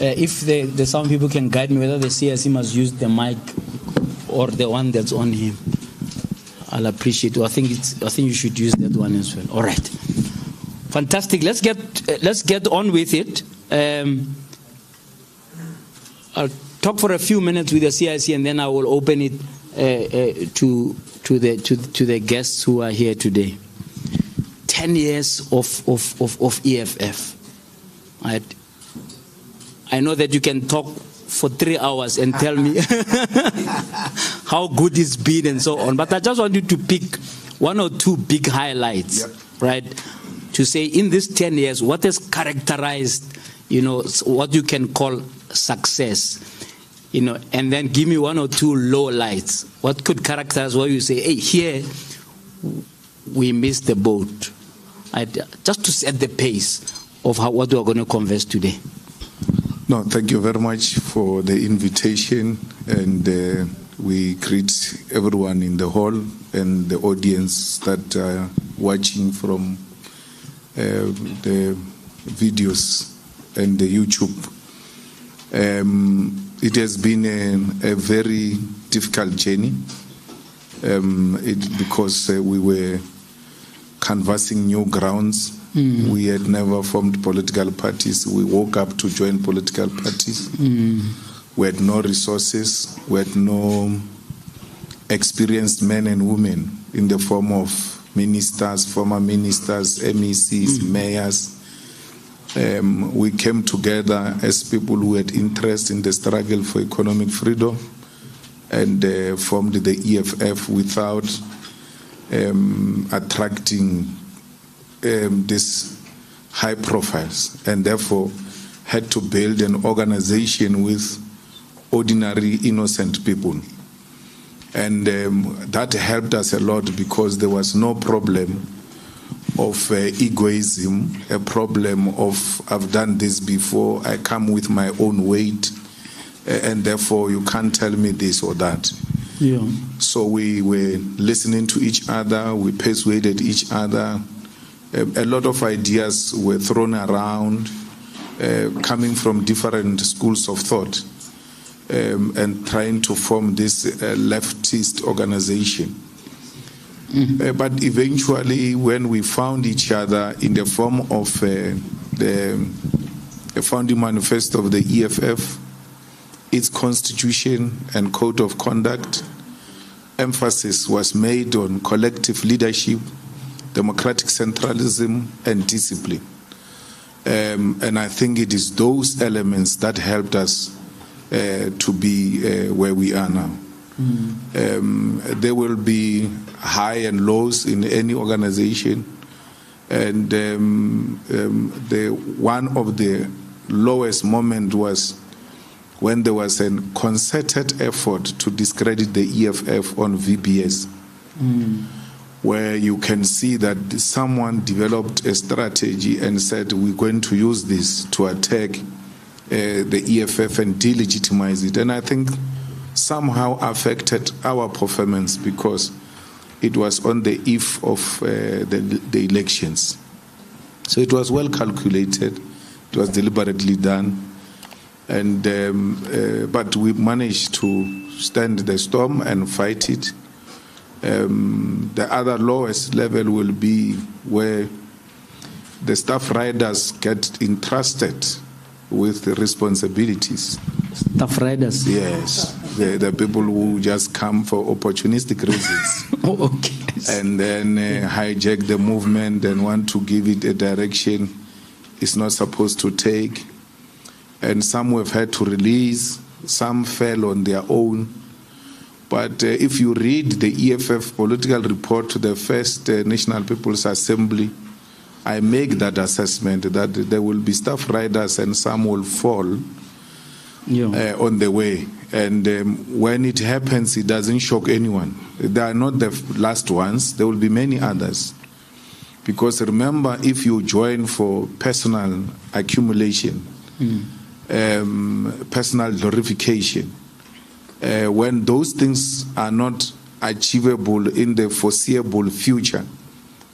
if the sound people can guide me whether the CIC must use the mic or the one that's on him, I'll appreciate it. I think you should use that one as well. All right, fantastic. Let's get on with it. I'll talk for a few minutes with the CIC, and then I will open it to the guests who are here today. 10 years of EFF. Right? I know that you can talk for 3 hours and tell me how good it's been and so on, but I just want you to pick 1 or 2 big highlights, yep. Right? To say in these 10 years, what has characterized, what you can call success, and then give me 1 or 2 low lights. What could characterize what you say, hey, here we missed the boat. Right? Just to set the pace of what we are going to converse today. No, thank you very much for the invitation, and we greet everyone in the hall and the audience that are watching from the videos and the YouTube. It has been a very difficult journey because we were canvassing new grounds. We had never formed political parties. We woke up to join political parties. We had no resources. We had no experienced men and women in the form of ministers, former ministers, MECs, mayors. We came together as people who had interest in the struggle for economic freedom and formed the EFF without attracting these high profiles, and therefore had to build an organization with ordinary innocent people. And that helped us a lot because there was no problem of egoism, a problem of I've done this before, I come with my own weight, and therefore you can't tell me this or that. Yeah. So we were listening to each other, we persuaded each other. A lot of ideas were thrown around, coming from different schools of thought, and trying to form this leftist organization. But eventually, when we found each other in the form of the founding manifesto of the EFF, its constitution and code of conduct, emphasis was made on collective leadership, democratic centralism, and discipline. And I think it is those elements that helped us to be where we are now. There will be high and lows in any organization, and one of the lowest moments was when there was a concerted effort to discredit the EFF on VBS. Where you can see that someone developed a strategy and said, we're going to use this to attack the EFF and delegitimize it. And I think somehow affected our performance because it was on the eve of the elections. So it was well calculated, it was deliberately done, and but we managed to stand the storm and fight it. The other lowest level will be where the staff riders get entrusted with the responsibilities. Staff riders? Yes. The people who just come for opportunistic reasons. Oh, okay. And then hijack the movement and want to give it a direction it's not supposed to take. And some have had to release, some fell on their own. But if you read the EFF political report to the first National People's Assembly, I make that assessment that there will be staff riders and some will fall on the way. And when it happens, it doesn't shock anyone. They are not the last ones. There will be many others. Because remember, if you join for personal accumulation, personal glorification, when those things are not achievable in the foreseeable future,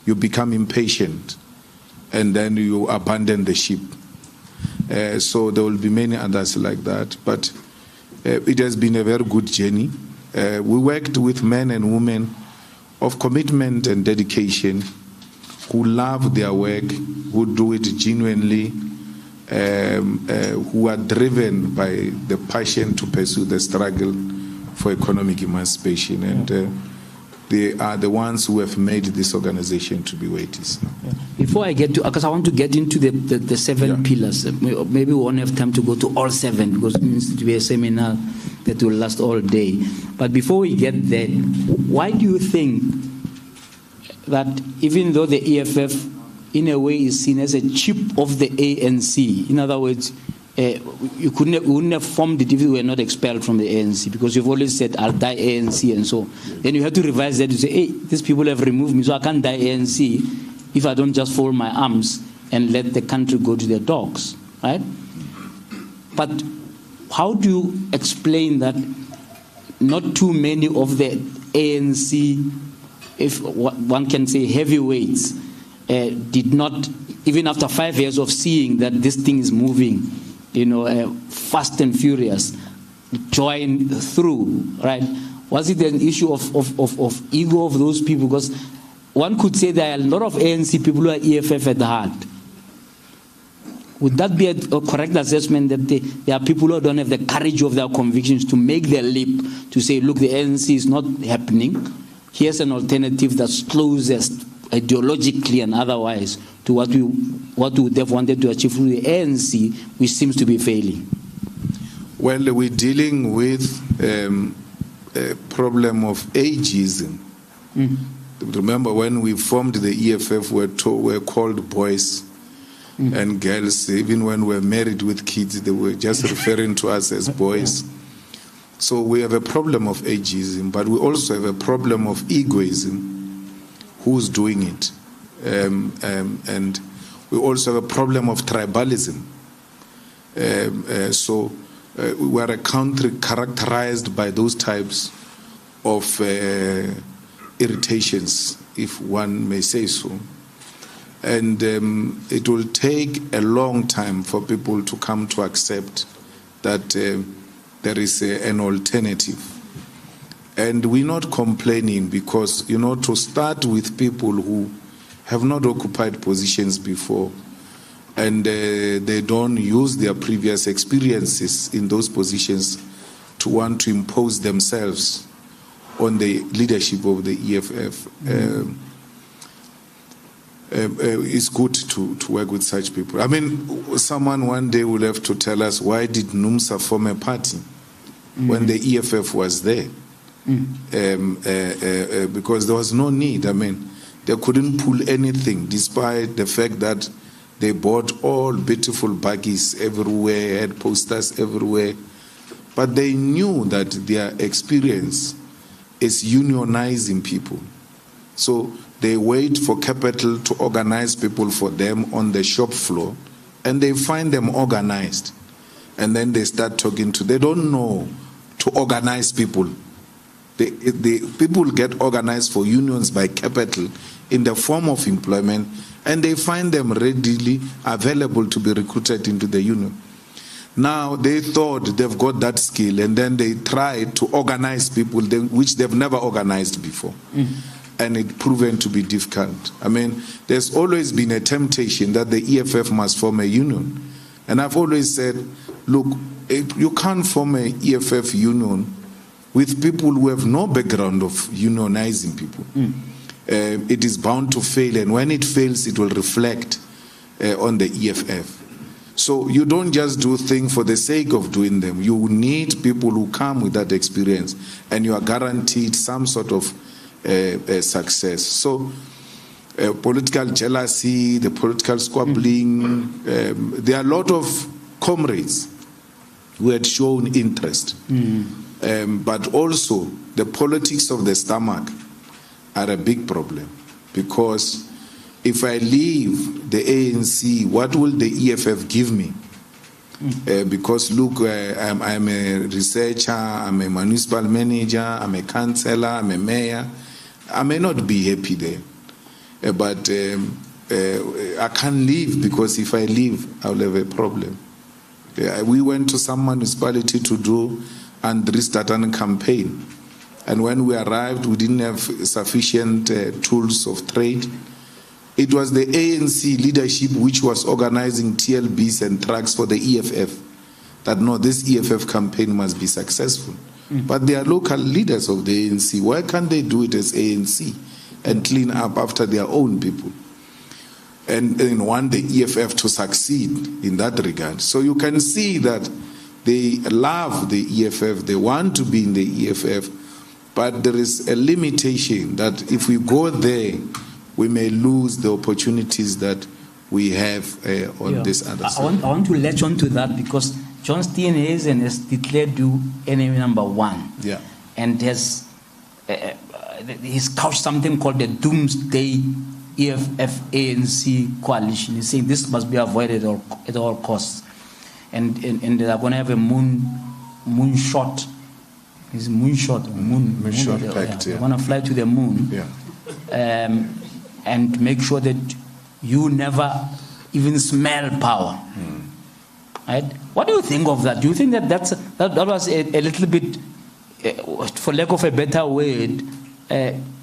you become impatient and then you abandon the ship. So there will be many others like that. But it has been a very good journey. We worked with men and women of commitment and dedication, who love their work, who do it genuinely, who are driven by the passion to pursue the struggle for economic emancipation. And they are the ones who have made this organization to be where it is now. Before I get to, because I want to get into the seven pillars. Maybe we won't have time to go to all seven, because it needs to be a seminar that will last all day. But before we get there, why do you think that even though the EFF in a way is seen as a chip of the ANC, in other words, you wouldn't have formed it if you were not expelled from the ANC, because you've always said, I'll die ANC and so. Then you have to revise that to say, hey, these people have removed me, so I can't die ANC if I don't just fold my arms and let the country go to the dogs, right? But how do you explain that not too many of the ANC, if one can say heavyweights, did not, even after 5 years of seeing that this thing is moving, fast and furious, join through, right? Was it an issue of ego of those people? Because one could say there are a lot of ANC people who are EFF at the heart. Would that be a correct assessment, that there are people who don't have the courage of their convictions to make their leap, to say, look, the ANC is not happening. Here's an alternative that's closest ideologically and otherwise to what we would have wanted to achieve through the ANC, which seems to be failing? Well, we're dealing with a problem of ageism. Remember, when we formed the EFF, we're called boys and girls. Even when we're married with kids, they were just referring to us as boys. So we have a problem of ageism, but we also have a problem of egoism. Who's doing it? And we also have a problem of tribalism. So we are a country characterized by those types of irritations, if one may say so. And it will take a long time for people to come to accept that there is an alternative. And we're not complaining because, to start with people who have not occupied positions before and they don't use their previous experiences in those positions to want to impose themselves on the leadership of the EFF. It's good to work with such people. I mean, someone one day will have to tell us, why did NUMSA form a party when the EFF was there? Because there was no need. I mean, they couldn't pull anything, despite the fact that they bought all beautiful buggies everywhere, had posters everywhere. But they knew that their experience is unionizing people. So they wait for capital to organize people for them on the shop floor, and they find them organized. And then they start talking to, they don't know to organize people. The people get organized for unions by capital in the form of employment, and they find them readily available to be recruited into the union. Now, they thought they've got that skill, and then they tried to organize people which they've never organized before. And it proven to be difficult. I mean, there's always been a temptation that the EFF must form a union. And I've always said, look, you can't form an EFF union with people who have no background of unionizing people. It is bound to fail, and when it fails, it will reflect on the EFF. So you don't just do things for the sake of doing them. You need people who come with that experience, and you are guaranteed some sort of success. So political jealousy, the political squabbling, there are a lot of comrades who had shown interest. But also the politics of the stomach are a big problem, because if I leave the ANC, what will the EFF give me? Because look, I'm a researcher, I'm a municipal manager, I'm a councillor, I'm a mayor. I may not be happy there, but I can't leave, because if I leave, I'll have a problem. We went to some municipality to do Andries Datan campaign. And when we arrived, we didn't have sufficient tools of trade. It was the ANC leadership which was organizing TLBs and trucks for the EFF. That no, this EFF campaign must be successful. But they are local leaders of the ANC. Why can't they do it as ANC and clean up after their own people? And want the EFF to succeed in that regard. So you can see that they love the EFF, they want to be in the EFF, but there is a limitation that if we go there, we may lose the opportunities that we have on this other side. I want to latch on to that because John Steenhuisen has declared you enemy number one. Yeah. And has he's couched something called the Doomsday EFF ANC coalition. He's saying this must be avoided at all costs. And they're going to have a moonshot. It's moonshot pact. They're going to fly to the moon. Yeah. And make sure that you never even smell power. Right? What do you think of that? Do you think that that was a little bit, for lack of a better word,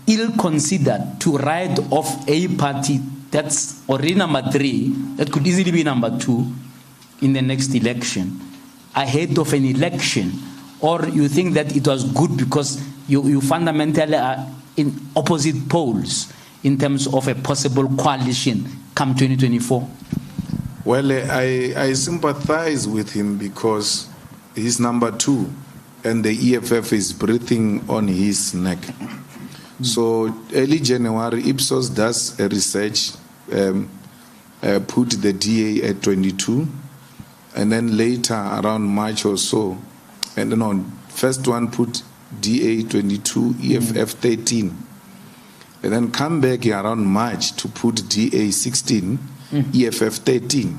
ill-considered to write off a party that's already number 3, that could easily be number 2 in the next election, ahead of an election? Or you think that it was good because you fundamentally are in opposite poles in terms of a possible coalition come 2024? Well, I sympathize with him because he's number 2 and the EFF is breathing on his neck. So early January, Ipsos does a research, put the DA at 22, and then later around March or so, and then on first one put DA 22, EFF 13, and then come back around March to put DA 16, EFF 13.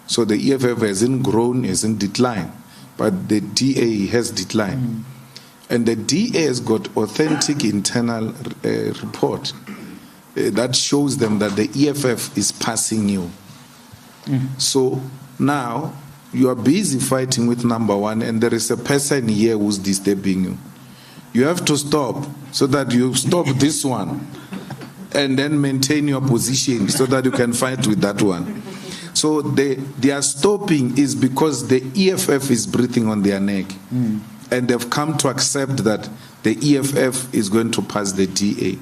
So the EFF hasn't grown, hasn't declined, but the DA has declined. And the DA has got authentic internal report that shows them that the EFF is passing you. So now you are busy fighting with number 1 and there is a person here who's disturbing you. You have to stop so that you stop this one and then maintain your position so that you can fight with that one. So their stopping is because the EFF is breathing on their neck. And they've come to accept that the EFF is going to pass the DA.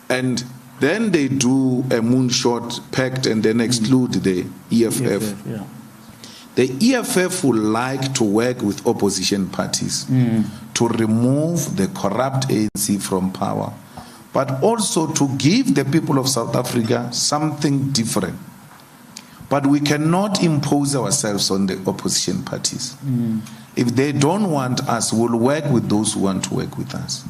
And then they do a moonshot pact and then exclude the EFF. The EFF would like to work with opposition parties to remove the corrupt ANC from power, but also to give the people of South Africa something different. But we cannot impose ourselves on the opposition parties. If they don't want us, we'll work with those who want to work with us.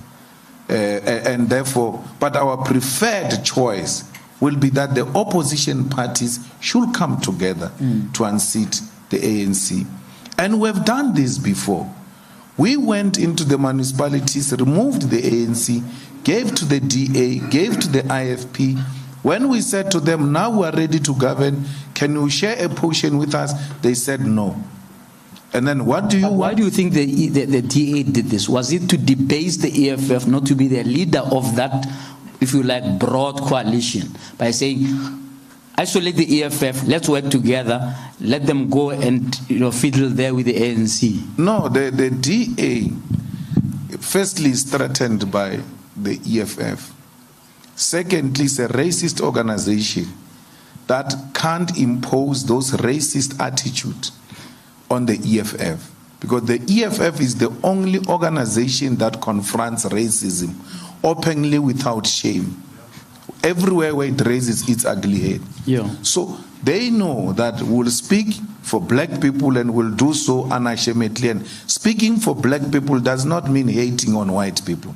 And therefore, but our preferred choice will be that the opposition parties should come together to unseat the ANC. And we've done this before. We went into the municipalities, removed the ANC, gave to the DA, gave to the IFP. When we said to them, now we are ready to govern, can you share a portion with us? They said no. And then what do you want? Why do you think the DA did this? Was it to debase the EFF, not to be the leader of that, if you like, broad coalition, by saying, isolate the EFF, let's work together, let them go and fiddle there with the ANC? No, the DA, firstly, is threatened by the EFF. Secondly, it's a racist organization that can't impose those racist attitudes on the EFF, because the EFF is the only organization that confronts racism openly without shame. Everywhere where it raises its ugly head. So they know that we'll speak for black people and will do so unashamedly. And speaking for black people does not mean hating on white people.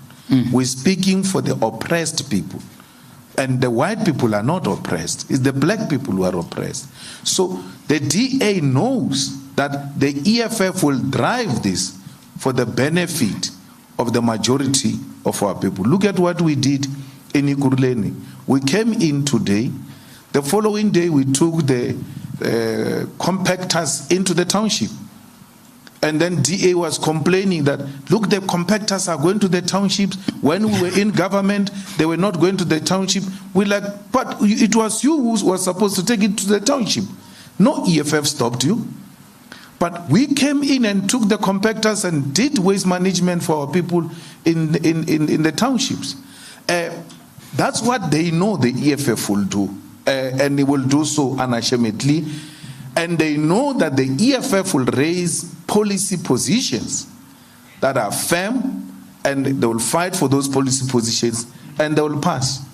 We're speaking for the oppressed people. And the white people are not oppressed. It's the black people who are oppressed. So the DA knows that the EFF will drive this for the benefit of the majority of our people. Look at what we did in Ekurhuleni. We came in today. The following day we took the compactors into the township. And then DA was complaining that, look, the compactors are going to the townships. When we were in government, they were not going to the township. We're like, but it was you who was supposed to take it to the township. No EFF stopped you. But we came in and took the compactors and did waste management for our people in the townships. That's what they know the EFF will do. And they will do so unashamedly. And they know that the EFF will raise policy positions that are firm, and they will fight for those policy positions, and they will pass.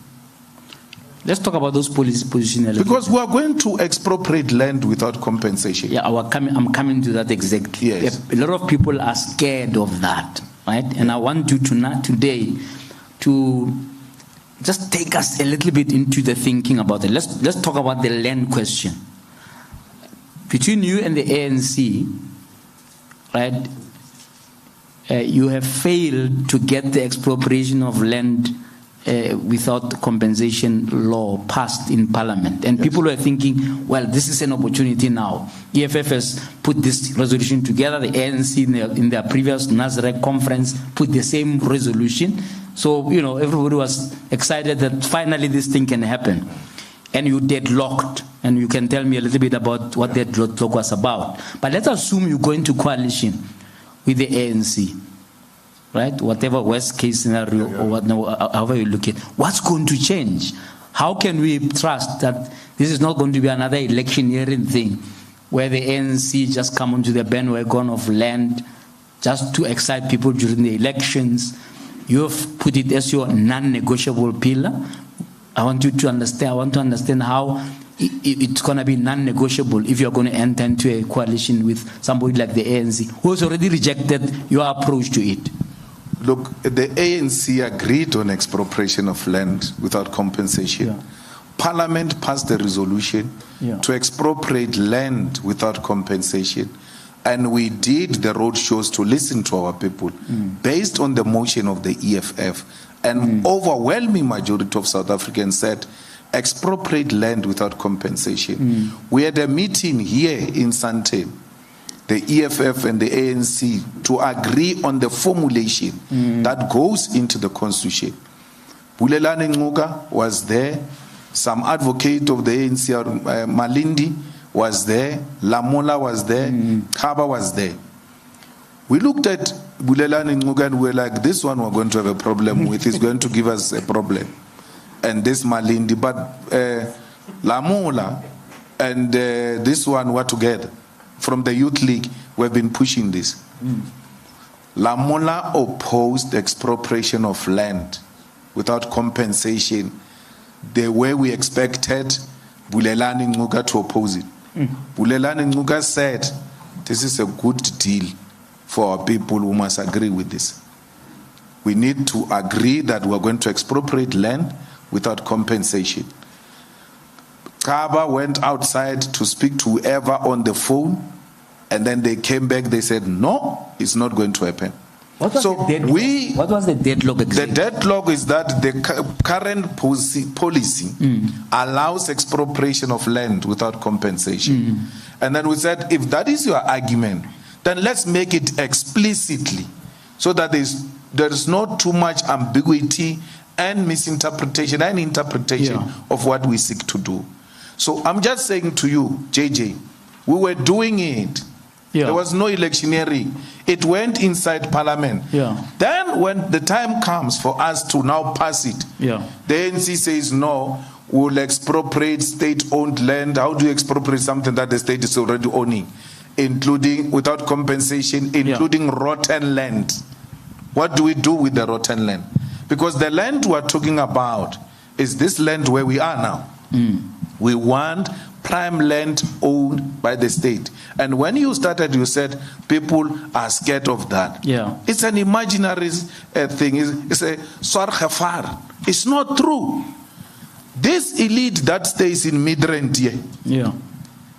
Let's talk about those policy positions. Because we are going to expropriate land without compensation. Yeah, I'm coming to that exactly. Yes. A lot of people are scared of that, right? And I want you today to just take us a little bit into the thinking about it. Let's talk about the land question. Between you and the ANC, right, you have failed to get the expropriation of land without compensation law passed in Parliament. And people were thinking, well, this is an opportunity now. EFF has put this resolution together. The ANC in their previous NASREC conference put the same resolution. So, everybody was excited that finally this thing can happen. And you deadlocked. And you can tell me a little bit about what that deadlock was about. But let's assume you go into coalition with the ANC. Right? Whatever worst case scenario or however you look at it. What's going to change? How can we trust that this is not going to be another electioneering thing where the ANC just come onto the bandwagon of land just to excite people during the elections? You have put it as your non-negotiable pillar. I want you to understand. I want to understand how it's going to be non-negotiable if you're going to enter into a coalition with somebody like the ANC, who has already rejected your approach to it. Look, the ANC agreed on expropriation of land without compensation. Yeah. Parliament passed a resolution to expropriate land without compensation. And we did the road shows to listen to our people based on the motion of the EFF. And overwhelming majority of South Africans said, expropriate land without compensation. We had a meeting here in Sandton, the EFF and the ANC, to agree on the formulation that goes into the constitution. Bulelani Nguga was there, some advocate of the ANC, Malindi was there, Lamola was there, Kaba was there. We looked at Bulelani Nguga and we were like, this one we're going to have a problem with, he's going to give us a problem. And this Malindi, but Lamola and this one were together. From the Youth League, we've been pushing this. Lamola opposed expropriation of land without compensation the way we expected Bulelani Nguga to oppose it. Bulelani Nguga said, this is a good deal for our people who must agree with this. We need to agree that we're going to expropriate land without compensation. Kaba went outside to speak to whoever on the phone, and then they came back, they said, no, it's not going to happen. What was the deadlock exactly? The deadlock is that the current policy allows expropriation of land without compensation. And then we said, if that is your argument, then let's make it explicitly so that there is not too much ambiguity and misinterpretation and interpretation of what we seek to do. So I'm just saying to you, JJ, we were doing it. There was no electioneering. It went inside Parliament. Then when the time comes for us to now pass it, the ANC says, no, we'll expropriate state-owned land. How do you expropriate something that the state is already owning? Including, without compensation, including rotten land. What do we do with the rotten land? Because the land we're talking about is this land where we are now. We want prime land owned by the state. And when you started, you said people are scared of that. It's an imaginary thing. It's a sarkhafar. It's not true. This elite that stays in Midrand here,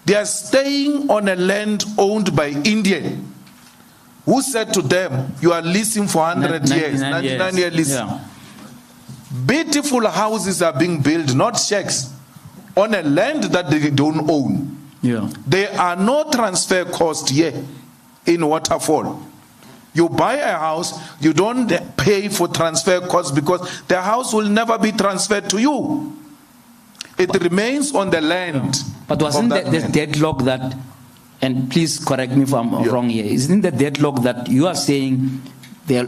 they are staying on a land owned by Indian. Who said to them, you are leasing for 100 years, 99-year lease. Beautiful houses are being built, not shacks, on a land that they don't own. Yeah. There are no transfer costs here in Waterfall. You buy a house, you don't pay for transfer costs because the house will never be transferred to you. It remains on the land. But wasn't the deadlock that, and please correct me if I'm wrong here, isn't the deadlock that you are saying the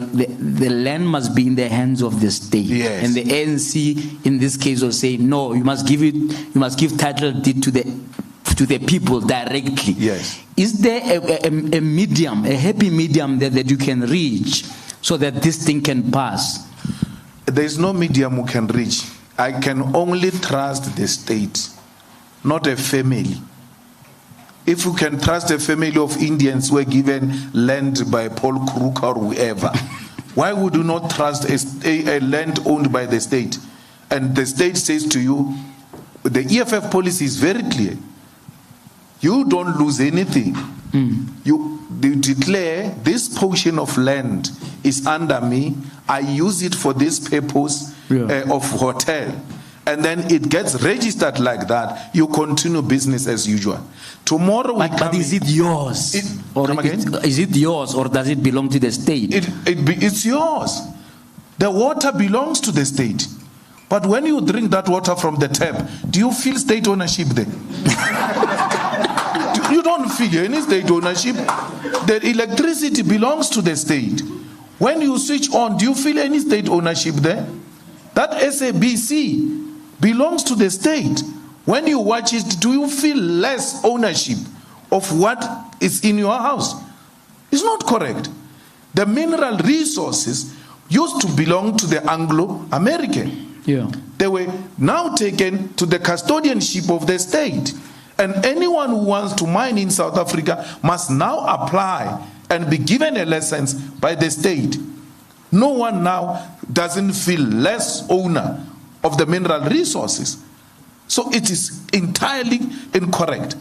land must be in the hands of the state? Yes. And the ANC in this case will say, no, you must give title deed to the people directly. Yes. Is there a medium, a happy medium that you can reach so that this thing can pass? There is no medium we can reach. I can only trust the state, not a family. If you can trust a family of Indians who were given land by Paul Crook or whoever, why would you not trust a land owned by the state? And the state says to you, the EFF policy is very clear. You don't lose anything. You declare this portion of land is under me. I use it for this purpose of hotel. And then it gets registered like that. You continue business as usual. Tomorrow but is it yours? Is it yours or does it belong to the state? It's yours. The water belongs to the state. But when you drink that water from the tap, do you feel state ownership there? You don't feel any state ownership. The electricity belongs to the state. When you switch on, do you feel any state ownership there? That SABC belongs to the state. When you watch it, do you feel less ownership of what is in your house? It's not correct. The mineral resources used to belong to the Anglo-American. Yeah. They were now taken to the custodianship of the state. And anyone who wants to mine in South Africa must now apply and be given a license by the state. No one now doesn't feel less owner of the mineral resources. So it is entirely incorrect.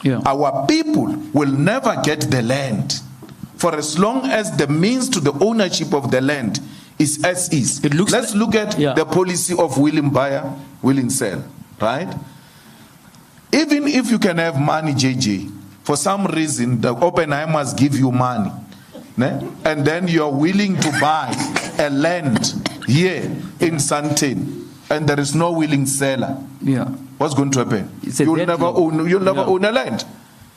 Yeah. Our people will never get the land for as long as the means to the ownership of the land is as is. Let's look at the policy of willing buyer, willing sell, right? Even if you can have money, JJ, for some reason the Oppenheimers give you money, and then you're willing to buy a land here in Sandton, and there is no willing seller. Yeah. What's going to happen? You'll never own a land.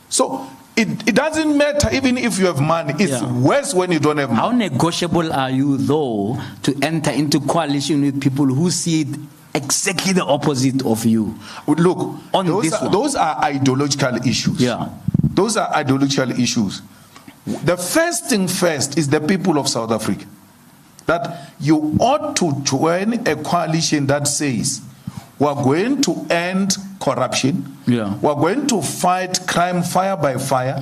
So it doesn't matter even if you have money. It's worse when you don't have money. How negotiable are you, though, to enter into coalition with people who see it exactly the opposite of you? Look, those are ideological issues. Yeah. Those are ideological issues. The first thing first is the people of South Africa. That you ought to join a coalition that says, we're going to end corruption. Yeah. We're going to fight crime fire by fire.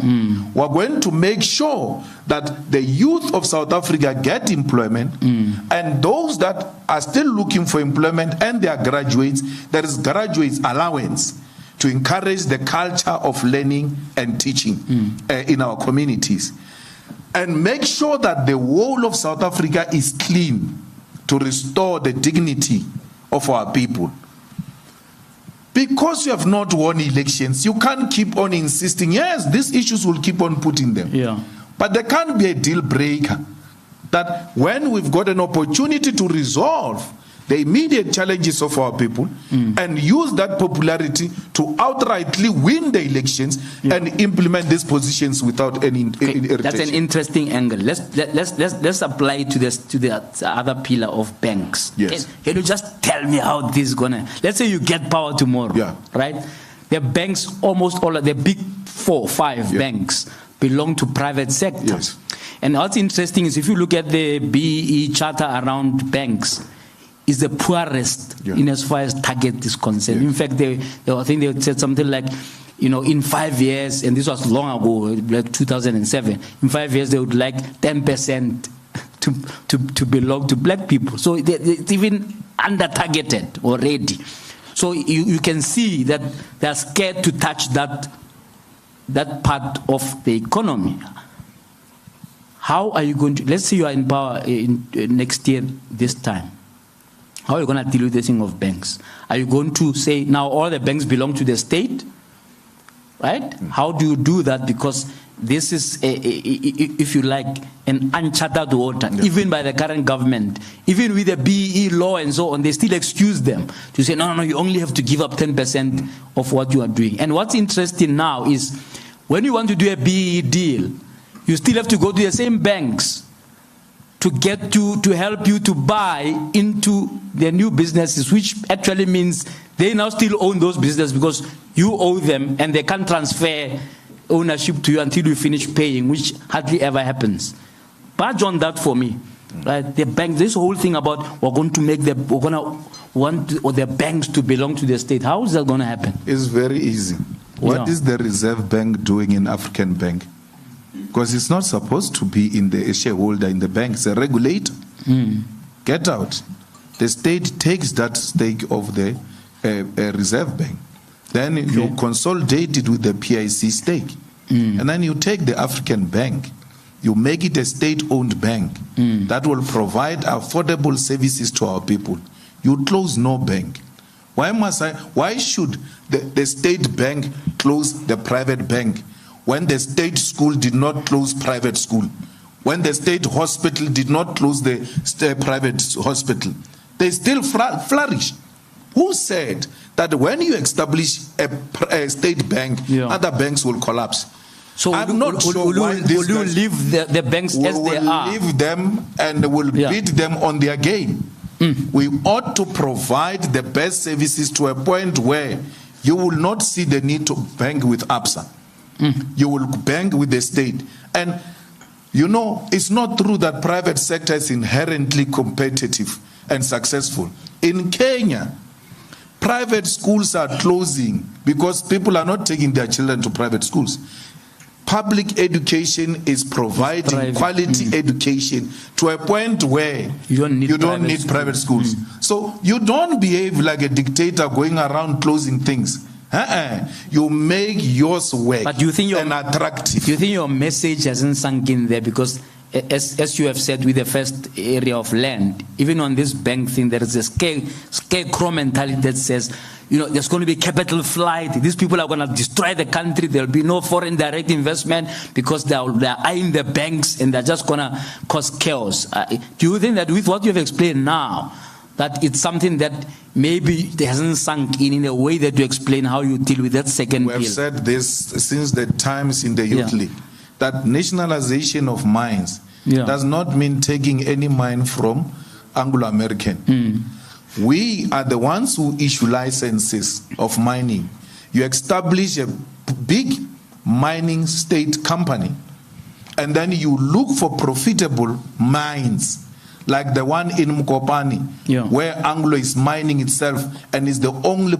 We're going to make sure that the youth of South Africa get employment. And those that are still looking for employment and they are graduates, there is graduates allowance to encourage the culture of learning and teaching in our communities. And make sure that the whole of South Africa is clean to restore the dignity of our people. Because you have not won elections, you can't keep on insisting, yes, these issues will keep on putting them. Yeah. But there can't be a deal breaker that when we've got an opportunity to resolve the immediate challenges of our people and use that popularity to outrightly win the elections and implement these positions without any irritation. That's an interesting angle. Let's apply it to the other pillar of banks. Yes. Can you just tell me how this is gonna? Let's say you get power tomorrow, right? The banks, almost all of the big 4, 5 banks belong to private sector. Yes. And what's interesting is if you look at the BEE charter around banks, is the poorest in as far as target is concerned. In fact, I think they said something like, in 5 years, and this was long ago, like 2007, in 5 years they would like 10% to belong to black people. So it's even under-targeted already. So you can see that they're scared to touch that part of the economy. How are you going to, let's say you are in power next year this time. How are you going to deal with the thing of banks? Are you going to say now all the banks belong to the state? right? How do you do that? Because this is, if you like, an uncharted water, even by the current government. Even with the BEE law and so on, they still excuse them to say, no, you only have to give up 10% of what you are doing. And what's interesting now is when you want to do a BEE deal, you still have to go to the same banks to get to help you to buy into their new businesses, which actually means they now still own those businesses because you owe them and they can't transfer ownership to you until you finish paying, which hardly ever happens. Badge on that for me, right? The bank, this whole thing about we're going to want the banks to belong to the state. How is that going to happen? It's very easy. What is the Reserve Bank doing in African Bank? Because it's not supposed to be in the shareholder in the bank. It's a regulator. Get out. The state takes that stake of the Reserve Bank. Then you consolidate it with the PIC stake. And then you take the African Bank. You make it a state-owned bank that will provide affordable services to our people. You close no bank. Why should the state bank close the private bank when the state school did not close private school? When the state hospital did not close the private hospital? They still flourish. Who said that when you establish a state bank, other banks will collapse? So I'm not sure why will you leave the banks as they are? We will leave them and will beat them on their game. We ought to provide the best services to a point where you will not see the need to bank with ABSA. You will bank with the state. And you know, it's not true that private sector is inherently competitive and successful. In Kenya, private schools are closing because people are not taking their children to private schools. Public education is providing quality education to a point where you don't need private schools. So you don't behave like a dictator going around closing things. You make yours work. But do you think attractive. Do you think your message hasn't sunk in there? Because as you have said with the first area of land, even on this bank thing, there is a scarecrow mentality that says, you know, there's going to be capital flight. These people are going to destroy the country. There'll be no foreign direct investment because they're eyeing the banks and they're just going to cause chaos. Do you think that with what you've explained now, that it's something that maybe it hasn't sunk in a way that you explain how you deal with that second bill? We have said this since the times in the Youth League, that nationalization of mines does not mean taking any mine from Anglo-American. We are the ones who issue licenses of mining. You establish a big mining state company, and then you look for profitable mines, like the one in Mkopani, where Anglo is mining itself and is the only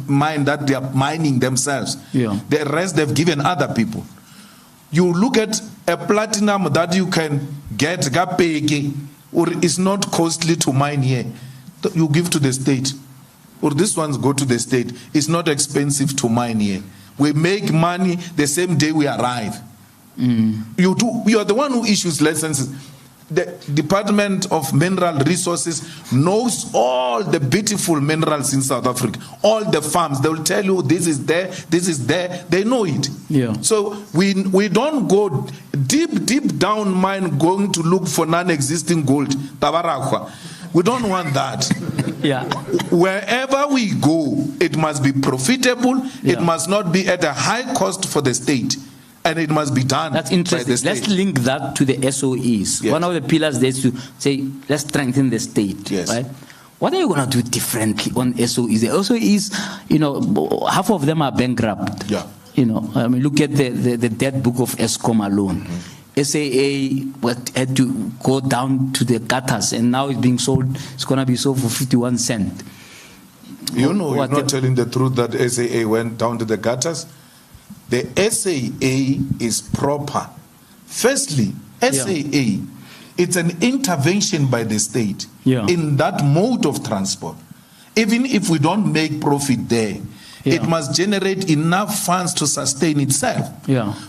mine that they are mining themselves. The rest they've given other people. You look at a platinum that you can get, or is not costly to mine here. You give to the state, or these ones go to the state. It's not expensive to mine here. We make money the same day we arrive. You are the one who issues licenses. The Department of Mineral Resources knows all the beautiful minerals in South Africa, all the farms. They will tell you this is there, this is there. They know it. So we don't go deep down mine going to look for non-existing gold. Tabarakwa. We don't want that. Wherever we go, it must be profitable. It must not be at a high cost for the state. And it must be done. That's interesting. Let's link that to the SOEs. One of the pillars there is to say, let's strengthen the state. Right? What are you going to do differently on SOEs? The SOEs, you know, half of them are bankrupt. You know, I mean, look at the debt book of Eskom alone. SAA had to go down to the gutters, and now it's being sold. It's going to be sold for 51 cents. You know, you're not telling the truth that SAA went down to the gutters. The SAA is proper. Firstly, SAA, it's an intervention by the state in that mode of transport. Even if we don't make profit there, it must generate enough funds to sustain itself.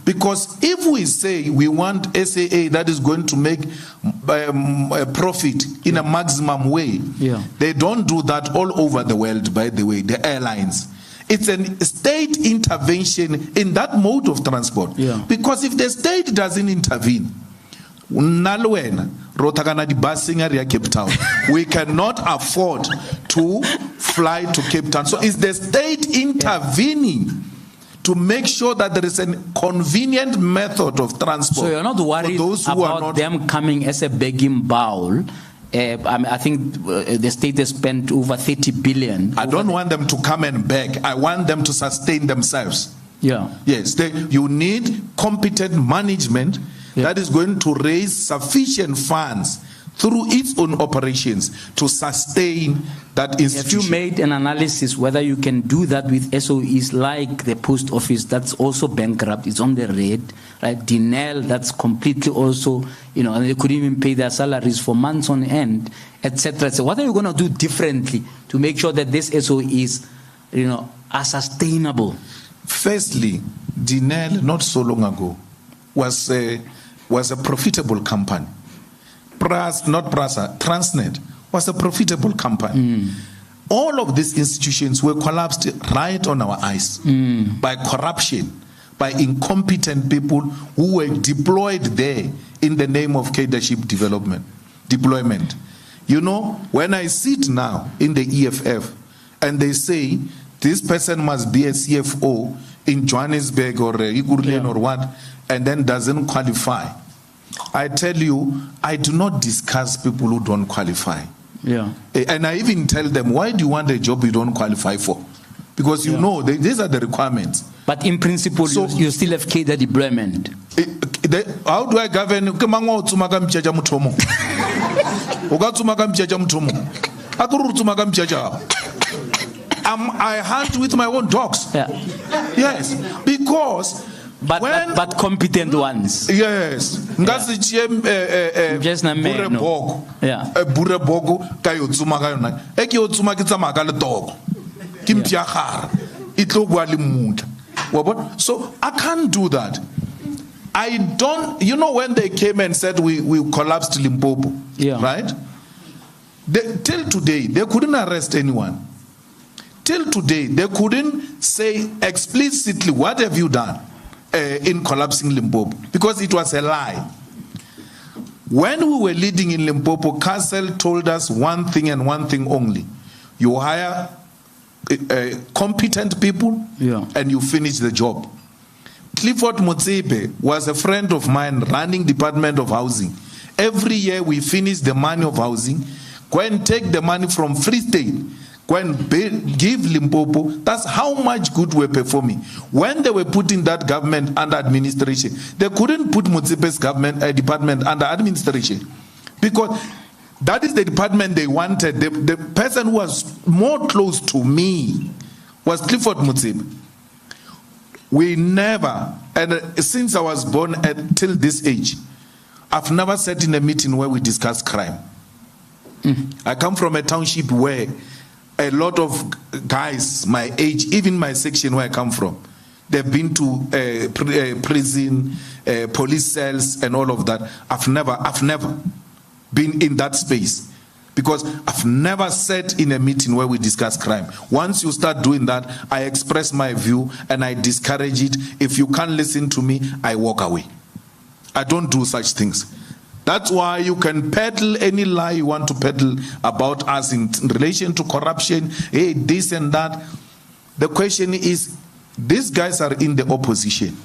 Because if we say we want SAA that is going to make a profit in a maximum way, they don't do that all over the world, by the way, the airlines. It's a state intervention in that mode of transport. Yeah. Because if the state doesn't intervene, Cape Town, we cannot afford to fly to Cape Town. So it's the state intervening to make sure that there is a convenient method of transport. So you're not worried for those who about are not them coming as a begging bowl. I think the state has spent over 30 billion. I don't want them to come and beg. I want them to sustain themselves. Yeah. Yes, you need competent management that is going to raise sufficient funds through its own operations to sustain that institution. Have you made an analysis whether you can do that with SOEs like the post office that's also bankrupt, it's on the red, right? Dinel, that's completely also, and they couldn't even pay their salaries for months on end, etc. So what are you going to do differently to make sure that these SOEs, are sustainable? Firstly, Dinel, not so long ago, was a profitable company. Transnet was a profitable company. All of these institutions were collapsed right on our eyes by corruption, by incompetent people who were deployed there in the name of leadership deployment. When I sit now in the EFF and they say this person must be a CFO in Johannesburg or Igurlen or what, and then doesn't qualify, I tell you, I do not discuss people who don't qualify. Yeah. And I even tell them, why do you want a job you don't qualify for? Because these are the requirements. But in principle, so, you still have cadre deployment. How do I govern? I hunt with my own dogs. Yeah. Yes, because but competent ones. Yes. So I can't do that. I don't, when they came and said we collapsed Limpopo, right? Till today, they couldn't arrest anyone. Till today, they couldn't say explicitly, what have you done in collapsing Limpopo? Because it was a lie. When we were leading in Limpopo, Castle told us one thing and one thing only. You hire competent people and you finish the job. Clifford Motsepe was a friend of mine running Department of Housing. Every year we finish the money of housing, go and take the money from Free State, go and give Limpopo. That's how much good we're performing. When they were putting that government under administration, they couldn't put Motsepe's department under administration because that is the department they wanted. The person who was more close to me was Clifford Motsepe. We never, and since I was born till this age, I've never sat in a meeting where we discuss crime. I come from a township where a lot of guys my age, even my section where I come from, they've been to prison, police cells and all of that. I've never been in that space because I've never sat in a meeting where we discuss crime. Once you start doing that, I express my view and I discourage it. If you can't listen to me, I walk away. I don't do such things. That's why you can peddle any lie you want to peddle about us in relation to corruption, hey, this and that. The question is, these guys are in the opposition.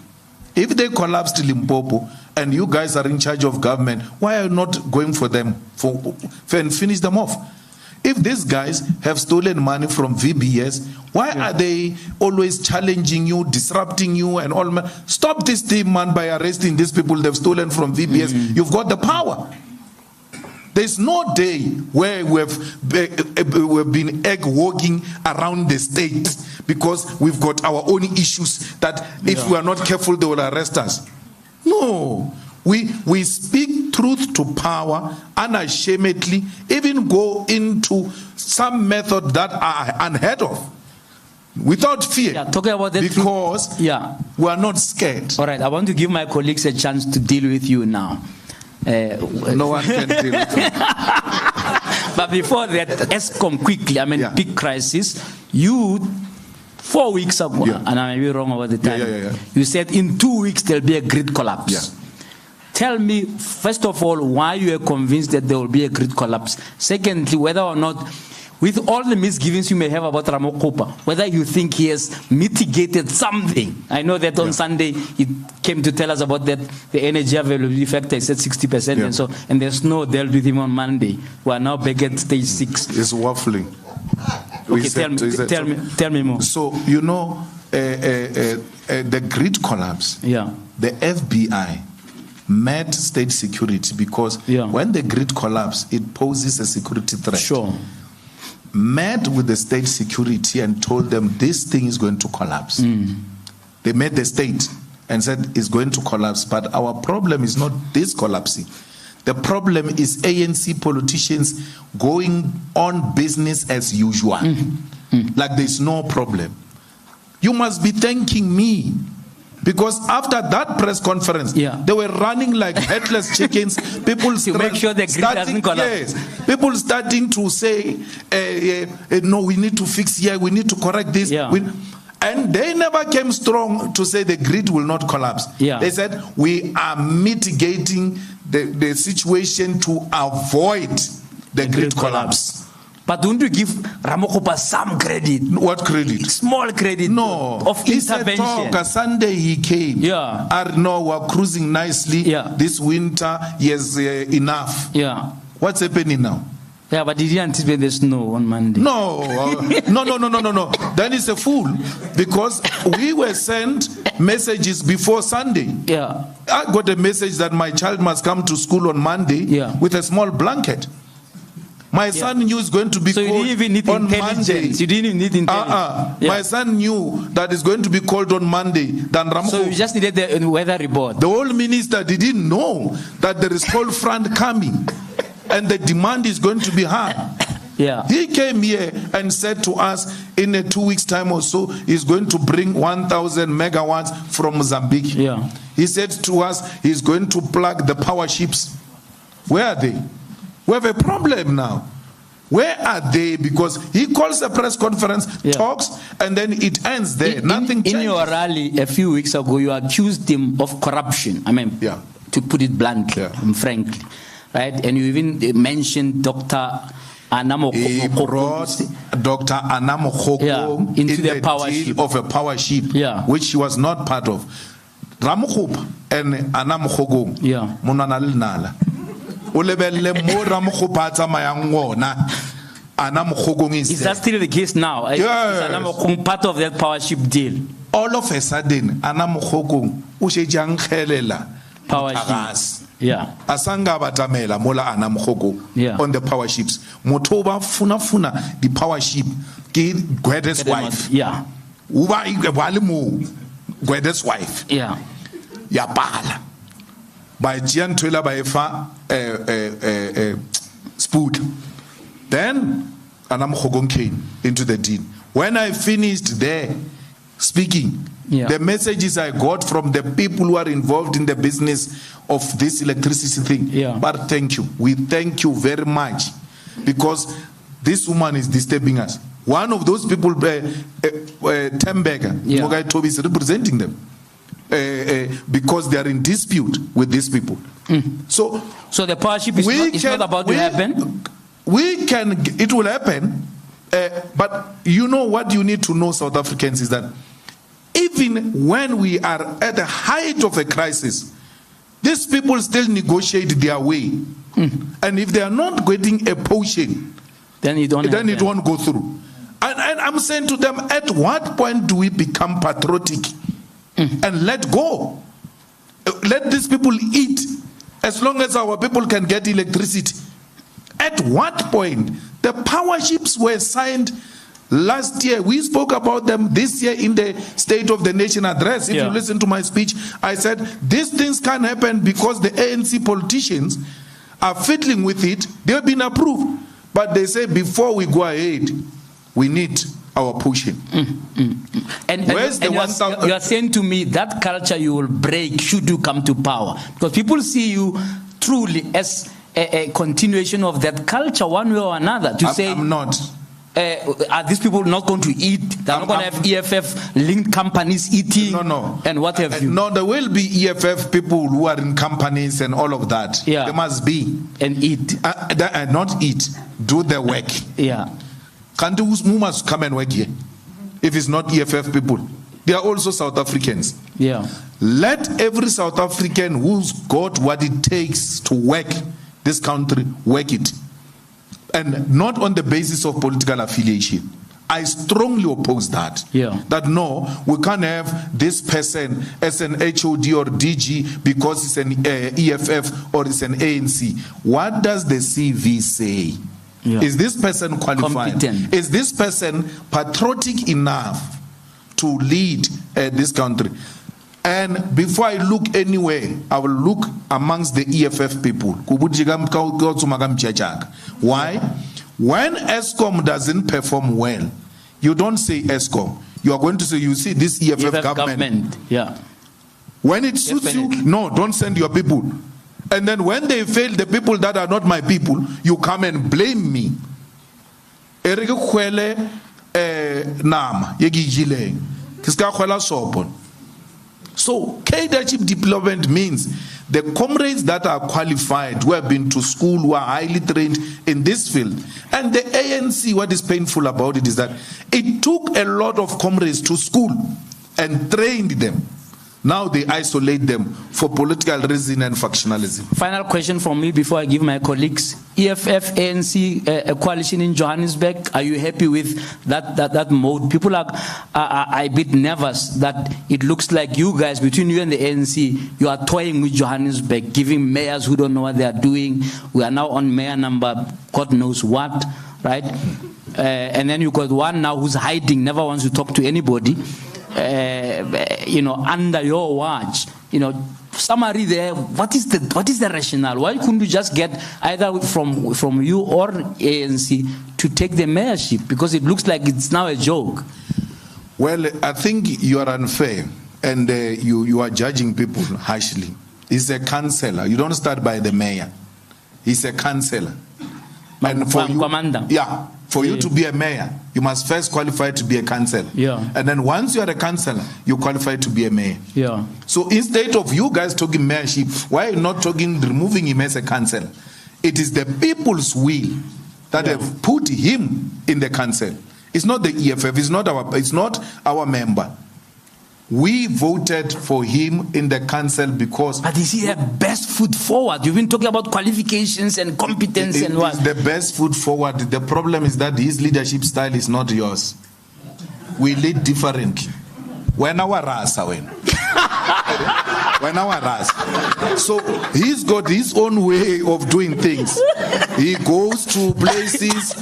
If they collapsed Limpopo and you guys are in charge of government, why are you not going for them and finish them off? If these guys have stolen money from VBS, why are they always challenging you, disrupting you and all? Stop this thing, man, by arresting these people they've stolen from VBS. You've got the power. There's no day where we've been egg walking around the state because we've got our own issues that if we are not careful, they will arrest us. No. We speak truth to power unashamedly, even go into some method that are unheard of, without fear. Yeah, talking about that because we are not scared. All right, I want to give my colleagues a chance to deal with you now. No one can deal with you. But before that, ESCOM quickly, big crisis. You 4 weeks ago, and I may be wrong about the time, you said in 2 weeks there'll be a grid collapse. Yeah. Tell me, first of all, why you are convinced that there will be a grid collapse. Secondly, whether or not, with all the misgivings you may have about Ramokgopa, whether you think he has mitigated something. I know that on Sunday he came to tell us about that the energy availability factor is at 60%, and there's no dealt with him on Monday. We are now back at stage 6. It's waffling. Okay, tell me more. So, you know, the grid collapse, the FBI met state security because when the grid collapse, it poses a security threat. Sure. Met with the state security and told them this thing is going to collapse. They met the state and said it's going to collapse, but our problem is not this collapsing. The problem is ANC politicians going on business as usual. Like there's no problem. You must be thanking me. Because after that press conference, they were running like headless chickens. People to make sure the grid doesn't collapse. Yes, people starting to say, no, we need to fix here, we need to correct this. And they never came strong to say the grid will not collapse. They said, we are mitigating the situation to avoid the grid collapse. But don't you give Ramokgopa some credit? What credit? Small credit. No. Of intervention. He Sunday he came. No, we're cruising nicely. This winter, yes, enough. What's happening now? Yeah, but did you anticipate the snow on Monday? No. No. Then it's a fool. Because we were sent messages before Sunday. I got a message that my child must come to school on Monday with a small blanket. My son knew it's going to be cold you didn't even need on intelligence. Monday. You didn't even need intelligence. My son knew that it's going to be cold on Monday than Ramokgopa. So you just needed the weather report. The whole minister didn't know that there is cold front coming and the demand is going to be high. He came here and said to us in a 2 weeks time or so, he's going to bring 1,000 megawatts from Mozambique. He said to us, he's going to plug the power ships. Where are they? We have a problem now. Where are they? Because he calls a press conference, talks, and then it ends there. Nothing changes. In your rally a few weeks ago, you accused him of corruption. I mean, to put it bluntly and frankly. Right? And you even mentioned Dr. Anamokgopa. He brought Dr. Anamokgopa into the power ship of a power ship, which he was not part of. Ramokgopa and Anamokgopa, Munanal Is that still the case now? Is Anamokgopa part of that power ship deal? All of a sudden, Anamokgopa power ship. Asanga batamela mola Anamokgopa on the power ships. Motoba funa the power ship. Gwede's wife. Uba igwalimu Gwede's wife. Bala. By Jian Twila by Spoot. Then Anamokgopa came into the deal. When I finished there speaking, the messages I got from the people who are involved in the business of this electricity thing. But thank you. We thank you very much. Because this woman is disturbing us. One of those people, Temberger, Toby is representing them. Because they are in dispute with these people. So the power ship is not about to happen? It will happen. But you know what you need to know, South Africans, is that even when we are at the height of a crisis, these people still negotiate their way. And if they are not getting a potion, then it won't go through. And I'm saying to them, at what point do we become patriotic and let go? Let these people eat as long as our people can get electricity. At what point? The power ships were signed last year. We spoke about them this year in the State of the Nation address. If you listen to my speech, I said these things can happen because the ANC politicians are fiddling with it. They've been approved. But they say before we go ahead, we need our pushing. And you are saying to me that culture you will break should you come to power. Because people see you truly as a continuation of that culture one way or another. I'm not. are these people not going to eat? They're not going to have EFF-linked companies eating? No. And what have you? No, there will be EFF people who are in companies and all of that. Yeah. There must be. And eat. Not eat. Do the work. Yeah. Can't who must come and work here? If it's not EFF people. They are also South Africans. Yeah. Let every South African who's got what it takes to work this country, work it. And not on the basis of political affiliation. I strongly oppose that. Yeah. That no, we can't have this person as an HOD or DG because it's an EFF or it's an ANC. What does the CV say? Yeah. Is this person qualified? Competent. Is this person patriotic enough to lead this country? And before I look anywhere, I will look amongst the EFF people. Why? When ESCOM doesn't perform well, you don't say ESCOM. You are going to say, you see, this EFF government. Yeah. When it suits you, no, don't send your people. And then when they fail, the people that are not my people, you come and blame me. So leadership development means the comrades that are qualified, who have been to school, who are highly trained in this field. And the ANC, what is painful about it is that it took a lot of comrades to school and trained them. Now they isolate them for political reason and factionalism. Final question from me before I give my colleagues. EFF, ANC, a coalition in Johannesburg, are you happy with that mode? People are a bit nervous that it looks like you guys, between you and the ANC, you are toying with Johannesburg, giving mayors who don't know what they are doing. We are now on mayor number, God knows what, right? And then you got one now who's hiding, never wants to talk to anybody. Under your watch, summary there. What is the rationale? Why couldn't you just get either from you or ANC to take the mayorship? Because it looks like it's now a joke. Well, I think you are unfair, and you are judging people harshly. He's a councillor. You don't start by the mayor. He's a councillor. And for you, for you to be a mayor, you must first qualify to be a councillor. Yeah. And then once you are a councillor, you qualify to be a mayor. Yeah. So instead of you guys talking mayorship, why are you not removing him as a councillor? It is the people's will that have put him in the council. It's not the EFF. It's not our member. We voted for him in the council because... But is he the best foot forward? You've been talking about qualifications and competence and what? The best foot forward. The problem is that his leadership style is not yours. We lead differently. When our rasa So he's got his own way of doing things. He goes to places.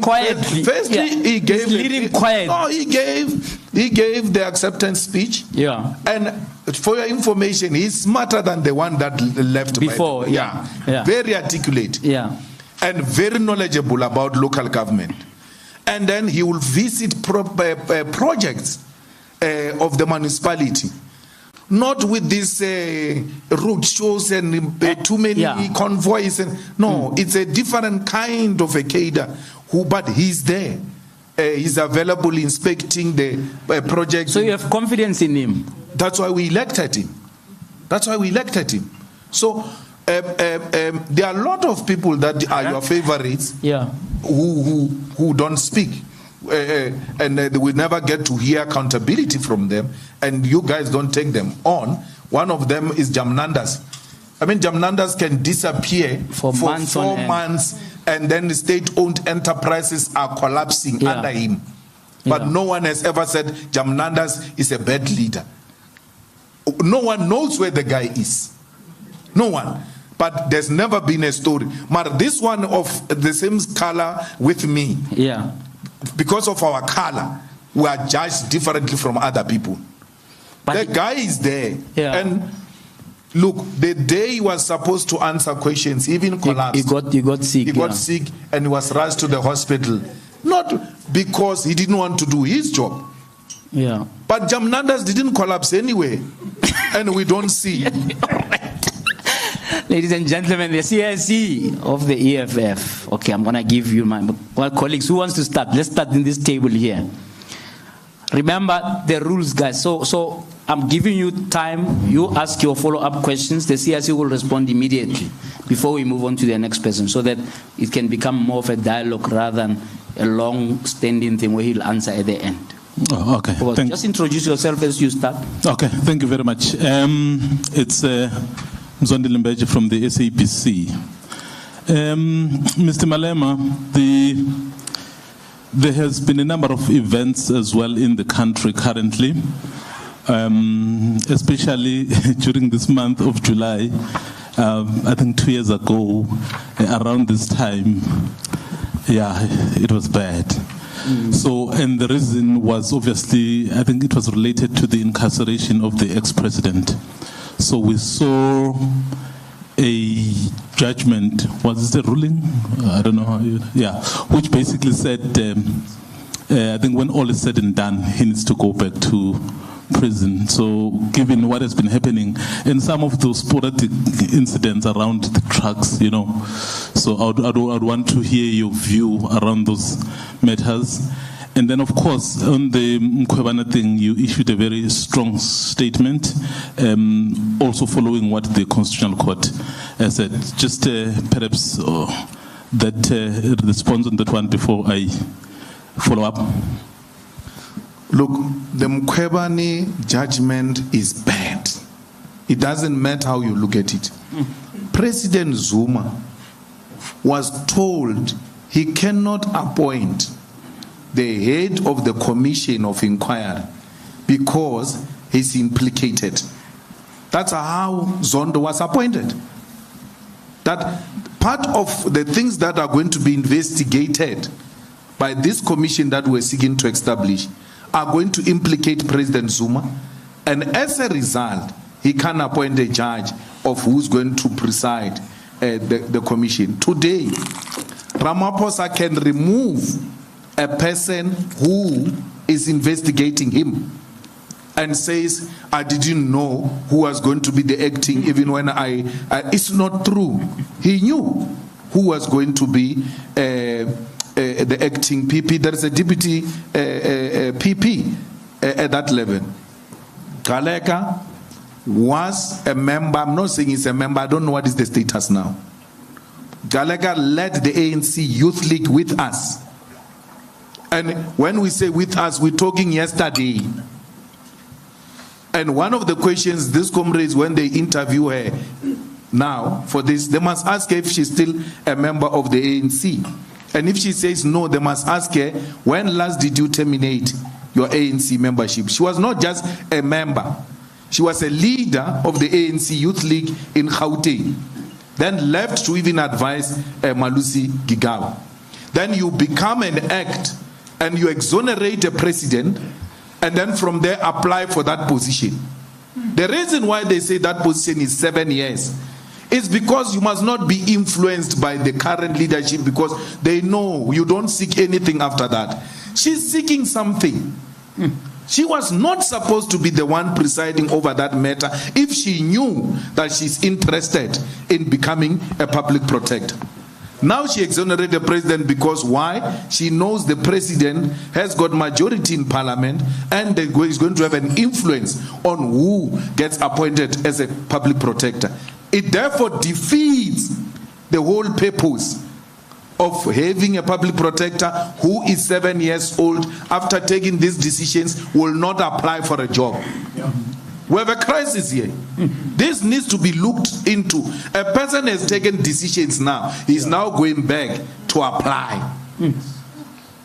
Quietly. Firstly, he gave. He's leading quiet. No, he gave the acceptance speech. Yeah. And for your information, he's smarter than the one that left before. Yeah. Very articulate. Yeah. And very knowledgeable about local government. And then he will visit projects of the municipality. Not with these road shows and too many convoys. No, it's a different kind of a cadre. But he's there. He's available inspecting the projects. So you have confidence in him? That's why we elected him. So there are a lot of people that are your favorites who don't speak. And we never get to hear accountability from them, and you guys don't take them on. One of them is Jamnandas. I mean, Jamnandas can disappear for 4 months, and then the state-owned enterprises are collapsing under him. But no one has ever said Jamnandas is a bad leader. No one knows where the guy is. No one. But there's never been a story. But this one of the same color with me. Yeah. Because of our color, we are judged differently from other people. But the guy is there. Yeah. And look, the day he was supposed to answer questions, he even collapsed. He got sick. He got sick and he was rushed to the hospital. Not because he didn't want to do his job. Yeah. But Jamnandas didn't collapse anyway. And we don't see. Ladies and gentlemen, the CIC of the EFF. Okay, I'm going to give you my colleagues. Who wants to start? Let's start in this table here. Remember the rules, guys. So I'm giving you time. You ask your follow-up questions. The CIC will respond immediately before we move on to the next person, so that it can become more of a dialogue rather than a long-standing thing where he'll answer at the end. Oh, okay. Just introduce yourself as you start. Okay, thank you very much. It's Mzondi Limbeji from the SABC. Mr. Malema, there has been a number of events as well in the country currently, especially during this month of July. I think 2 years ago, around this time, it was bad. So, and the reason was obviously, I think it was related to the incarceration of the ex-president. So we saw a judgment, was it a ruling? I don't know how which basically said, I think when all is said and done, he needs to go back to prison. So given what has been happening and some of those sporadic incidents around the trucks, so I'd want to hear your view around those matters. And then, of course, on the Mkhwebane thing, you issued a very strong statement, also following what the Constitutional Court said. Just perhaps that response on that one before I follow up. Look, the Mkhwebane judgment is bad. It doesn't matter how you look at it. President Zuma was told he cannot appoint the head of the commission of inquiry because he's implicated. That's how Zondo was appointed. That part of the things that are going to be investigated by this commission that we're seeking to establish are going to implicate President Zuma, and as a result, he can appoint a judge of who's going to preside the commission. Today, Ramaphosa can remove a person who is investigating him and says, I didn't know who was going to be the acting, even when it's not true. He knew who was going to be the acting PP. There is a deputy PP at that level. Galeka was a member. I'm not saying he's a member. I don't know what is the status now. Galeka led the ANC Youth League with us. And when we say with us, we're talking yesterday. And one of the questions these comrades, when they interview her now for this, they must ask her if she's still a member of the ANC. And if she says no, they must ask her, when last did you terminate your ANC membership? She was not just a member. She was a leader of the ANC Youth League in Gauteng. Then left to even advise Malusi Gigaba. Then you become an act and you exonerate a president, and then from there apply for that position. The reason why they say that position is 7 years is because you must not be influenced by the current leadership, because they know you don't seek anything after that. She's seeking something. She was not supposed to be the one presiding over that matter if she knew that she's interested in becoming a public protector. Now she exonerated the president because why? She knows the president has got majority in parliament and is going to have an influence on who gets appointed as a public protector. It therefore defeats the whole purpose of having a public protector who is 7 years old, after taking these decisions, will not apply for a job. We have a crisis here. This needs to be looked into. A person has taken decisions now. He's now going back to apply.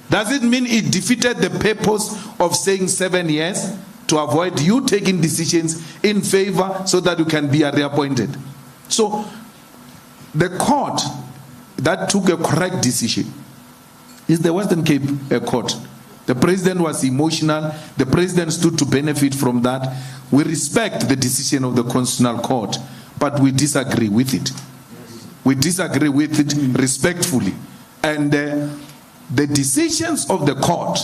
Does it mean it defeated the purpose of saying 7 years to avoid you taking decisions in favor so that you can be reappointed? So the court that took a correct decision is the Western Cape Court. The president was emotional. The president stood to benefit from that. We respect the decision of the Constitutional Court, but we disagree with it. We disagree with it respectfully. And the decisions of the court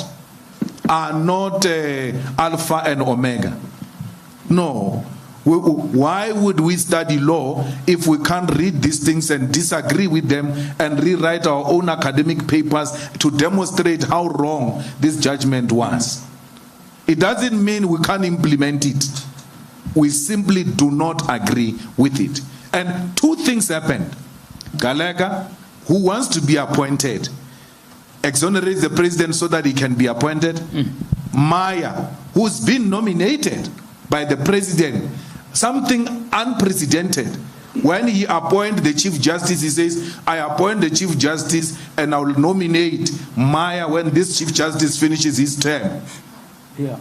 are not alpha and omega. No. Why would we study law if we can't read these things and disagree with them and rewrite our own academic papers to demonstrate how wrong this judgment was? It doesn't mean we can't implement it. We simply do not agree with it. And two things happened. Galega, who wants to be appointed, exonerates the president so that he can be appointed. Maya, who's been nominated by the president, something unprecedented. When he appoints the Chief Justice, he says, I appoint the Chief Justice and I will nominate Maya when this Chief Justice finishes his term. Yeah.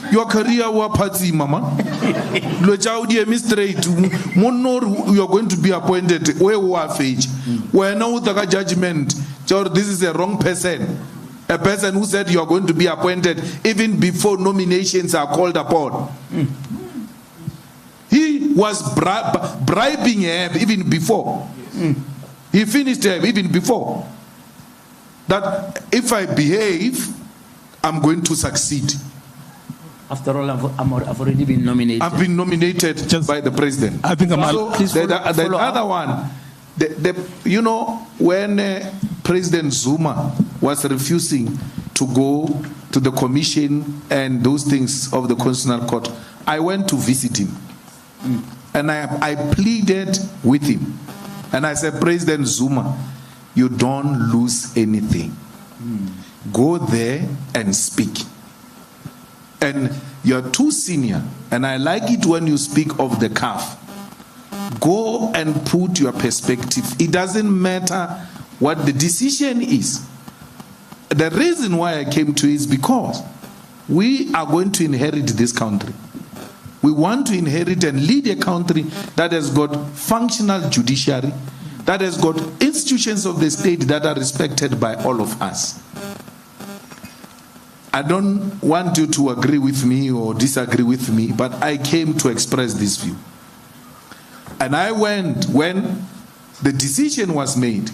Your career was party, mama. You are going to be appointed. Where was age? Where now the judgment? This is a wrong person. A person who said you are going to be appointed even before nominations are called upon. He was bribing him even before. He finished him even before. That if I behave, I'm going to succeed. After all, I've already been nominated. I've been nominated by the president. I think the other one, you know, when President Zuma was refusing to go to the commission and those things of the Constitutional Court, I went to visit him. And I pleaded with him. And I said, President Zuma, you don't lose anything. Go there and speak. And you're too senior, and I like it when you speak of the CAF. Go and put your perspective. It doesn't matter what the decision is. The reason why I came to is because we are going to inherit this country. We want to inherit and lead a country that has got functional judiciary, that has got institutions of the state that are respected by all of us. I don't want you to agree with me or disagree with me, but I came to express this view. And I went, when the decision was made,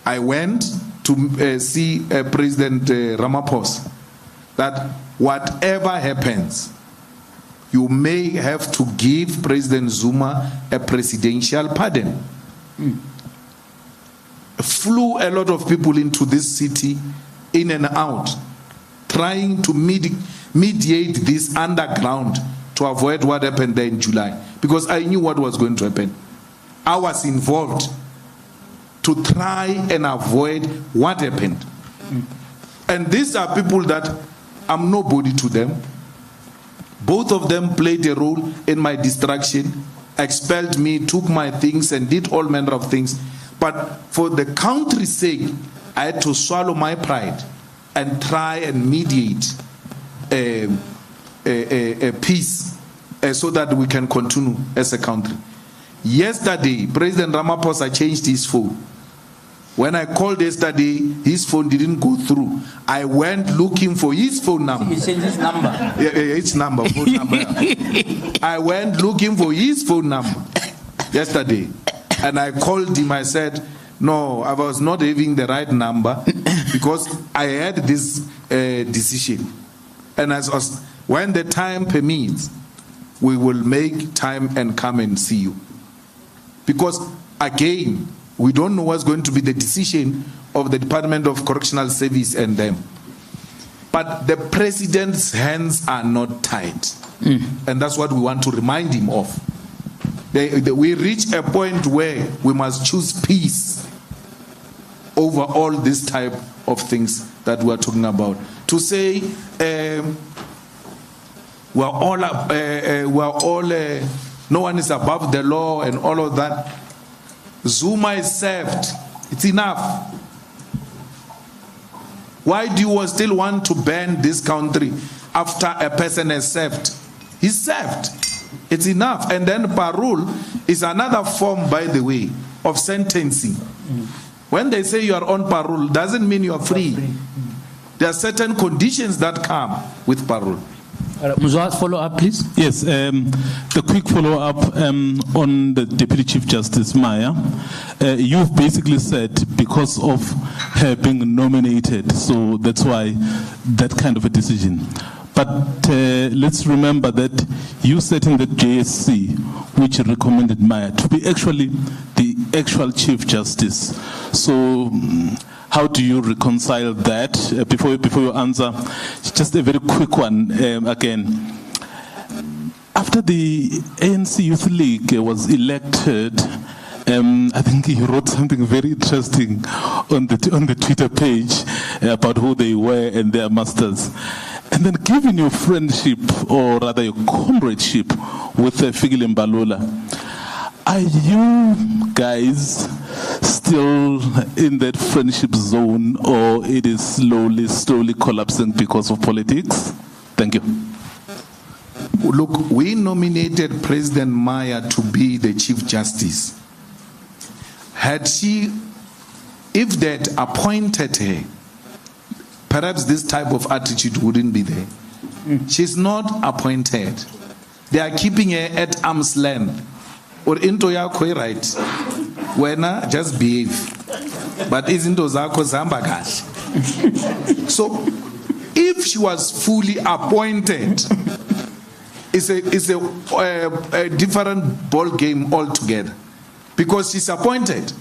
I went to see President Ramaphosa, that whatever happens, you may have to give President Zuma a presidential pardon. Flew a lot of people into this city, in and out, trying to mediate this underground to avoid what happened there in July. Because I knew what was going to happen. I was involved to try and avoid what happened. And these are people that I'm nobody to them. Both of them played a role in my distraction, expelled me, took my things and did all manner of things. But for the country's sake, I had to swallow my pride and try and mediate a peace so that we can continue as a country. Yesterday, President Ramaphosa changed his phone. When I called yesterday, his phone didn't go through. I went looking for his phone number. He changed his number. His number, phone number. I went looking for his phone number yesterday. And I called him, I said, no, I was not having the right number because I had this decision. And when the time permits, we will make time and come and see you. Because again, we don't know what's going to be the decision of the Department of Correctional Service and them. But the president's hands are not tied. And that's what we want to remind him of. We reach a point where we must choose peace over all this type of things that we're talking about. To say no one is above the law and all of that. Zuma is served. It's enough. Why do you still want to ban this country after a person is served? He's served. It's enough. And then parole is another form, by the way, of sentencing. When they say you are on parole, doesn't mean you are free. There are certain conditions that come with parole. Muzwa, follow up, please. Yes, the quick follow up on the Deputy Chief Justice Maya. You've basically said because of her being nominated, so that's why that kind of a decision. But let's remember that you sat in the JSC, which recommended Maya to be actually the actual Chief Justice. So how do you reconcile that? Before you answer, just a very quick one again. After the ANC Youth League was elected, I think he wrote something very interesting on the Twitter page about who they were and their masters. And then, given your friendship, or rather your comradeship with Fikile Mbalula, are you guys still in that friendship zone, or it is slowly collapsing because of politics? Thank you. Look, we nominated President Maya to be the Chief Justice. If they'd appointed her, perhaps this type of attitude wouldn't be there. She's not appointed. They are keeping her at arm's length. Or into ya koi right. Wena, just behave. But isn't ozako zamba kahle. So, if she was fully appointed, it's a different ball game altogether. Because she's appointed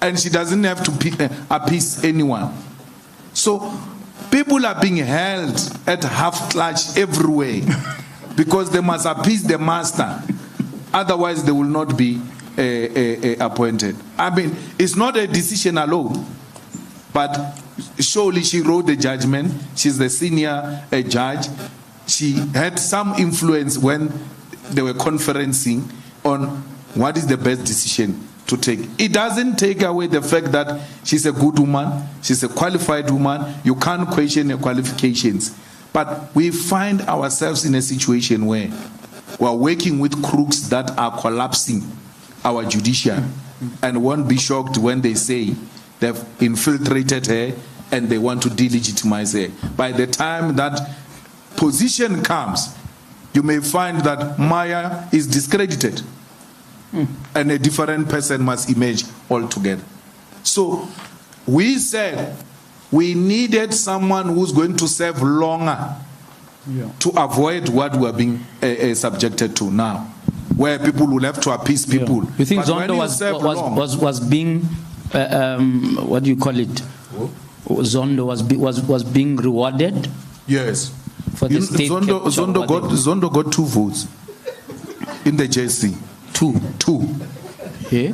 and she doesn't have to appease anyone. So, people are being held at half clutch everywhere because they must appease the master. Otherwise, they will not be appointed. I mean, it's not a decision alone, but surely she wrote the judgment. She's the senior judge. She had some influence when they were conferencing on what is the best decision to take. It doesn't take away the fact that she's a good woman, she's a qualified woman, you can't question her qualifications. But we find ourselves in a situation where we're working with crooks that are collapsing our judiciary and won't be shocked when they say they've infiltrated her and they want to delegitimize her. By the time that position comes, you may find that Maya is discredited. And a different person must emerge altogether. So we said we needed someone who's going to serve longer to avoid what we're being subjected to now, where people will have to appease people. You think Zondo was being, what do you call it? Zondo was being rewarded? Yes. For the state Zondo got 2 votes in the JC. Two. Yeah.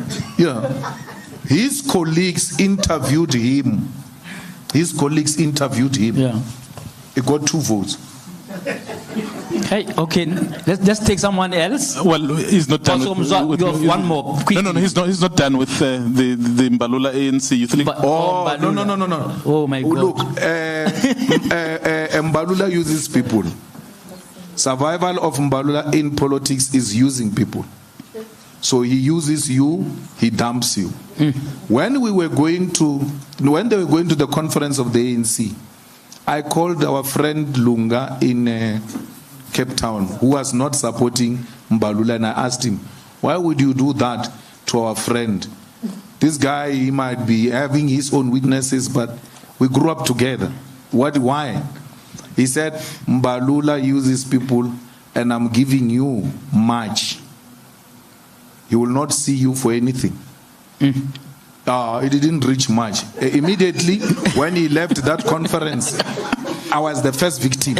His colleagues interviewed him. Yeah. He got 2 votes. Hey, okay, let's take someone else. Well, he's not done with one more. Quickly. No, he's not done with the Mbalula ANC Youth League. No. Oh my God. Look, Mbalula uses people. Survival of Mbalula in politics is using people. So he uses you, he dumps you. When they were going to the conference of the ANC, I called our friend Lunga in Cape Town, who was not supporting Mbalula, and I asked him, why would you do that to our friend? This guy, he might be having his own weaknesses, but we grew up together. Why? He said, Mbalula uses people, and I'm giving you much. He will not see you for anything. It didn't reach much. Immediately, when he left that conference, I was the first victim.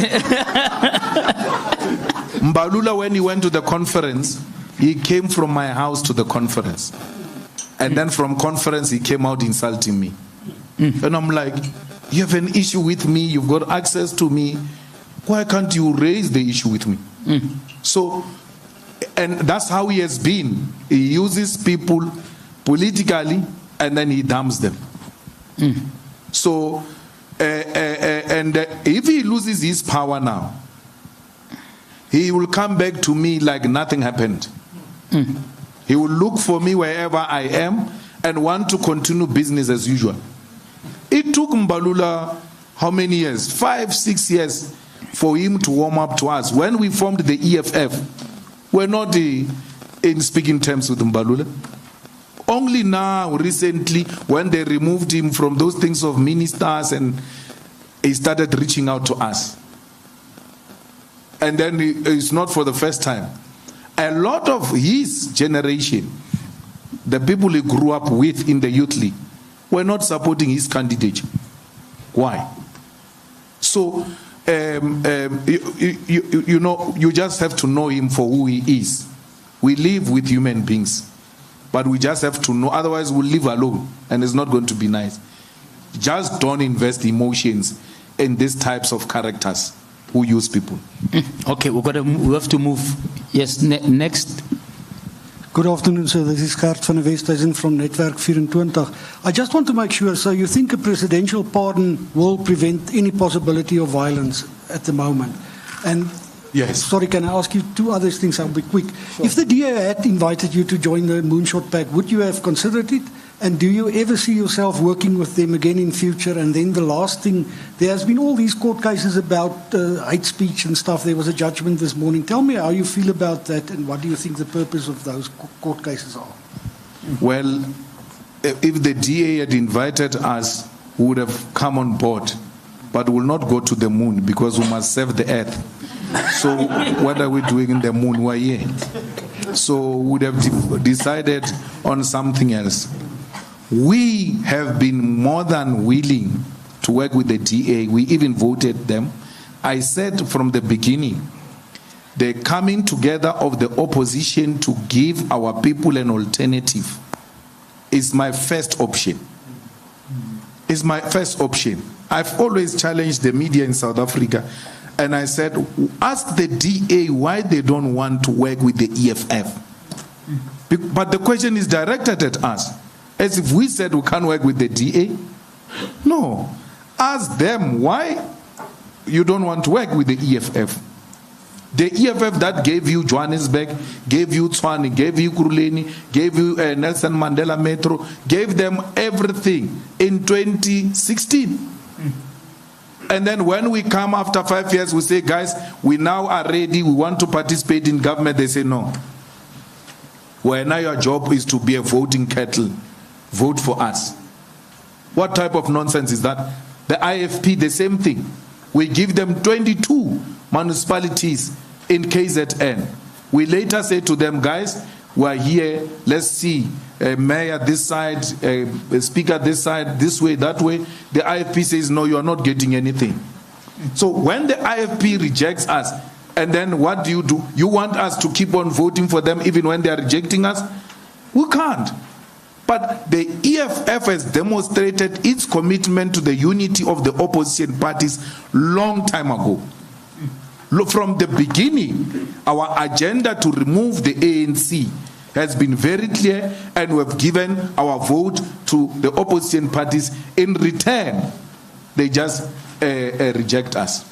Mbalula, when he went to the conference, he came from my house to the conference. And then from conference, he came out insulting me. And I'm like, you have an issue with me, you've got access to me. Why can't you raise the issue with me? So, and that's how he has been. He uses people politically and then he dumps them. So, and if he loses his power now, he will come back to me like nothing happened. He will look for me wherever I am and want to continue business as usual. It took Mbalula how many years? 5-6 years for him to warm up to us. When we formed the EFF, we're not in speaking terms with Mbalula. Only now, recently, when they removed him from those things of ministers and he started reaching out to us. And then it's not for the first time. A lot of his generation, the people he grew up with in the youth league, were not supporting his candidature. Why? So, you know, you just have to know him for who he is. We live with human beings, but we just have to know, otherwise we'll live alone, and it's not going to be nice. Just don't invest emotions in these types of characters who use people. Okay, we have to move. Yes, next. Good afternoon, sir. This is Gert van der Westhuizen from Netwerk 24. I just want to make sure, so you think a presidential pardon will prevent any possibility of violence at the moment? And yes. Sorry, can I ask you two other things? I'll be quick. Sure. If the DA had invited you to join the Moonshot Pact, would you have considered it? And do you ever see yourself working with them again in future? And then the last thing, there has been all these court cases about hate speech and stuff. There was a judgment this morning. Tell me how you feel about that, and what do you think the purpose of those court cases are? Well, if the DA had invited us, we would have come on board, but will not go to the moon because we must save the earth. So what are we doing in the moon? We're here. So we would have decided on something else. We have been more than willing to work with the DA. We even voted them. I said from the beginning, the coming together of the opposition to give our people an alternative is my first option. It's my first option. I've always challenged the media in South Africa, and I said, ask the DA why they don't want to work with the EFF. But the question is directed at us. As if we said we can't work with the DA. No. Ask them why you don't want to work with the EFF. The EFF that gave you Johannesburg, gave you Tshwane, gave you Kuruleni, gave you Nelson Mandela Metro, gave them everything in 2016. And then when we come after 5 years, we say, guys, we now are ready, we want to participate in government. They say no. Well, now your job is to be a voting cattle. Vote for us. What type of nonsense is that? The IFP, the same thing. We give them 22 municipalities in KZN. We later say to them, guys, we're here, let's see, mayor this side, speaker this side, this way, that way. The IFP says, no, you are not getting anything. So when the IFP rejects us, and then what do? You want us to keep on voting for them even when they are rejecting us? We can't. But the EFF has demonstrated its commitment to the unity of the opposition parties long time ago. From the beginning, our agenda to remove the ANC has been very clear, and we have given our vote to the opposition parties. In return, they just reject us.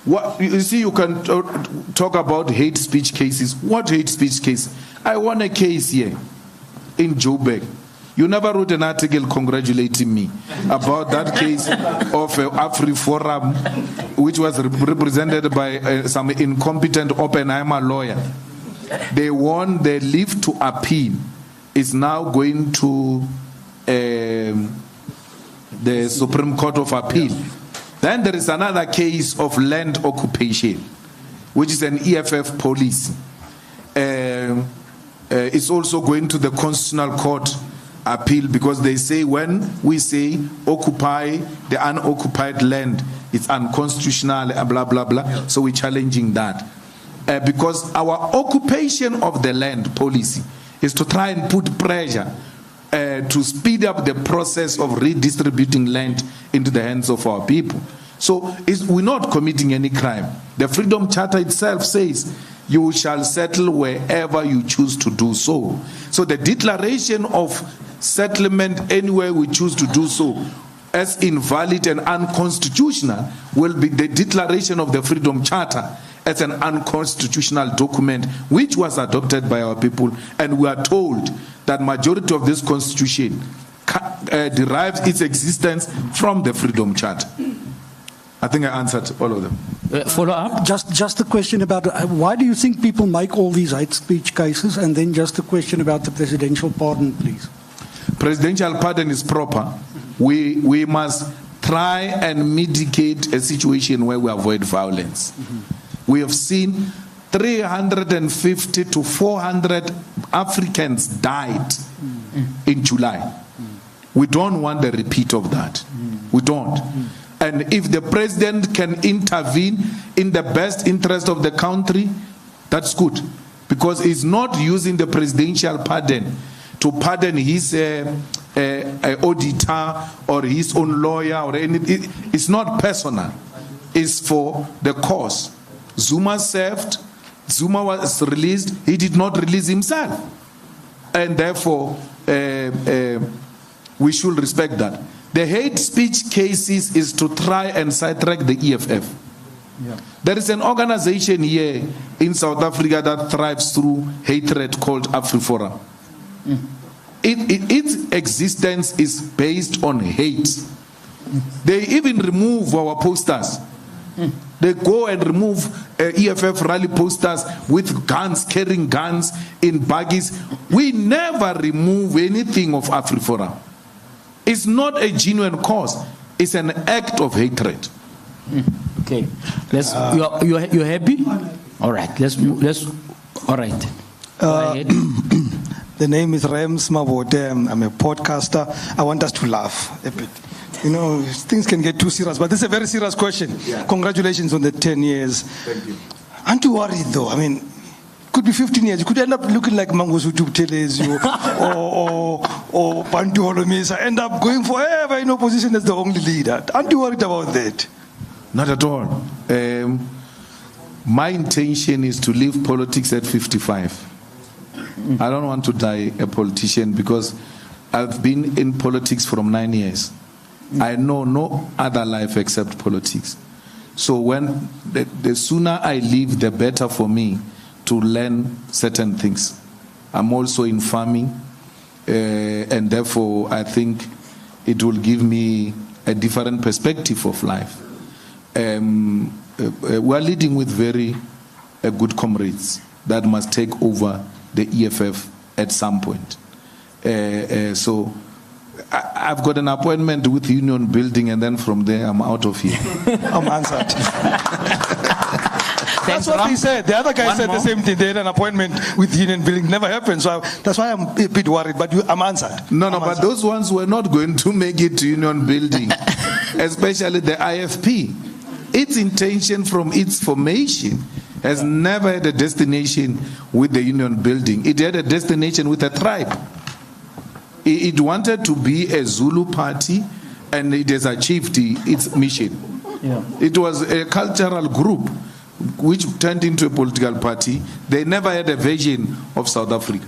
What, you see, you can talk about hate speech cases. What hate speech case? I won a case here in Joburg. You never wrote an article congratulating me about that case of AfriForum, which was represented by some incompetent Oppenheimer lawyer. They won. The leave to appeal is now going to the Supreme Court of Appeal. Then there is another case of land occupation, which is an EFF policy. It's also going to the Constitutional Court appeal, because they say when we say occupy the unoccupied land, it's unconstitutional, blah, blah, blah. So we're challenging that. Because our occupation of the land policy is to try and put pressure to speed up the process of redistributing land into the hands of our people. So we're not committing any crime. The Freedom Charter itself says you shall settle wherever you choose to do so. So the declaration of settlement anywhere we choose to do so as invalid and unconstitutional will be the declaration of the Freedom Charter as an unconstitutional document which was adopted by our people, and we are told that majority of this constitution derives its existence from the Freedom Charter. I think I answered all of them. Follow up? Just a question about why do you think people make all these hate speech cases, and then just a question about the presidential pardon, please. Presidential pardon is proper. We must try and mitigate a situation where we avoid violence. We have seen 350 to 400 Africans died in July. We don't want a repeat of that. We don't. And if the president can intervene in the best interest of the country, that's good. Because he's not using the presidential pardon to pardon his auditor or his own lawyer or anything. It's not personal. It's for the cause. Zuma served. Zuma was released. He did not release himself. And therefore, we should respect that. The hate speech cases is to try and sidetrack the EFF. Yeah. There is an organization here in South Africa that thrives through hatred called AfriForum. Its existence is based on hate. They even remove our posters. They go and remove EFF rally posters with guns, carrying guns in baggies. We never remove anything of AfriForum. It's not a genuine cause. It's an act of hatred. Okay. You're happy? All right. Let's. All right. Go ahead. The name is Rems Mabote. I'm a podcaster. I want us to laugh a bit. You know, things can get too serious, but this is a very serious question. Yeah. Congratulations on the 10 years. Thank you. Aren't you worried, though? I mean, could be 15 years. You could end up looking like Mangosuthu Buthelezi or Bantu Holomisa, end up going forever in opposition as the only leader. Aren't you worried about that? Not at all. My intention is to leave politics at 55. I don't want to die a politician because I've been in politics from 9 years. I know no other life except politics. So when the sooner I leave, the better for me to learn certain things. I'm also in farming, and therefore I think it will give me a different perspective of life. We're leading with very good comrades that must take over the EFF at some point. So I've got an appointment with Union Building, and then from there I'm out of here. I'm answered. That's what he said. The other guy said the same thing. They had an appointment with Union Building. Never happened. So that's why I'm a bit worried. But I'm answered. But those ones were not going to make it to Union Building, especially the IFP. Its intention from its formation has never had a destination with the Union Building. It had a destination with a tribe. It wanted to be a Zulu party, and it has achieved its mission. Yeah. It was a cultural group which turned into a political party. They never had a vision of South Africa.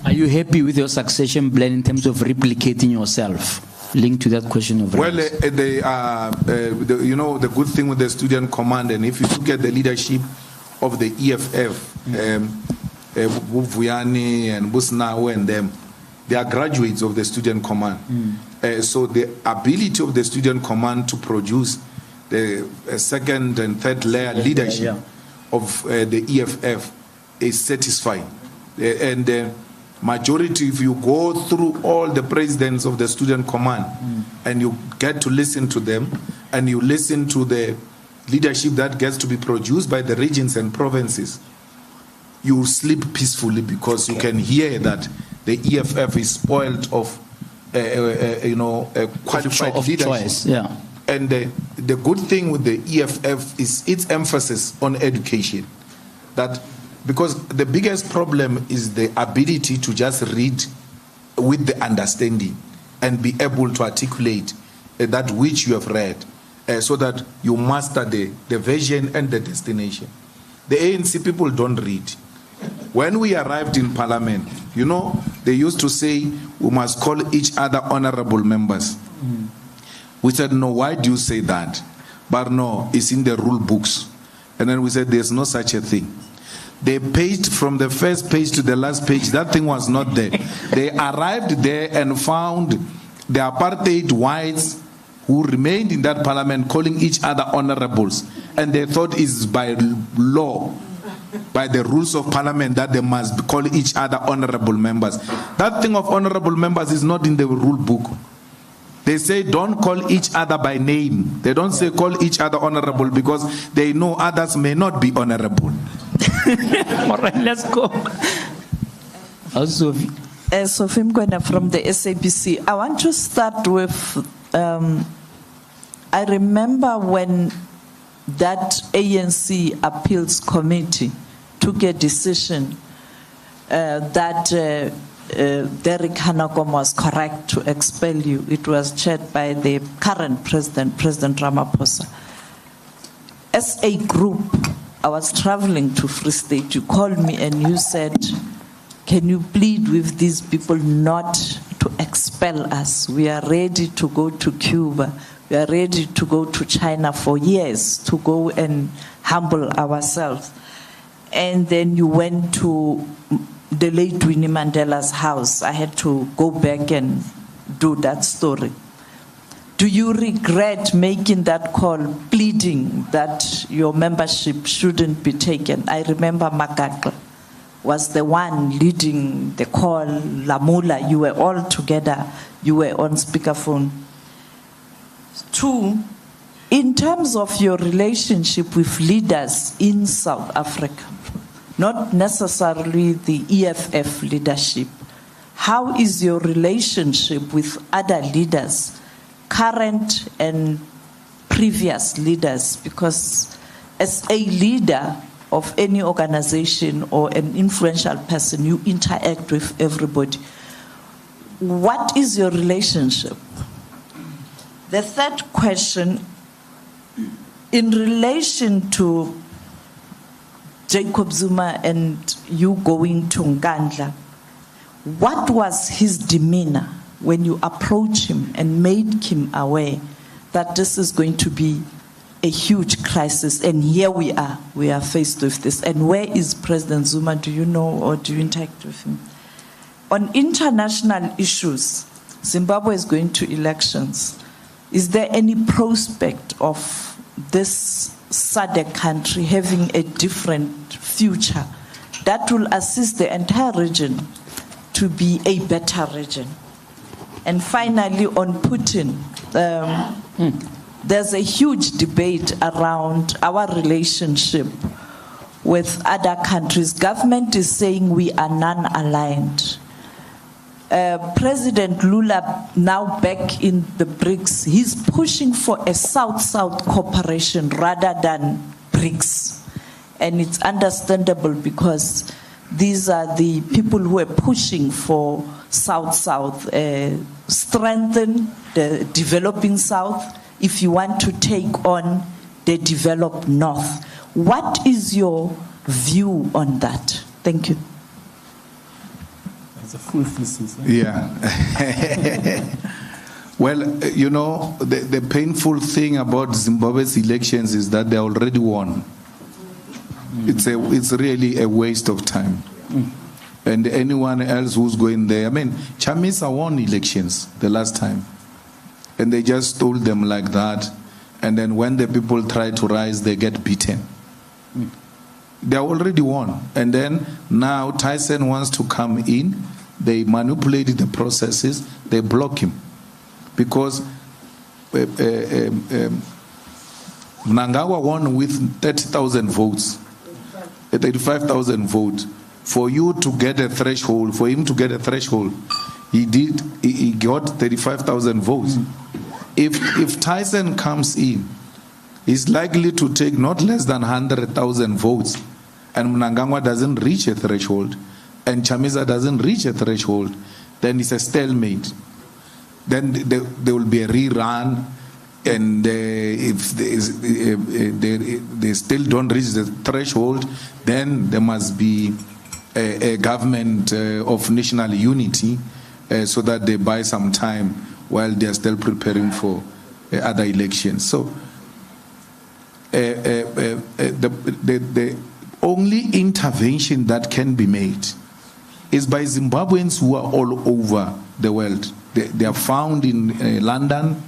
Are you happy with your succession plan in terms of replicating yourself? Linked to that question of well, the good thing with the student command, and if you look at the leadership of the EFF, Vuyani and Busnawe and them, they are graduates of the student command. So the ability of the student command to produce the second and third layer leadership of the EFF is satisfying. And the majority, if you go through all the presidents of the student command and you get to listen to them, and you listen to the leadership that gets to be produced by the regions and provinces, you sleep peacefully because you can hear that the EFF is spoiled of a qualified leadership. Yeah. And the good thing with the EFF is its emphasis on education. That because the biggest problem is the ability to just read with the understanding and be able to articulate that which you have read, so that you master the vision and the destination. The ANC people don't read. When we arrived in Parliament, they used to say we must call each other honorable members. We said, no, why do you say that? But no, it's in the rule books. And then we said, there's no such a thing. They paged from the first page to the last page. That thing was not there. They arrived there and found the apartheid whites who remained in that parliament calling each other honorables. And they thought it's by law, by the rules of parliament, that they must call each other honorable members. That thing of honorable members is not in the rule book. They say don't call each other by name. They don't say call each other honorable because they know others may not be honorable. All right, let's go. Also, Sophie Mkwena from the SABC. I want to start with, I remember when that ANC appeals committee took a decision that Derek Hanakom was correct to expel you. It was chaired by the current president, President Ramaphosa. As a group, I was traveling to Free State. You called me and you said, can you plead with these people not to expel us? We are ready to go to Cuba. We are ready to go to China for years to go and humble ourselves. And then you went to the late Winnie Mandela's house. I had to go back and do that story. Do you regret making that call, pleading that your membership shouldn't be taken? I remember Makakla was the one leading the call, Lamula, you were all together, you were on speakerphone. 2, in terms of your relationship with leaders in South Africa, not necessarily the EFF leadership, how is your relationship with other leaders, current and previous leaders? Because as a leader of any organization or an influential person, you interact with everybody. What is your relationship? The third question, in relation to Jacob Zuma and you going to Nkandla, what was his demeanor when you approached him and made him aware that this is going to be a huge crisis, and here we are faced with this? And where is President Zuma? Do you know, or do you interact with him? On international issues, Zimbabwe is going to elections. Is there any prospect of this SADC country having a different future that will assist the entire region to be a better region? And finally, on Putin, there's a huge debate around our relationship with other countries. Government is saying we are non-aligned. President Lula, now back in the BRICS, he's pushing for a South-South cooperation rather than BRICS. And it's understandable because these are the people who are pushing for South-South, strengthen the developing South if you want to take on the developed North. What is your view on that? Thank you. Yeah. Well, you know, the painful thing about Zimbabwe's elections is that they already won. It's really a waste of time. And anyone else who's going there, I mean, Chamisa won elections the last time. And they just stole them like that. And then when the people try to rise, they get beaten. They already won. And then now Tyson wants to come in. They manipulated the processes. They block him. Because Mnangagwa won with 30,000 votes. 35,000 votes. For you to get a threshold, for him to get a threshold, he got 35,000 votes. If Tyson comes in, he's likely to take not less than 100,000 votes, and Mnangagwa doesn't reach a threshold, and Chamisa doesn't reach a threshold, then it's a stalemate. Then there will be a rerun, and if they still don't reach the threshold, then there must be a government of national unity so that they buy some time while they are still preparing for other elections. So the only intervention that can be made is by Zimbabweans who are all over the world. They are found in London,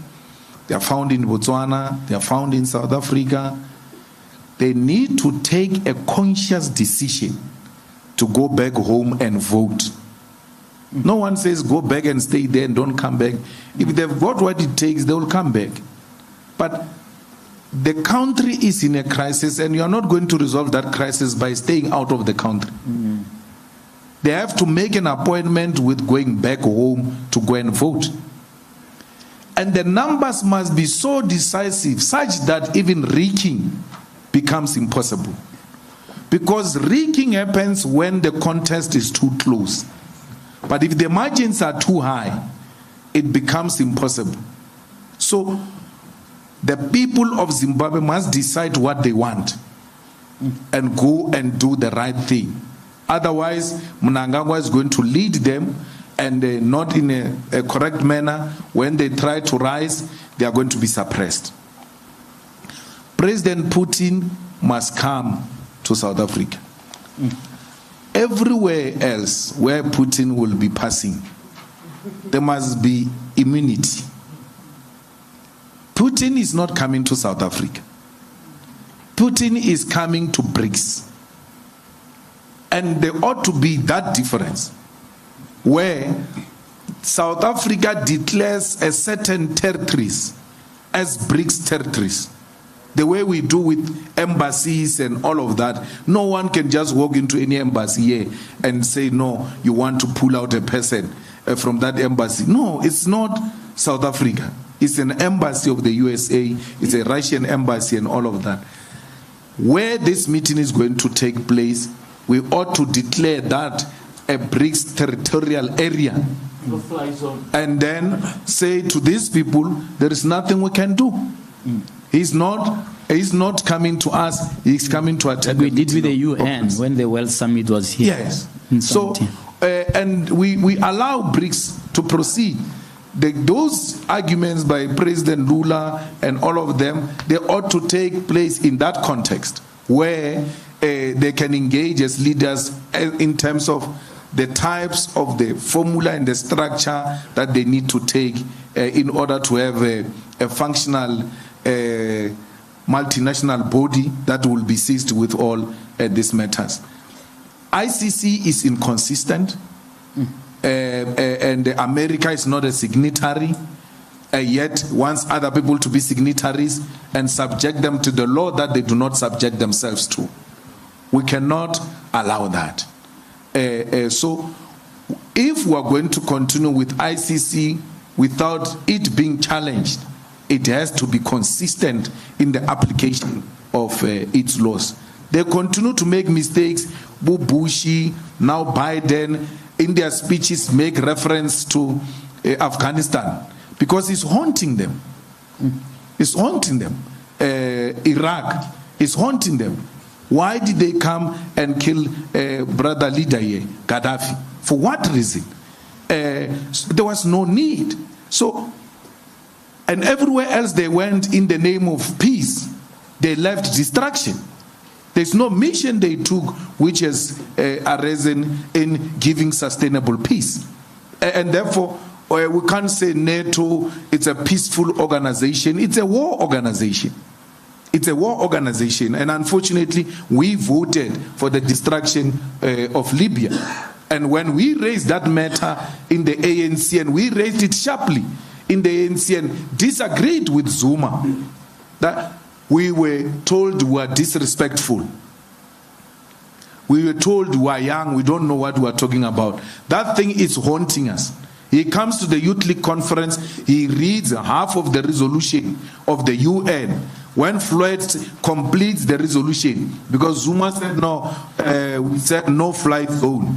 they are found in Botswana, they are found in South Africa. They need to take a conscious decision to go back home and vote. No one says go back and stay there and don't come back. If they've got what it takes, they will come back. But the country is in a crisis, and you are not going to resolve that crisis by staying out of the country. They have to make an appointment with going back home to go and vote. And the numbers must be so decisive, such that even rigging becomes impossible. Because rigging happens when the contest is too close. But if the margins are too high, it becomes impossible. So the people of Zimbabwe must decide what they want and go and do the right thing. Otherwise, Mnangagwa is going to lead them, and not in a correct manner. When they try to rise, they are going to be suppressed. President Putin must come to South Africa. Everywhere else where Putin will be passing, there must be immunity. Putin is not coming to South Africa. Putin is coming to BRICS. And there ought to be that difference where South Africa declares a certain territories as BRICS territories. The way we do with embassies and all of that. No one can just walk into any embassy here and say, no, you want to pull out a person from that embassy. No, it's not South Africa. It's an embassy of the USA. It's a Russian embassy and all of that. Where this meeting is going to take place, we ought to declare that a BRICS territorial area. And then say to these people, there is nothing we can do. He's not coming to us, he's coming to attend. Like we did with the UN when the World Summit was here. Yes. So, and we allow BRICS to proceed. Those arguments by President Lula and all of them, they ought to take place in that context where they can engage as leaders in terms of the types of the formula and the structure that they need to take in order to have a functional multinational body that will be seized with all these matters. ICC is inconsistent, and America is not a signatory, yet wants other people to be signatories and subject them to the law that they do not subject themselves to. We cannot allow that. So if we are going to continue with ICC without it being challenged, it has to be consistent in the application of its laws. They continue to make mistakes. Bushi, now Biden, in their speeches make reference to Afghanistan because it's haunting them. It's haunting them. Iraq is haunting them. Why did they come and kill brother leader here, Gaddafi? For what reason? There was no need. So, and everywhere else they went in the name of peace, they left destruction. There's no mission they took which has arisen in giving sustainable peace. And therefore, we can't say NATO, it's a peaceful organization. It's a war organization. It's a war organization. And unfortunately, we voted for the destruction of Libya. And when we raised that matter in the ANC, and we raised it sharply in the ANC and disagreed with Zuma, that we were told we were disrespectful. We were told we are young, we don't know what we are talking about. That thing is haunting us. He comes to the Youth League conference, he reads half of the resolution of the UN. When Floyd completes the resolution, because Zuma said no, we said no flight zone.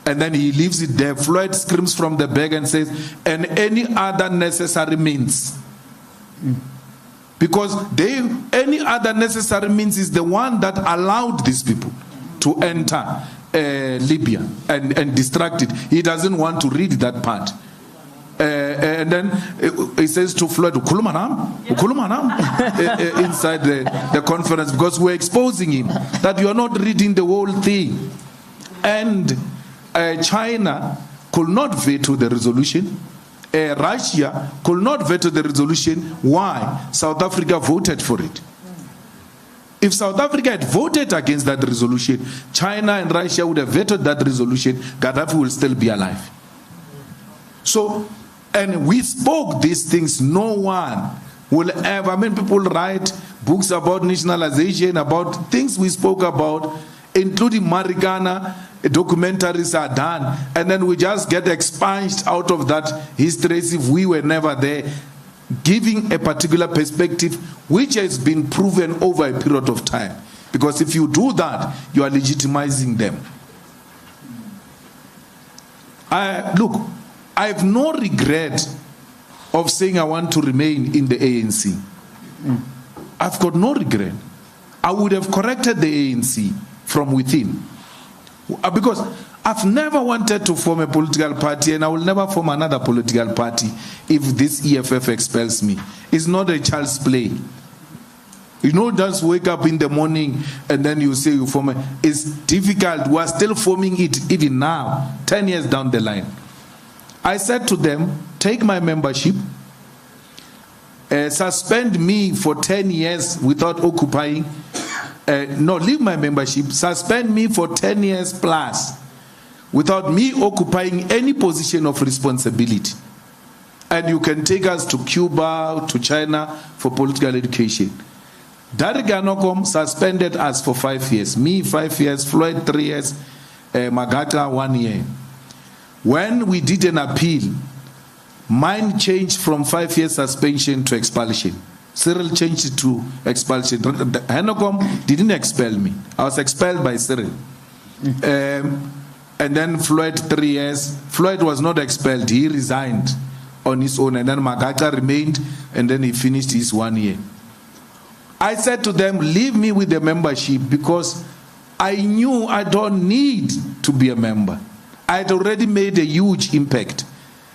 And then he leaves it there. Floyd screams from the back and says, and any other necessary means. Because any other necessary means is the one that allowed these people to enter Libya and distract it. He doesn't want to read that part. And then he says to Floyd, inside the conference, because we're exposing him that you are not reading the whole thing. And China could not veto the resolution. Russia could not veto the resolution. Why? South Africa voted for it. If South Africa had voted against that resolution, China and Russia would have vetoed that resolution. Gaddafi will still be alive. So, and we spoke these things. No one will ever, I mean, people write books about nationalization, about things we spoke about, including Marikana, documentaries are done, and then we just get expunged out of that history as if we were never there, giving a particular perspective which has been proven over a period of time. Because if you do that, you are legitimizing them. Look, I have no regret of saying I want to remain in the ANC. I've got no regret. I would have corrected the ANC from within. Because I've never wanted to form a political party, and I will never form another political party if this EFF expels me. It's not a child's play. You know, just wake up in the morning and then you say you form it. It's difficult. We are still forming it even now, 10 years down the line. I said to them, take my membership, suspend me for 10 years without occupying. Leave my membership, suspend me for 10 years plus without me occupying any position of responsibility. And you can take us to Cuba, to China for political education. Derek Anokom suspended us for 5 years. Me 5 years, Floyd 3 years, Magata 1 year. When we did an appeal, mine changed from 5 years suspension to expulsion. Cyril changed it to expulsion. Anokom didn't expel me. I was expelled by Cyril. And then Floyd 3 years. Floyd was not expelled. He resigned on his own. And then Magata remained. And then he finished his 1 year. I said to them, leave me with the membership because I knew I don't need to be a member. I had already made a huge impact.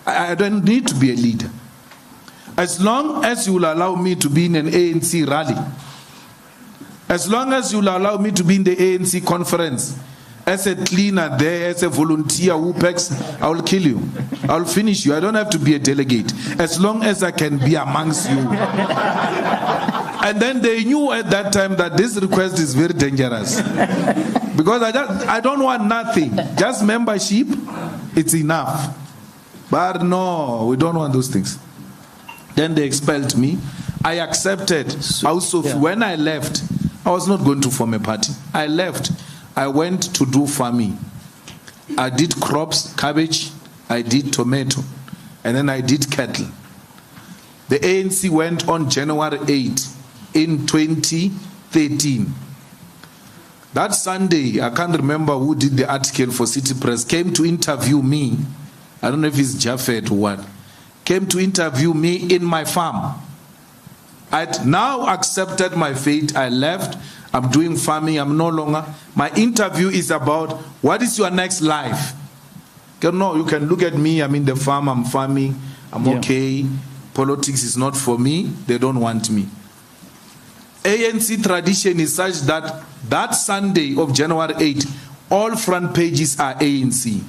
I don't need to be a leader. As long as you will allow me to be in an ANC rally, as long as you will allow me to be in the ANC conference, as a cleaner there, as a volunteer, WUPEX, I will kill you. I will finish you. I don't have to be a delegate. As long as I can be amongst you. And then they knew at that time that this request is very dangerous. Because I don't want nothing. Just membership, it's enough. But no, we don't want those things. Then they expelled me. I accepted. Also, when I left, I was not going to form a party. I left. I went to do farming. I did crops, cabbage, I did tomato, and then I did cattle. The ANC went on January 8 in 2013. That Sunday, I can't remember who did the article for City Press, came to interview me. I don't know if it's Japheth or what. Came to interview me in my farm. I'd now accepted my fate. I left. I'm doing farming. I'm no longer. My interview is about what is your next life. No, you can look at me. I'm in the farm. I'm farming. I'm okay. Politics is not for me. They don't want me. ANC tradition is such that that Sunday of January 8, all front pages are ANC.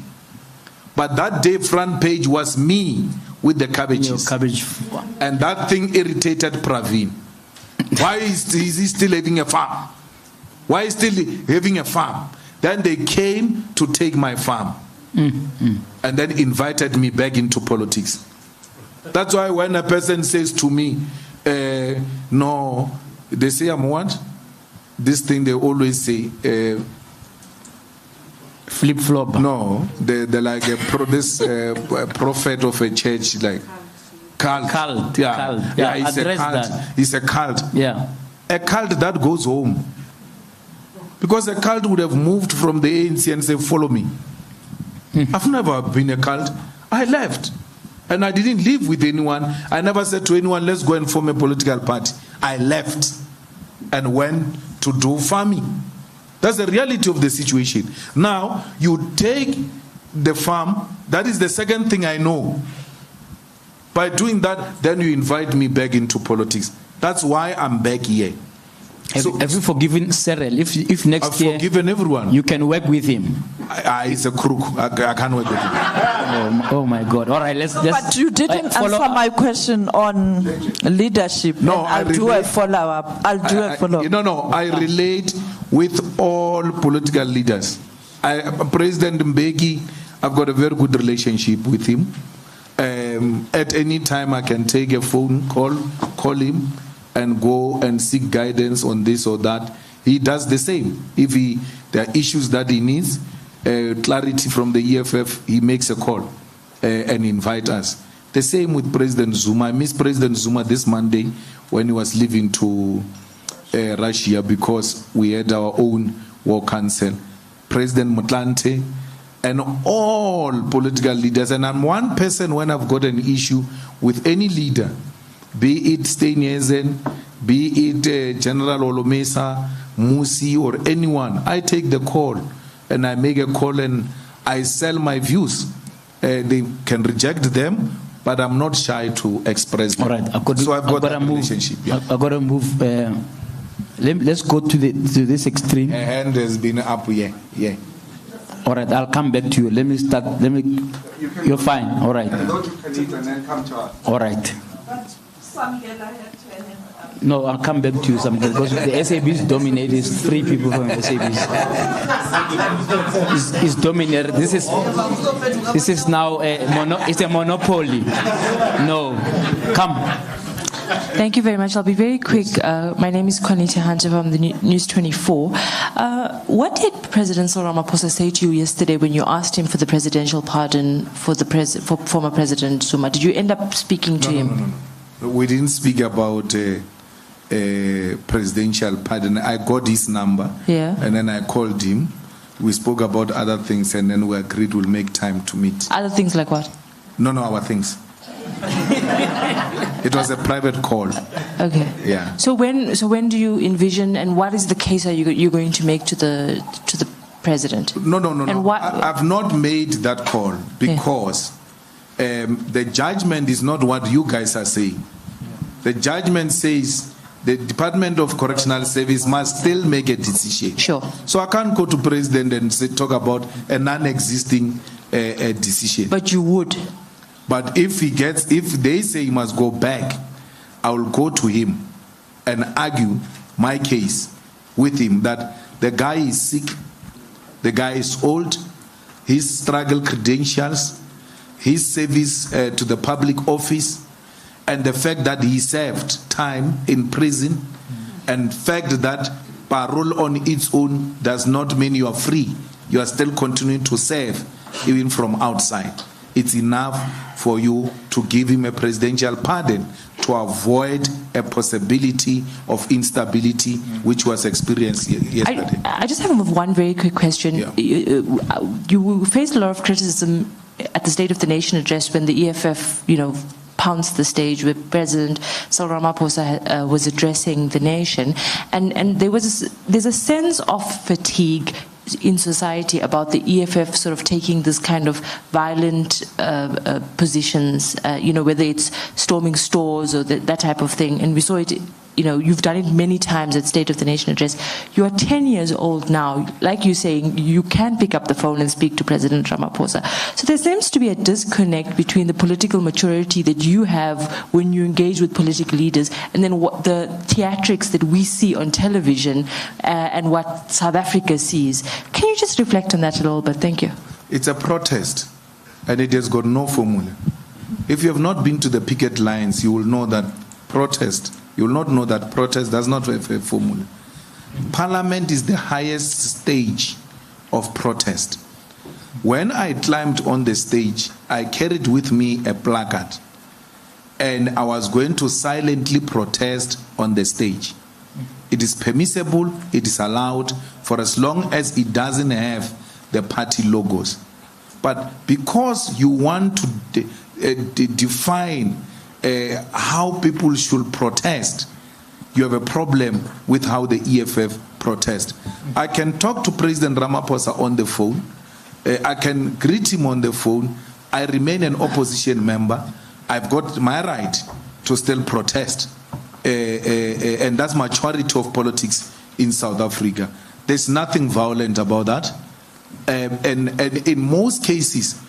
But that day front page was me with the cabbages. And that thing irritated Praveen. Why is he still having a farm? Why is he still having a farm? Then they came to take my farm. And then invited me back into politics. That's why when a person says to me, no, they say I'm what? This thing they always say, flip-flop. No, they're like a prophet of a church, like cult. Yeah, it's a cult. That. It's a cult. Yeah. A cult that goes home. Because a cult would have moved from the ANC and say, follow me. I've never been a cult. I left. And I didn't live with anyone. I never said to anyone, let's go and form a political party. I left and went to do farming. That's the reality of the situation. Now, you take the farm. That is the second thing I know. By doing that, then you invite me back into politics. That's why I'm back here. Have you forgiven Cyril? If next year... I've forgiven everyone. You can work with him. He's a crook. I can't work with him. Oh my God. All right, let's... But you didn't answer my question on leadership. No, I'll do a follow-up. I relate with all political leaders. President Mbeki, I've got a very good relationship with him. At any time, I can take a phone call him, and go and seek guidance on this or that. He does the same. If there are issues that he needs clarity from the EFF, he makes a call and invite us. The same with President Zuma. I missed President Zuma this Monday when he was leaving to Russia because we had our own war council. President Motlanthe and all political leaders. And I'm one person when I've got an issue with any leader, be it Steenhuisen, be it General Olomesa, Musi, or anyone, I take the call and I make a call and I sell my views. They can reject them, but I'm not shy to express them. All right, I've got a relationship. Yeah. I've got to move. Let's go to this extreme. A hand has been up, yeah. All right, I'll come back to you. Let me start. You're fine. All right. Go to Khalid and then come to us. All right. No, I'll come back to you some because the SABs dominate. Is 3 people from the SABs. It's dominated. This is now it's a monopoly. No, come. Thank you very much. I'll be very quick. My name is Konita Hunter from the News 24. What did President Cyril Ramaphosa say to you yesterday when you asked him for the presidential pardon for former President Zuma? Did you end up speaking to him? No. We didn't speak about presidential pardon. I got his number, and then I called him. We spoke about other things, and then we agreed we'll make time to meet. Other things like what? No, our things. It was a private call. Okay. Yeah. So when do you envision, and what is the case are you going to make to the president? No. And what? I've not made that call because the judgment is not what you guys are saying. The judgment says the Department of Correctional Service must still make a decision. Sure. So I can't go to president and talk about a non-existing decision. But you would. But if they say he must go back, I will go to him and argue my case with him that the guy is sick, the guy is old, his struggle credentials, his service to the public office, and the fact that he served time in prison, and fact that parole on its own does not mean you are free. You are still continuing to serve even from outside. It's enough for you to give him a presidential pardon to avoid a possibility of instability which was experienced yesterday. I just have one very quick question. Yeah. You faced a lot of criticism at the State of the Nation address when the EFF, pounced the stage where President Cyril Ramaphosa was addressing the nation, and there's a sense of fatigue in society about the EFF sort of taking this kind of violent positions, whether it's storming stores or that type of thing. And we saw it, you've done it many times at State of the Nation address. You are 10 years old now. Like you're saying, you can pick up the phone and speak to President Ramaphosa. So there seems to be a disconnect between the political maturity that you have when you engage with political leaders and then what the theatrics that we see on television and what South Africa sees. Can you just reflect on that a little bit? Thank you. It's a protest, and it has got no formula. If you have not been to the picket lines, you will know that protest does not have a formula. Parliament is the highest stage of protest. When I climbed on the stage, I carried with me a placard, and I was going to silently protest on the stage. It is permissible, it is allowed, for as long as it doesn't have the party logos. But because you want to define how people should protest, you have a problem with how the EFF protest. I can talk to President Ramaphosa on the phone. I can greet him on the phone. I remain an opposition member. I've got my right to still protest. And that's maturity of politics in South Africa. There's nothing violent about that. And in most cases,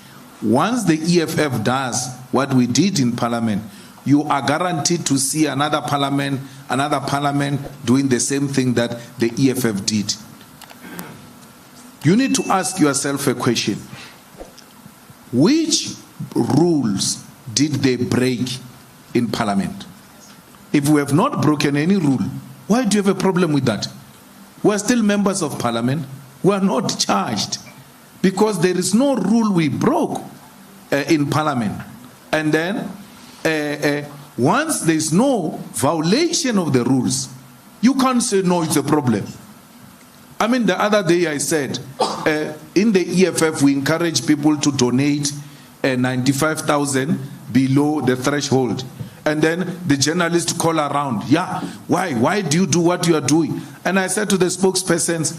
once the EFF does what we did in Parliament, you are guaranteed to see another parliament doing the same thing that the EFF did. You need to ask yourself a question. Which rules did they break in Parliament? If we have not broken any rule, why do you have a problem with that? We are still members of Parliament. We are not charged because there is no rule we broke in Parliament. And then once there is no violation of the rules, you can't say no, it's a problem. I mean, the other day I said, in the EFF we encourage people to donate 95,000 below the threshold. And then the journalists call around, yeah, why do you do what you are doing? And I said to the spokespersons,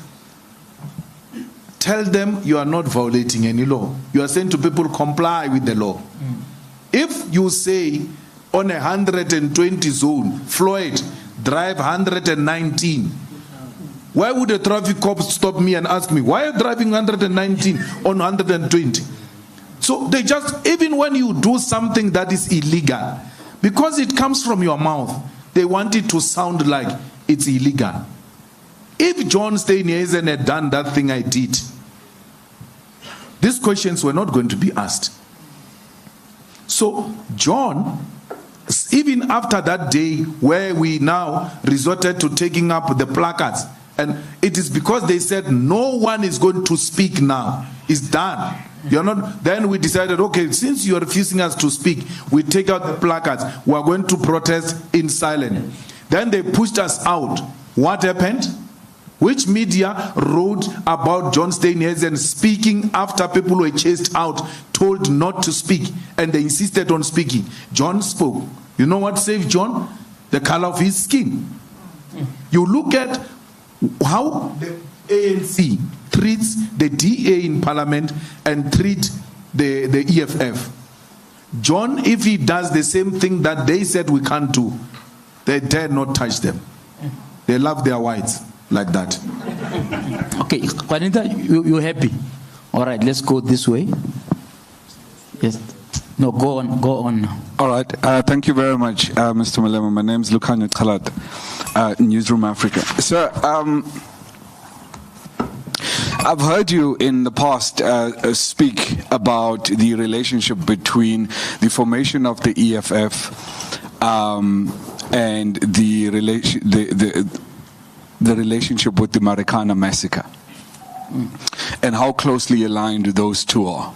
tell them you are not violating any law. You are saying to people, comply with the law. If you say on 120 zone, Floyd, drive 119, why would a traffic cop stop me and ask me, why are you driving 119 on 120? So they just, even when you do something that is illegal, because it comes from your mouth, they want it to sound like it's illegal. If John Steenhuisen had done that thing I did, these questions were not going to be asked. So John, even after that day where we now resorted to taking up the placards, and it is because they said no one is going to speak now, it's done. You're not. Then we decided, okay, since you are refusing us to speak, we take out the placards. We are going to protest in silence. Then they pushed us out. What happened? Which media wrote about John Steenhuisen speaking after people were chased out, told not to speak, and they insisted on speaking? John spoke. You know what saved John? The color of his skin. You look at how the ANC treats the DA in Parliament and treat the EFF. John, if he does the same thing that they said we can't do, they dare not touch them. They love their whites like that. Okay, Juanita, you happy? All right, let's go this way. Yes. No, go on now. All right. Thank you very much, Mr. Malema. My name is Lukhanyo Khalat, Newsroom Africa. Sir, I've heard you in the past speak about the relationship between the formation of the EFF and the relationship with the Marikana massacre, and how closely aligned those two are.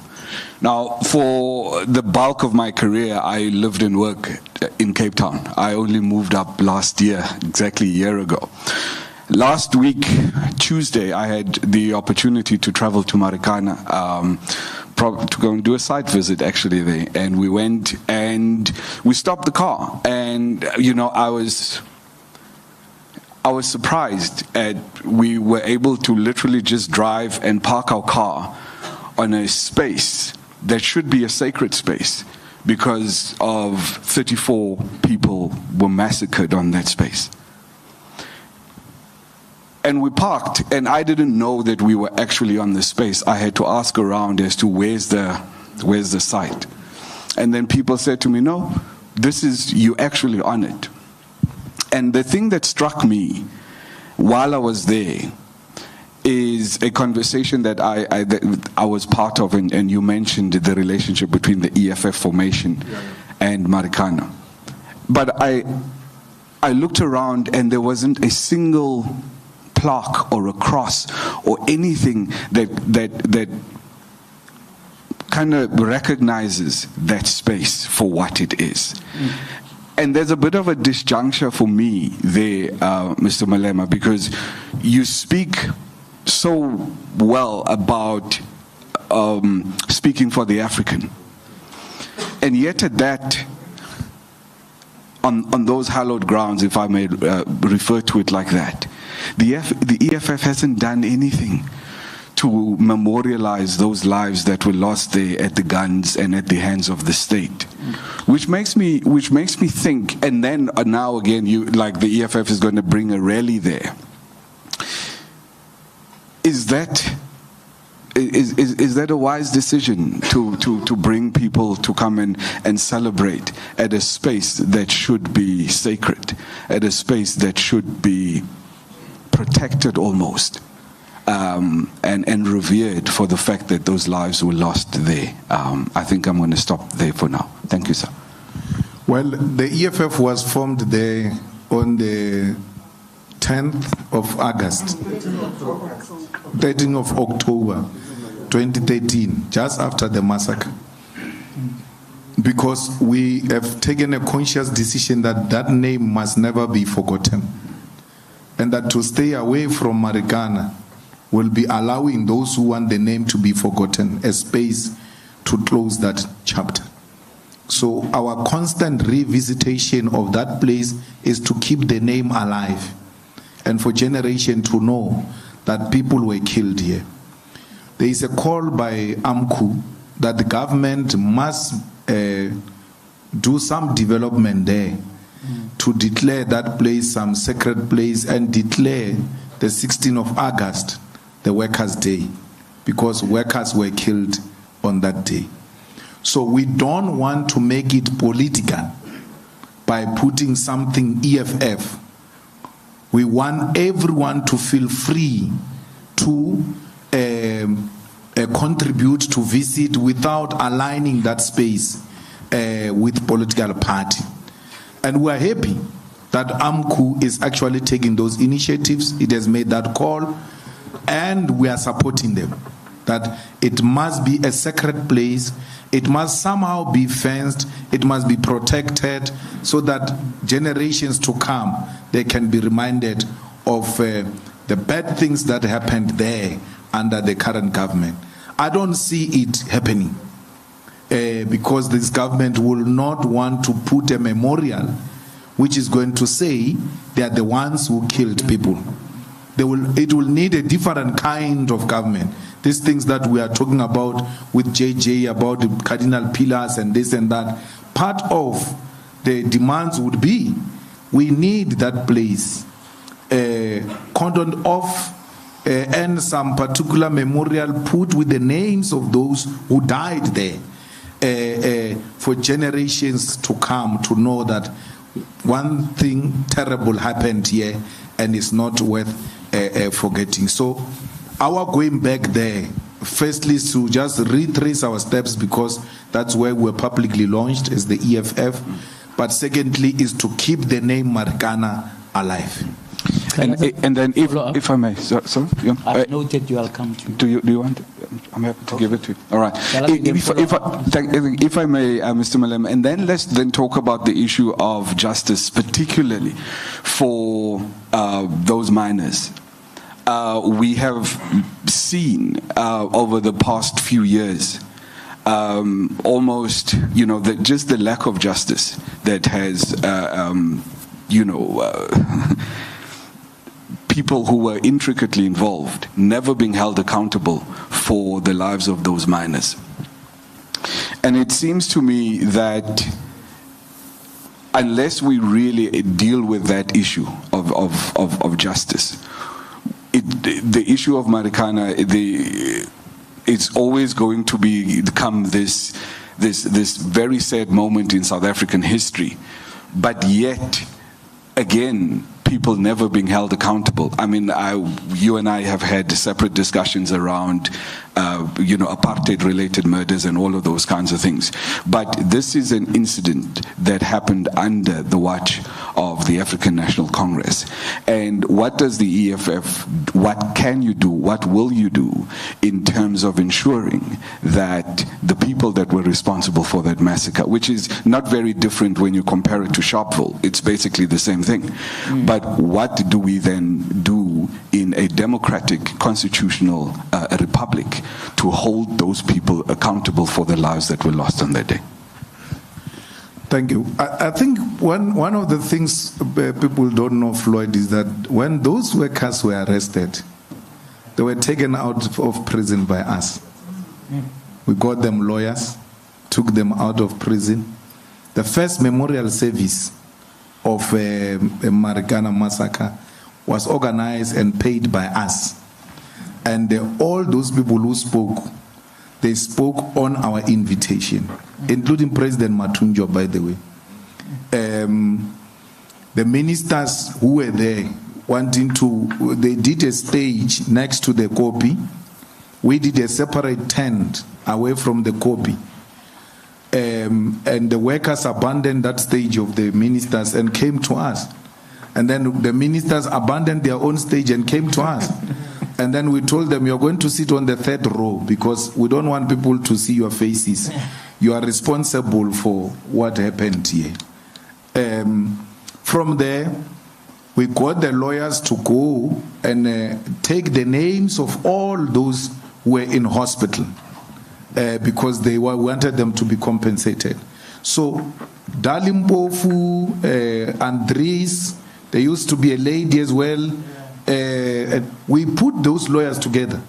Now, for the bulk of my career, I lived and worked in Cape Town. I only moved up last year, exactly a year ago. Last week, Tuesday, I had the opportunity to travel to Marikana to go and do a site visit, actually, there. And we went and we stopped the car. And, you know, I was surprised at we were able to literally just drive and park our car on a space that should be a sacred space because of 34 people were massacred on that space. And we parked, and I didn't know that we were actually on the space. I had to ask around as to where's the site. And then people said to me, no, this is, you actually on it. And the thing that struck me while I was there is a conversation that I was part of, and you mentioned the relationship between the EFF formation and Marikana. But I looked around and there wasn't a single plaque or a cross or anything that kind of recognizes that space for what it is. And there's a bit of a disjuncture for me there, Mr. Malema, because you speak so well about speaking for the African. And yet at that, on those hallowed grounds, if I may refer to it like that, the EFF hasn't done anything to memorialize those lives that were lost there at the guns and at the hands of the state, which makes me think. And then now again, like the EFF is going to bring a rally there. Is that a wise decision to bring people to come and celebrate at a space that should be sacred, at a space that should be protected almost? and revered for the fact that those lives were lost there. I think I'm going to stop there for now. Thank you, sir. Well, the EFF was formed there on the 10th of August, 13th of October, 2013, just after the massacre. Because we have taken a conscious decision that that name must never be forgotten. And that to stay away from Marikana will be allowing those who want the name to be forgotten a space to close that chapter. So our constant revisitation of that place is to keep the name alive and for generations to know that people were killed here. There is a call by AMCU that the government must do some development there to declare that place some sacred place and declare the 16th of August the Workers' Day, because workers were killed on that day. So we don't want to make it political by putting something EFF. We want everyone to feel free to contribute to visit without aligning that space with political party. And we are happy that AMCU is actually taking those initiatives. It has made that call, and we are supporting them. That it must be a sacred place, it must somehow be fenced, it must be protected, so that generations to come, they can be reminded of the bad things that happened there under the current government. I don't see it happening because this government will not want to put a memorial which is going to say they are the ones who killed people. It will need a different kind of government. These things that we are talking about with JJ, about the cardinal pillars and this and that, part of the demands would be, we need that place cordoned off and some particular memorial put with the names of those who died there for generations to come to know that one thing terrible happened here and it's not worth forgetting. So our going back there, firstly, is to just retrace our steps, because that's where we're publicly launched as the EFF. But secondly, is to keep the name Marikana alive. And then, if I may, sorry, yeah. I've noted you. I'll come to you. Do you want? I'm happy to give it to you. All right. If I may, Mr. Malema, and then let's then talk about the issue of justice, particularly for those miners. We have seen over the past few years almost, just the lack of justice that has, people who were intricately involved never being held accountable for the lives of those miners. And it seems to me that unless we really deal with that issue of justice, the issue of Marikana, it's always going to become this very sad moment in South African history. But yet, again, people never being held accountable. I mean, you and I have had separate discussions around, apartheid-related murders and all of those kinds of things. But this is an incident that happened under the watch of the African National Congress. And what does the EFF, what can you do, what will you do in terms of ensuring that the people that were responsible for that massacre, which is not very different when you compare it to Sharpeville, it's basically the same thing. But what do we then do in a democratic constitutional republic to hold those people accountable for the lives that were lost on that day? Thank you. I think one of the things people don't know, Floyd, is that when those workers were arrested, they were taken out of prison by us. We got them lawyers, took them out of prison. The first memorial service of a Marikana massacre was organized and paid by us. And all those people who spoke, they spoke on our invitation, including President Matunjo, by the way. The ministers who were there wanting to, they did a stage next to the copy. We did a separate tent away from the copy. And the workers abandoned that stage of the ministers and came to us. And then the ministers abandoned their own stage and came to us. And then we told them, you're going to sit on the third row because we don't want people to see your faces. You are responsible for what happened here. From there, we got the lawyers to go and take the names of all those who were in hospital because they wanted them to be compensated. So, Dalimbofu, Andres, there used to be a lady as well. We put those lawyers together.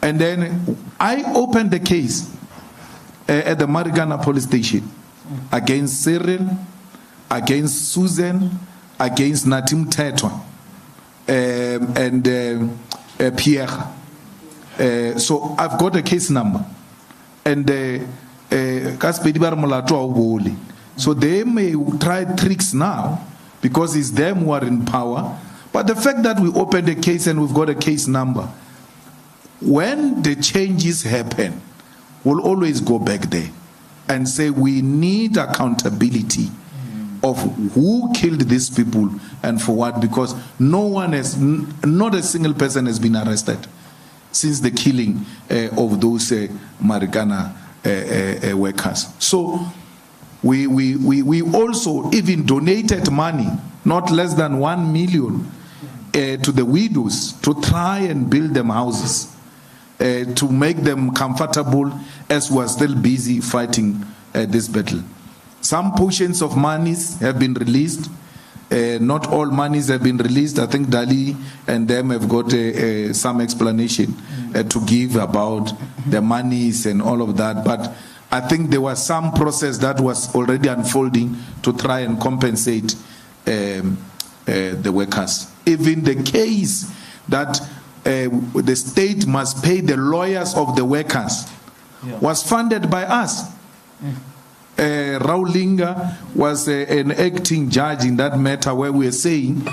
And then I opened the case at the Marigana police station against Cyril, against Susan, against Natim Tetwa, and Pierre. So I've got a case number. And so they may try tricks now because it's them who are in power. But the fact that we opened a case and we've got a case number, when the changes happen, we'll always go back there and say we need accountability of who killed these people and for what, because not a single person has been arrested since the killing of those Marigana workers. So we also even donated money, not less than 1 million, to the widows to try and build them houses, to make them comfortable as we are still busy fighting this battle. Some portions of monies have been released. Not all monies have been released. I think Dali and them have got some explanation to give about the monies and all of that. But I think there was some process that was already unfolding to try and compensate the workers. Even the case that the state must pay the lawyers of the workers was funded by us. Raulinga was an acting judge in that matter where we are saying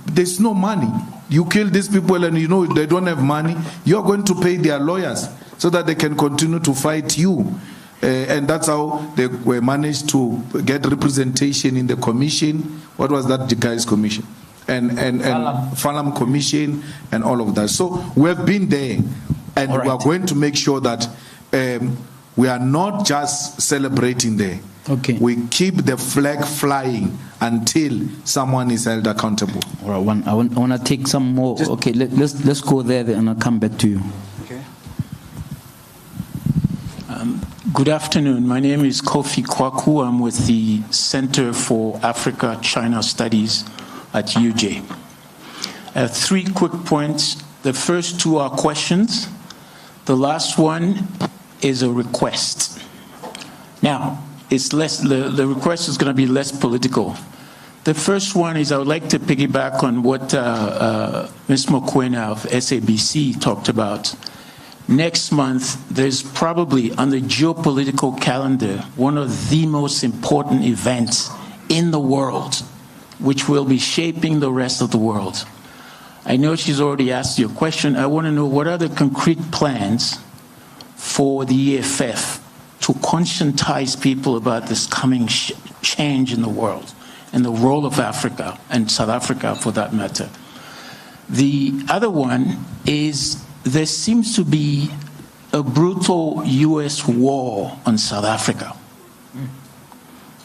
there's no money. You kill these people and you know they don't have money. You're going to pay their lawyers so that they can continue to fight you. And that's how they were managed to get representation in the commission. What was that guy's commission? And Falam Commission and all of that. So we've been there, and we are going to make sure that we are not just celebrating there. Okay. We keep the flag flying until someone is held accountable. All right, I want to take some more. Okay, let's go there and I'll come back to you. Okay. Good afternoon. My name is Kofi Kwaku. I'm with the Center for Africa-China Studies at UJ. I have 3 quick points. The first 2 are questions. The last one is a request. Now, it's less. The request is going to be less political. The first one is I would like to piggyback on what Ms. Mokwena of SABC talked about. Next month, there's probably on the geopolitical calendar one of the most important events in the world, which will be shaping the rest of the world. I know she's already asked you a question. I want to know what are the concrete plans for the EFF to conscientize people about this coming change in the world and the role of Africa and South Africa for that matter. The other one is there seems to be a brutal US war on South Africa.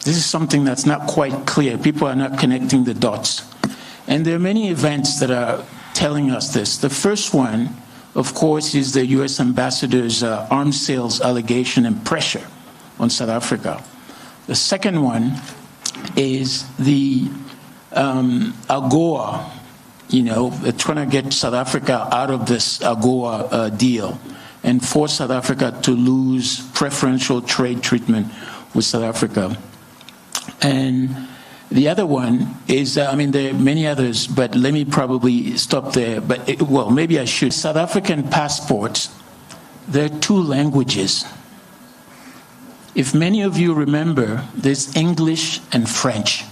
This is something that's not quite clear. People are not connecting the dots. And there are many events that are telling us this. The first one, of course, is the US ambassador's arms sales allegation and pressure on South Africa. The second one is the AGOA, they're trying to get South Africa out of this AGOA deal and force South Africa to lose preferential trade treatment with South Africa. And the other one is, there are many others, but let me probably stop there. But, maybe I should. South African passports, there are 2 languages. If many of you remember, there's English and French.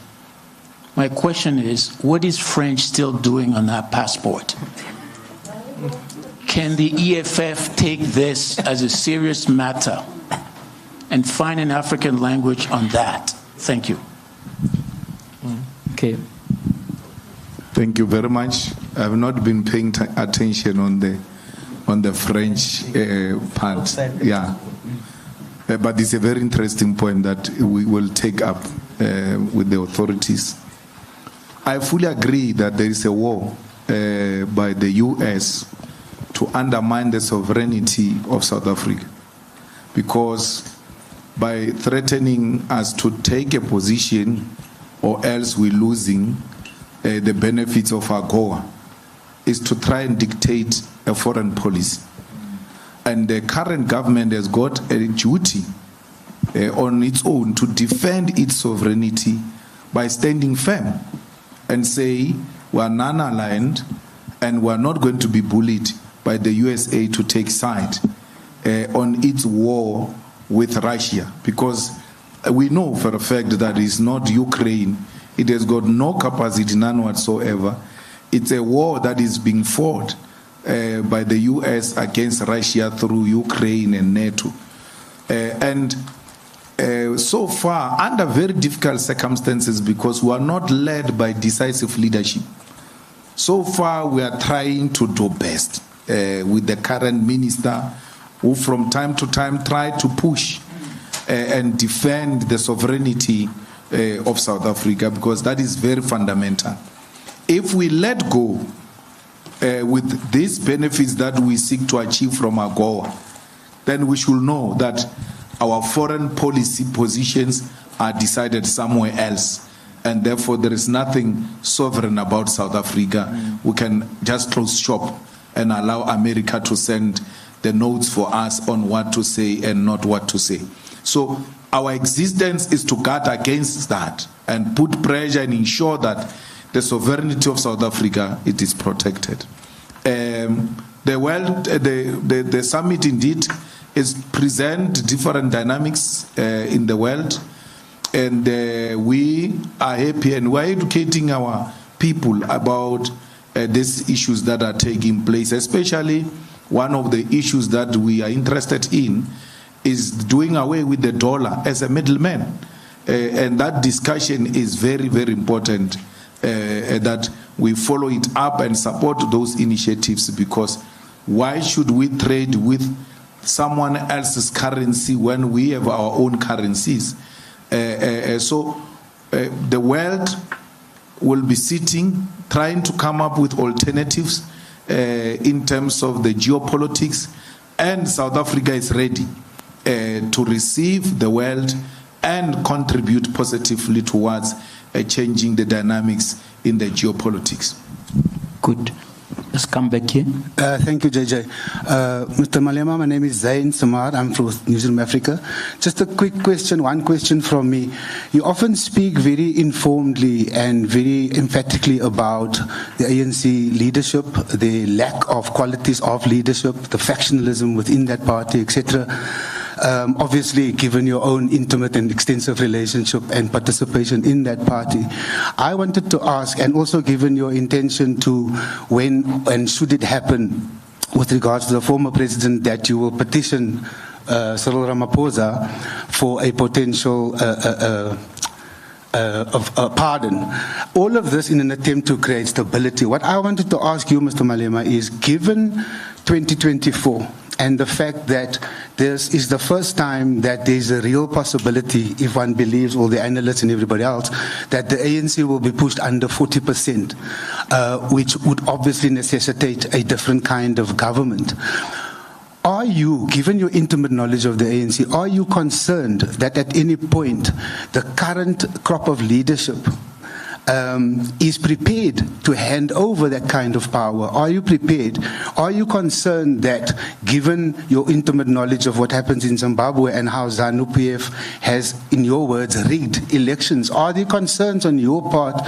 My question is, what is French still doing on that passport? Can the EFF take this as a serious matter and find an African language on that? Thank you. Okay. Thank you very much. I have not been paying attention on the French part. Yeah. But it's a very interesting point that we will take up with the authorities. I fully agree that there is a war by the US to undermine the sovereignty of South Africa, because by threatening us to take a position or else we're losing the benefits of AGOA, is to try and dictate a foreign policy. And the current government has got a duty on its own to defend its sovereignty by standing firm and say we are non-aligned and we are not going to be bullied by the USA to take side on its war with Russia, because we know for a fact that it's not Ukraine. It has got no capacity, none whatsoever. It's a war that is being fought by the US against Russia through Ukraine and NATO. So far, under very difficult circumstances, because we are not led by decisive leadership, so far we are trying to do best with the current minister, who from time to time try to push and defend the sovereignty of South Africa, because that is very fundamental. If we let go with these benefits that we seek to achieve from AGOA, then we should know that our foreign policy positions are decided somewhere else, and therefore there is nothing sovereign about South Africa. We can just close shop and allow America to send the notes for us on what to say and not what to say. So our existence is to guard against that and put pressure and ensure that the sovereignty of South Africa, it is protected. The summit indeed is present different dynamics in the world, and we are happy and we're educating our people about these issues that are taking place. Especially one of the issues that we are interested in is doing away with the dollar as a middleman, and that discussion is very, very important, that we follow it up and support those initiatives, because why should we trade with someone else's currency when we have our own currencies? So the world will be sitting, trying to come up with alternatives in terms of the geopolitics, and South Africa is ready to receive the world and contribute positively towards changing the dynamics in the geopolitics. Good. Let's come back here. Thank you, JJ. Mr. Malema, my name is Zain Samar. I'm from New Zealand, Africa. Just a quick question, one question from me. You often speak very informedly and very emphatically about the ANC leadership, the lack of qualities of leadership, the factionalism within that party, etc. Obviously, given your own intimate and extensive relationship and participation in that party, I wanted to ask, and also given your intention to, when and should it happen, with regards to the former president, that you will petition Cyril Ramaphosa for a potential pardon. All of this in an attempt to create stability. What I wanted to ask you, Mr. Malema, is given 2024, and the fact that this is the first time that there's a real possibility, if one believes all the analysts and everybody else, that the ANC will be pushed under 40%, which would obviously necessitate a different kind of government. Are you, given your intimate knowledge of the ANC, are you concerned that at any point the current crop of leadership is prepared to hand over that kind of power? Are you prepared? Are you concerned that, given your intimate knowledge of what happens in Zimbabwe and how ZANU-PF has, in your words, rigged elections, are there concerns on your part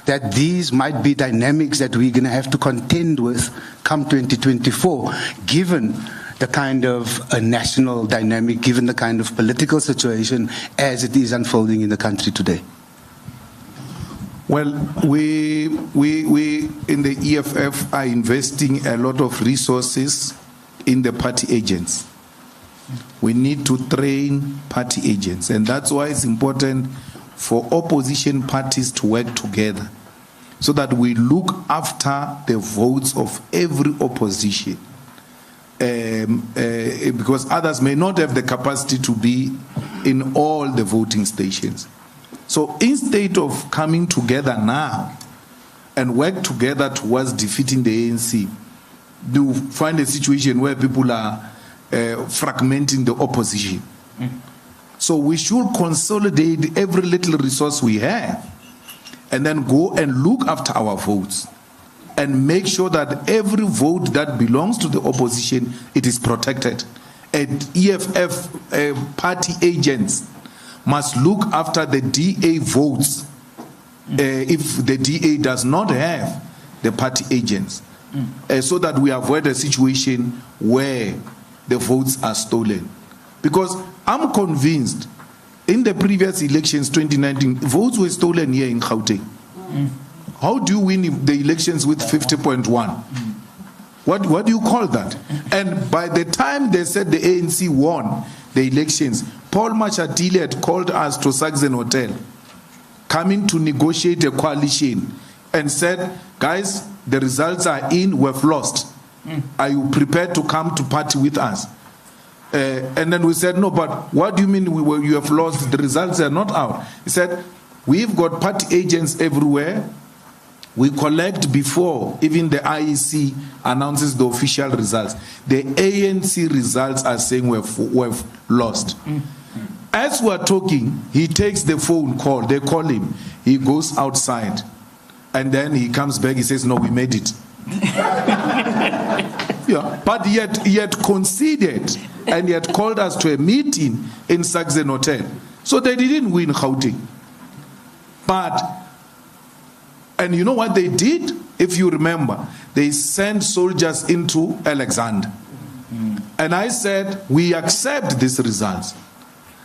that these might be dynamics that we're going to have to contend with come 2024, given the kind of a national dynamic, given the kind of political situation as it is unfolding in the country today? Well, we in the EFF are investing a lot of resources in the party agents. We need to train party agents, and that's why it's important for opposition parties to work together so that we look after the votes of every opposition. Because others may not have the capacity to be in all the voting stations. So instead of coming together now and work together towards defeating the ANC, you find a situation where people are fragmenting the opposition. So we should consolidate every little resource we have and then go and look after our votes and make sure that every vote that belongs to the opposition, it is protected. And EFF party agents must look after the DA votes if the DA does not have the party agents, so that we avoid a situation where the votes are stolen. Because I'm convinced in the previous elections, 2019, votes were stolen here in Gauteng. How do you win the elections with 50.1? What do you call that? And by the time they said the ANC won the elections, Paul Machatile had called us to Saxon Hotel, coming to negotiate a coalition, and said, guys, the results are in, we've lost. Are you prepared to come to party with us? And then we said, no, but what do you mean you have lost? The results are not out. He said, we've got party agents everywhere. We collect before even the IEC announces the official results. The ANC results are saying we've lost. As we're talking, he takes the phone call. They call him. He goes outside. And then he comes back. He says, no, we made it. Yeah, but yet he had conceded and he had called us to a meeting in Saxon Hotel. So they didn't win Gauteng. And you know what they did? If you remember, they sent soldiers into Alexander. And I said, we accept these results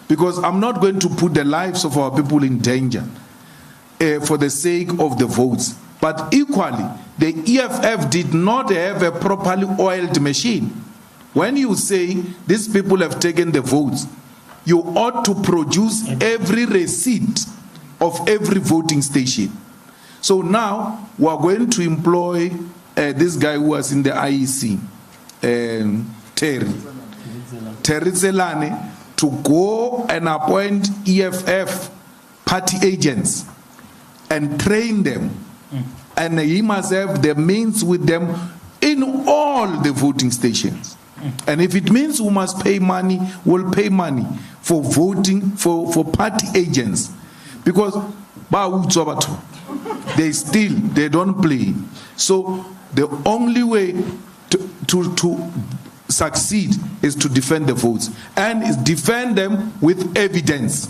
because I'm not going to put the lives of our people in danger for the sake of the votes. But equally, the EFF did not have a properly oiled machine. When you say these people have taken the votes, you ought to produce every receipt of every voting station. So now we are going to employ this guy who was in the IEC, Terry Zelane, to go and appoint EFF party agents and train them. And he must have the means with them in all the voting stations. And if it means we must pay money, we'll pay money for voting, for party agents. Because they don't play. So the only way to succeed is to defend the votes and is defend them with evidence.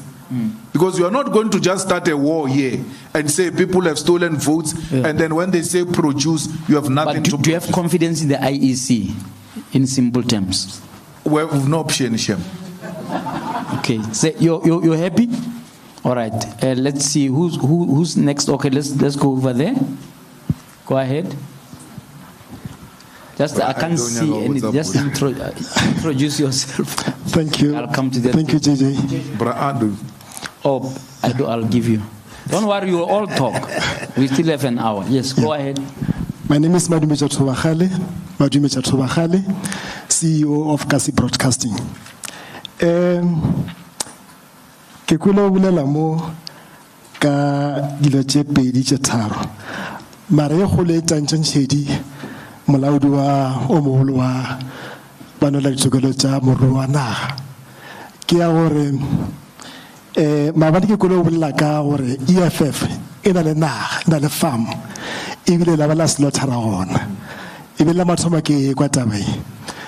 Because you are not going to just start a war here and say people have stolen votes, and then when they say produce, you have nothing to produce. Do you have confidence in the IEC, in simple terms? We have no option, Shem. Okay, so you're happy? All right, let's see who's next. Okay, let's go over there. Go ahead. Just I can't see anything. Just introduce yourself. Thank you. I'll come to that. Thank you, JJ. Oh, I'll give you. Don't worry, you all talk. We still have an hour. Yes, go ahead. My name is Madume Chatobagale, CEO of Kasi Broadcasting. Ke kula bulela mo ka dilo tše pedi tše tharo. Mara ye kgolo e tantšantšhedi molaodi wa o mogolo wa banola ditokelo tša moruo wa naga. Ke ya gore maabane ke kula bolela ka gore EFF e na le naga, e na le farm, ebile la ba la slaughter gona. Ebile la mathomo ke kwa taba e.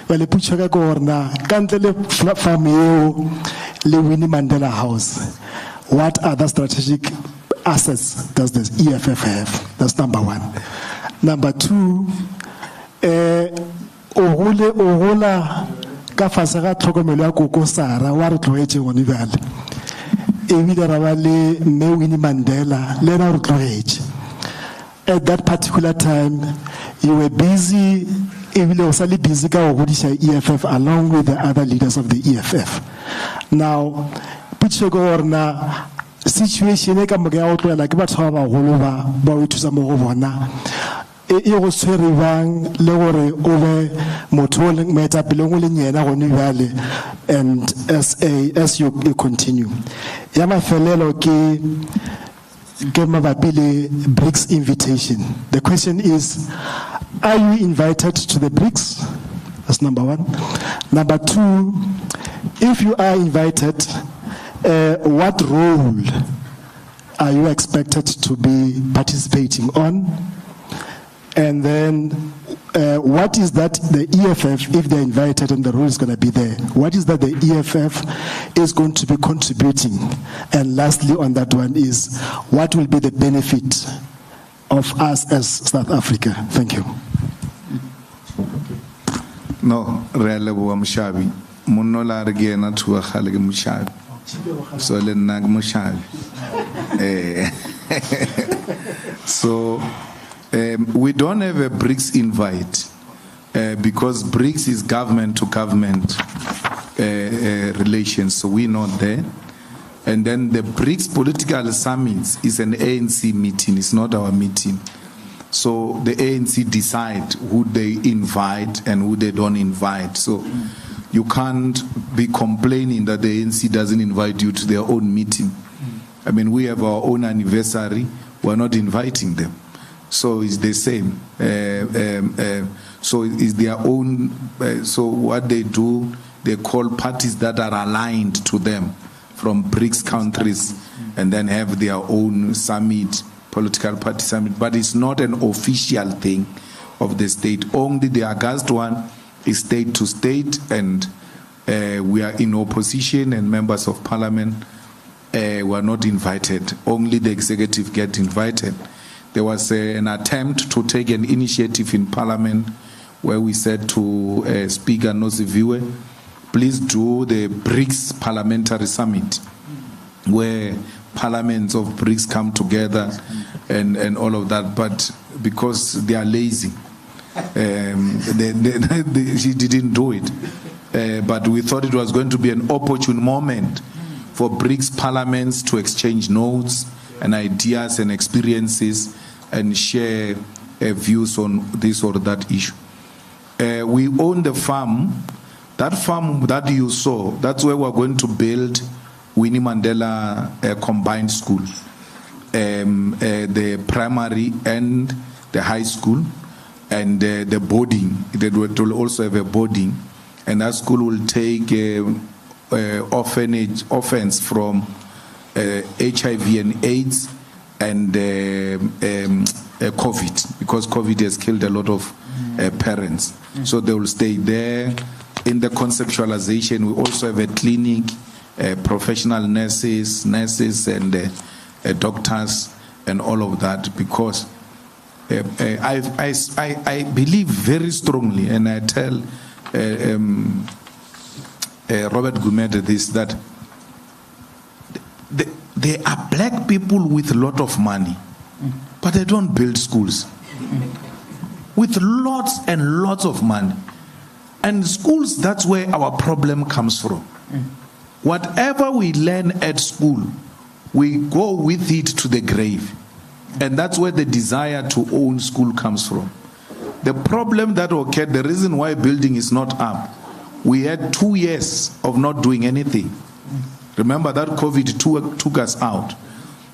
Bale putšo ka gore na ka ntle le farm eo le Winnie Mandela House, what other strategic assets does this EFF have? That's number one. Number two, ogola ka fase ga tlhokomelo ya koko Sara wa re tloetse gone bjale ebile ra ba le mme Winnie Mandela le ra re tlohetse. At that particular time, you were busy, ebile o sa le busy ka go godisa EFF along with the other leaders of the EFF. Now, pitse go orna situation e ka mo ga o tloela ke batho ba bagolo ba o thusa mo go bona. E go tshwere bang le gore o be motho o leng moetapele o leng yena gone bjale, and as you continue. Ya mafelelo ke mabapi le BRICS invitation. The question is, are you invited to the BRICS? That's number one. Number two, if you are invited, what role are you expected to be participating on? And then what is that the EFF, if they're invited and the role is going to be there, what is that the EFF is going to be contributing? And lastly on that one is, what will be the benefit of us as South Africa? Thank you. No, really, Mushabi. Munola again to a Halig Mushabi. So then Nag Mushabi. So we don't have a BRICS invite because BRICS is government to government relations, so we're not there. And then the BRICS political summit is an ANC meeting, it's not our meeting. So the ANC decide who they invite and who they don't invite. So you can't be complaining that the ANC doesn't invite you to their own meeting. I mean, we have our own anniversary, we're not inviting them. So it's the same. So it's their own. So what they do, they call parties that are aligned to them from BRICS countries, and then have their own summit, political party summit. But it's not an official thing of the state. Only the August one is state to state, and we are in opposition, and members of parliament were not invited. Only the executive get invited. There was an attempt to take an initiative in Parliament where we said to Speaker Nosiviwe, please do the BRICS Parliamentary Summit, where parliaments of BRICS come together and all of that. But because they are lazy, she didn't do it. But we thought it was going to be an opportune moment for BRICS parliaments to exchange notes and ideas and experiences and share views on this or that issue. We own the farm. That farm that you saw, that's where we're going to build Winnie Mandela combined school. The primary and the high school, and the boarding. They will also have a boarding. And that school will take orphans from HIV and AIDS and COVID, because COVID has killed a lot of parents. So they will stay there. In the conceptualization, we also have a clinic, professional nurses and doctors and all of that, because I believe very strongly, and I tell Robert Gumede this, that there are black people with a lot of money, but they don't build schools. With lots and lots of money. And schools, that's where our problem comes from. Whatever we learn at school, we go with it to the grave. And that's where the desire to own school comes from. The problem that occurred, the reason why building is not up, we had 2 years of not doing anything. Remember that COVID took us out.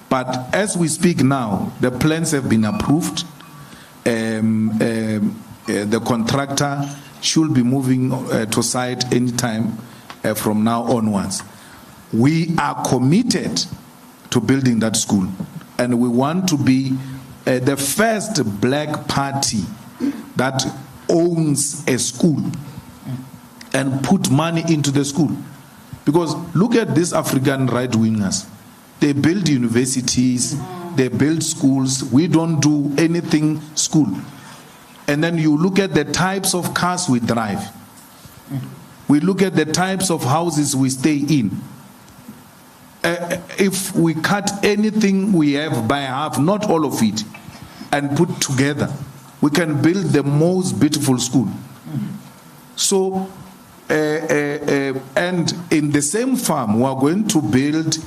But as we speak now, the plans have been approved. The contractor should be moving to site anytime from now onwards. We are committed to building that school, and we want to be the first black party that owns a school and put money into the school. Because look at these African right-wingers. They build universities, they build schools. We don't do anything school. And then you look at the types of cars we drive. We look at the types of houses we stay in. if we cut anything we have by half, not all of it, and put together, we can build the most beautiful school. So, and in the same farm, we are going to build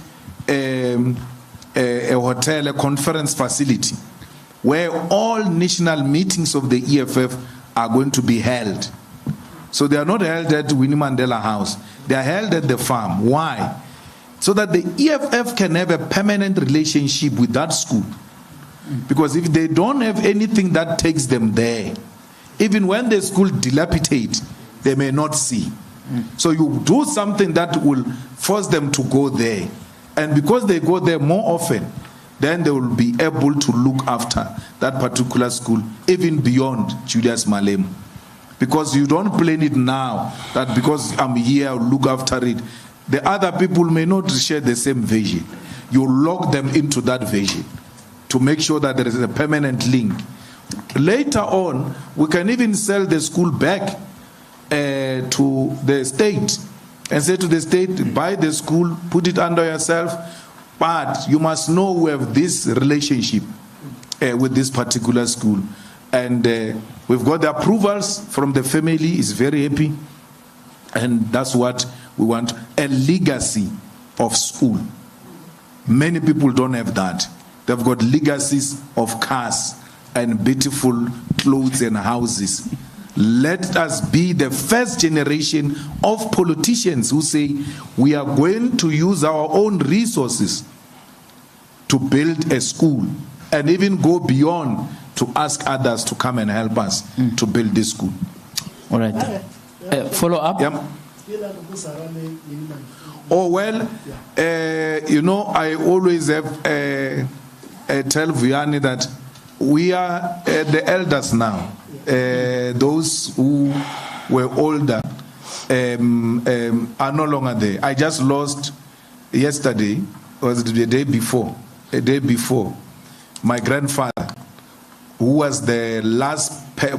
a hotel, a conference facility, where all national meetings of the EFF are going to be held. So they are not held at Winnie Mandela House. They are held at the farm. Why? So that the EFF can have a permanent relationship with that school. Because if they don't have anything that takes them there, even when the school dilapidates, they may not see. So you do something that will force them to go there. And because they go there more often, then they will be able to look after that particular school, even beyond Julius Malema. Because you don't plan it now, that because I'm here, I'll look after it. The other people may not share the same vision. You lock them into that vision to make sure that there is a permanent link. Later on, we can even sell the school back to the state and say to the state, buy the school, put it under yourself, but you must know we have this relationship with this particular school. And we've got the approvals from the family, is very happy. And that's what we want, a legacy of school. Many people don't have that. They've got legacies of cars and beautiful clothes and houses. Let us be the first generation of politicians who say we are going to use our own resources to build a school and even go beyond to ask others to come and help us to build this school. All right. Follow up? Yeah. Oh, well, you know, I always have tell Vianney that we are the elders now. Those who were older are no longer there. I just lost yesterday, was the day before, my grandfather, who was the last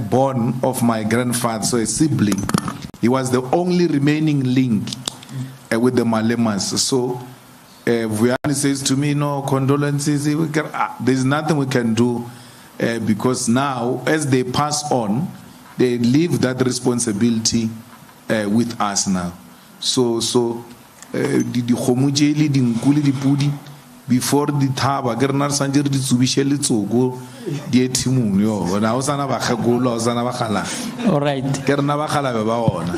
born of my grandfather, so a sibling. He was the only remaining link with the Malemas. So Vianney says to me, no, condolences, there's nothing we can do. Because now, as they pass on, they leave that responsibility with us now. So the homojeli, the nkuli, the pudi, before the taba, gernar sanjer the subisheli tsogo, the etimu, yo, na usana bakagula, usana bakala. All right. Gerna bakala beba ona.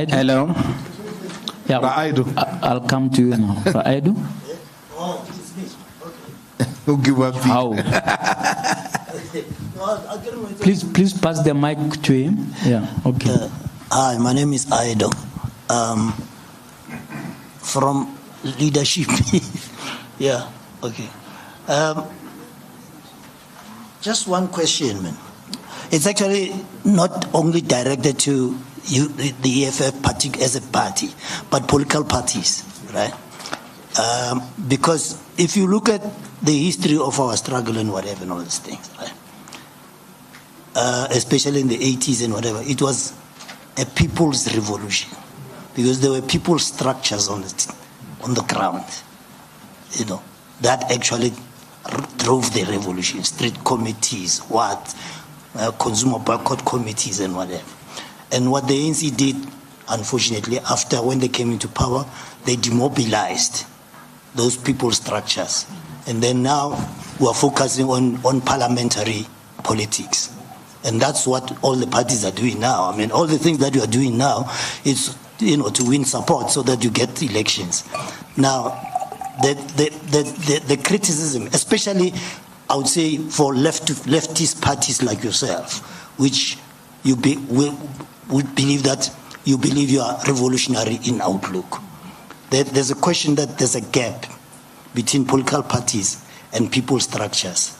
Hello. Yeah, I'll come to you now. Aidu? Who give up? How? Please pass the mic to him. Yeah. Okay. Hi, my name is Aido. From leadership. Yeah. Okay. Just one question, man. It's actually not only directed to you, the EFF party as a party, but political parties, right? Because if you look at the history of our struggle and whatever and all these things, right? Especially in the 80s and whatever, it was a people's revolution because there were people structures on the ground, you know, that actually drove the revolution. Street committees, consumer boycott committees and whatever. And what the ANC did, unfortunately, after when they came into power, they demobilized those people structures. And then now we are focusing on parliamentary politics. And that's what all the parties are doing now. I mean, all the things that you are doing now is, you know, to win support so that you get elections. Now, the criticism, especially, I would say, for leftist parties like yourself, which you would believe that you believe you are revolutionary in outlook. There's a question that there's a gap between political parties and people structures.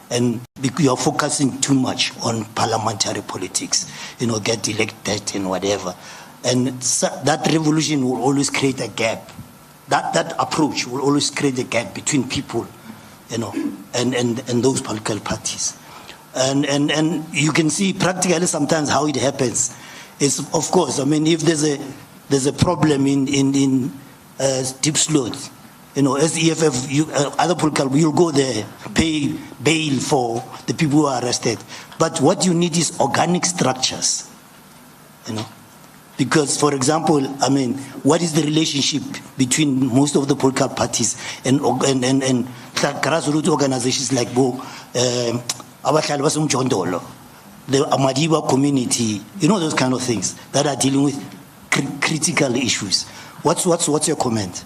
And you are focusing too much on parliamentary politics, you know, get elected and whatever. And that revolution will always create a gap. That approach will always create a gap between people, you know, and those political parties. And you can see practically sometimes how it happens. It's, of course, I mean, if there's a problem in Deep Slot, as EFF, other political, you'll go there, pay bail for the people who are arrested. But what you need is organic structures, Because, for example, what is the relationship between most of the political parties and grassroots organizations like the Amadiba community, those kind of things that are dealing with critical issues. What's your comment?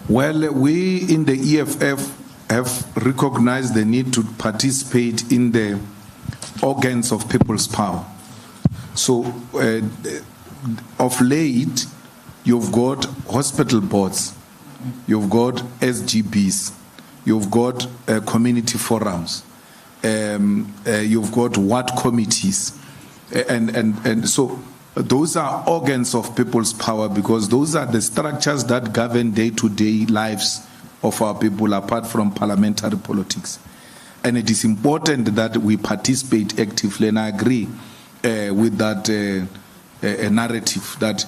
Well, we in the EFF have recognized the need to participate in the organs of people's power. So, of late, you've got hospital boards, you've got SGBs, you've got community forums, you've got ward committees, and so those are organs of people's power, because those are the structures that govern day-to-day lives of our people apart from parliamentary politics. And it is important that we participate actively, and I agree with that narrative that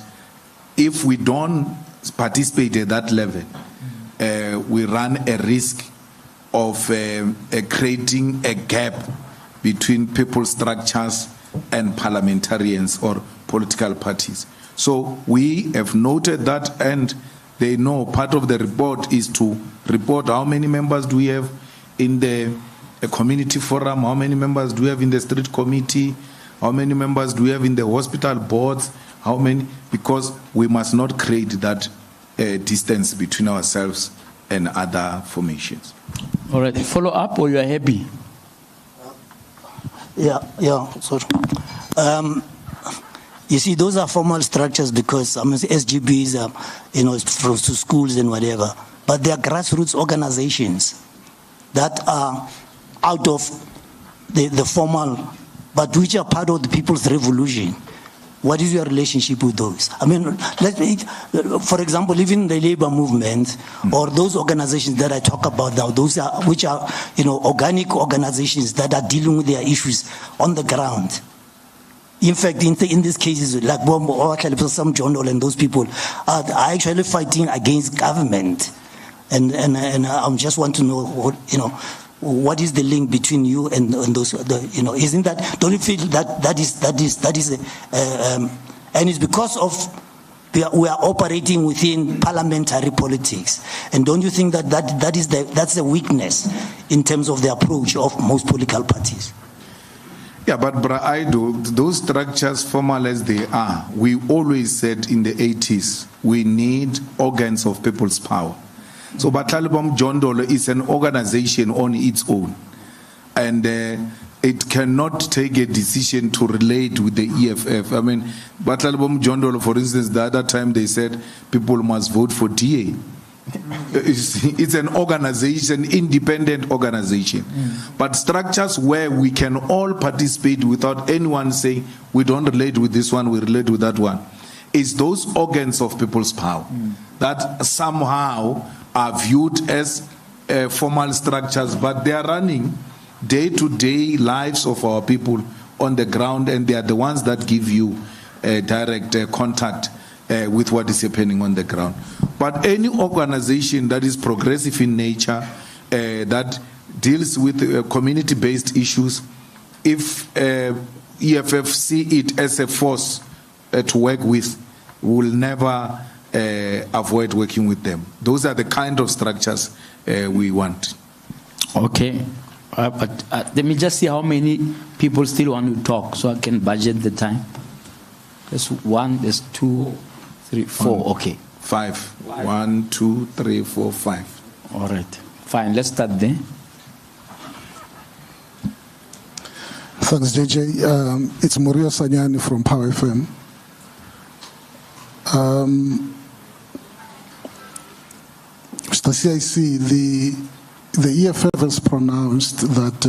if we don't participate at that level, we run a risk of creating a gap between people structures and parliamentarians or political parties. So we have noted that, and they know part of the report is to report how many members do we have in the community forum, how many members do we have in the street committee, how many members do we have in the hospital boards, how many, because we must not create that distance between ourselves and other formations. All right, follow up, or you are happy? Yeah, sorry. You see, those are formal structures because SGBs are, from to schools and whatever. But they are grassroots organizations that are out of the formal, but which are part of the people's revolution. What is your relationship with those? For example, even the labor movement or those organizations that I talk about now, those are which are organic organizations that are dealing with their issues on the ground. In fact, in these cases, like some John Doe and those people are actually fighting against government, and I just want to know what is the link between you and those? Isn't that? Don't you feel that is and it's because of we are operating within parliamentary politics, and don't you think that's the weakness in terms of the approach of most political parties? Yeah, but those structures, formal as they are, we always said in the 80s, we need organs of people's power. So Batalibom John Dole is an organization on its own. And it cannot take a decision to relate with the EFF. Batalibom John Dole, for instance, the other time they said people must vote for DA. It's an organization, independent organization. But structures where we can all participate without anyone saying we don't relate with this one, we relate with that one, is those organs of people's power that somehow are viewed as formal structures, but they are running day-to-day lives of our people on the ground, and they are the ones that give you direct contact with what is happening on the ground. But any organization that is progressive in nature, that deals with community-based issues, if EFF see it as a force to work with, we will never avoid working with them. Those are the kind of structures we want. Okay. But let me just see how many people still want to talk so I can budget the time. There's one, there's 2, 3, 4. Okay. 5. 1, 2, 3, 4, 5. All right. Fine. Let's start there. Thanks, JJ. It's Murio Sanyani from Power FM. Mr. CIC, the EFF has pronounced that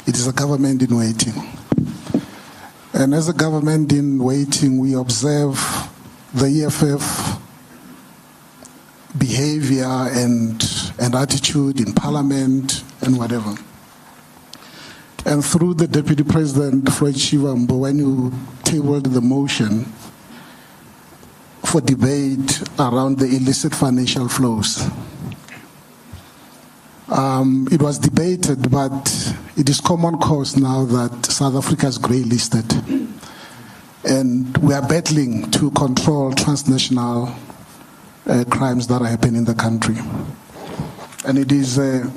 it is a government in waiting. And as a government in waiting, we observe the EFF behavior and attitude in parliament and whatever. And through the Deputy President, Floyd Shivambu, when you tabled the motion for debate around the illicit financial flows. It was debated, but it is common cause now that South Africa is grey listed. And we are battling to control transnational crimes that are happening in the country. And it is a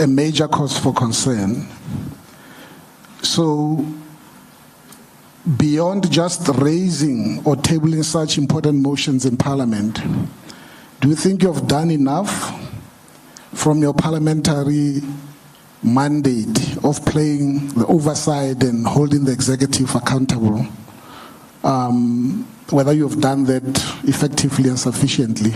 major cause for concern. So, beyond just raising or tabling such important motions in Parliament, do you think you have done enough from your parliamentary mandate of playing the oversight and holding the executive accountable? Whether you have done that effectively and sufficiently?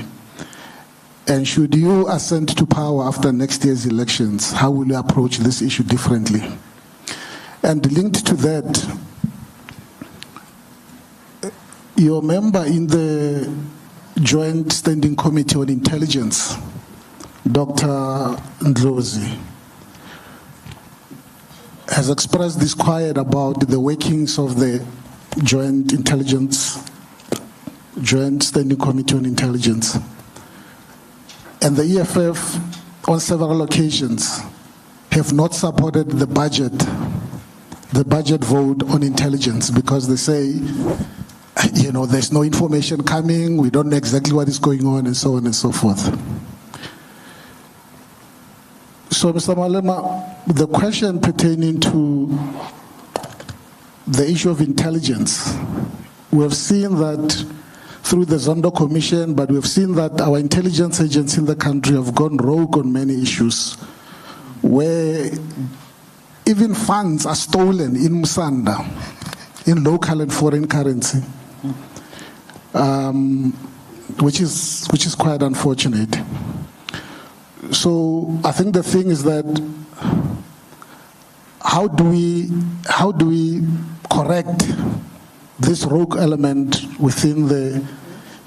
And should you ascend to power after next year's elections, how will you approach this issue differently? And linked to that, your member in the Joint Standing Committee on Intelligence, Dr. Ndlozi, has expressed disquiet about the workings of the Joint Standing Committee on Intelligence. And the EFF, on several occasions, have not supported the budget vote on intelligence, because they say, there's no information coming, we don't know exactly what is going on, and so on and so forth. So, Mr. Malema, the question pertaining to the issue of intelligence, we have seen that through the Zondo Commission, but we've seen that our intelligence agents in the country have gone rogue on many issues, where even funds are stolen in Musanda, in local and foreign currency, which is quite unfortunate. So I think the thing is that how do we correct this rogue element within the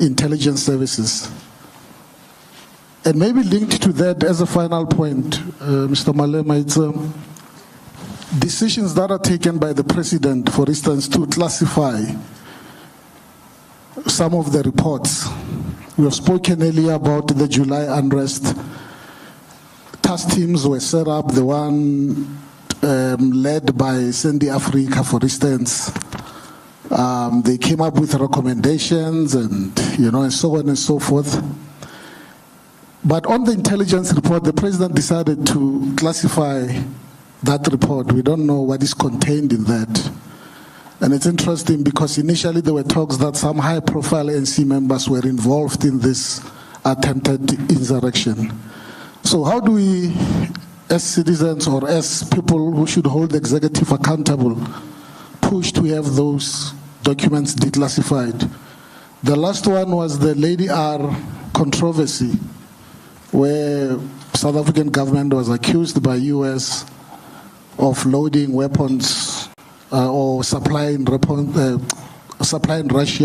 intelligence services? And maybe linked to that, as a final point, Mr. Malema, it's decisions that are taken by the president, for instance, to classify some of the reports. We have spoken earlier about the July unrest. Task teams were set up, the one led by Sandy Africa, for instance. They came up with recommendations and so on and so forth. But on the intelligence report, the president decided to classify that report. We don't know what is contained in that. And it's interesting because initially there were talks that some high-profile NC members were involved in this attempted insurrection. So how do we, as citizens or as people who should hold the executive accountable, push to have those documents declassified? The last one was the Lady R controversy, where South African government was accused by US of loading weapons or supplying Russia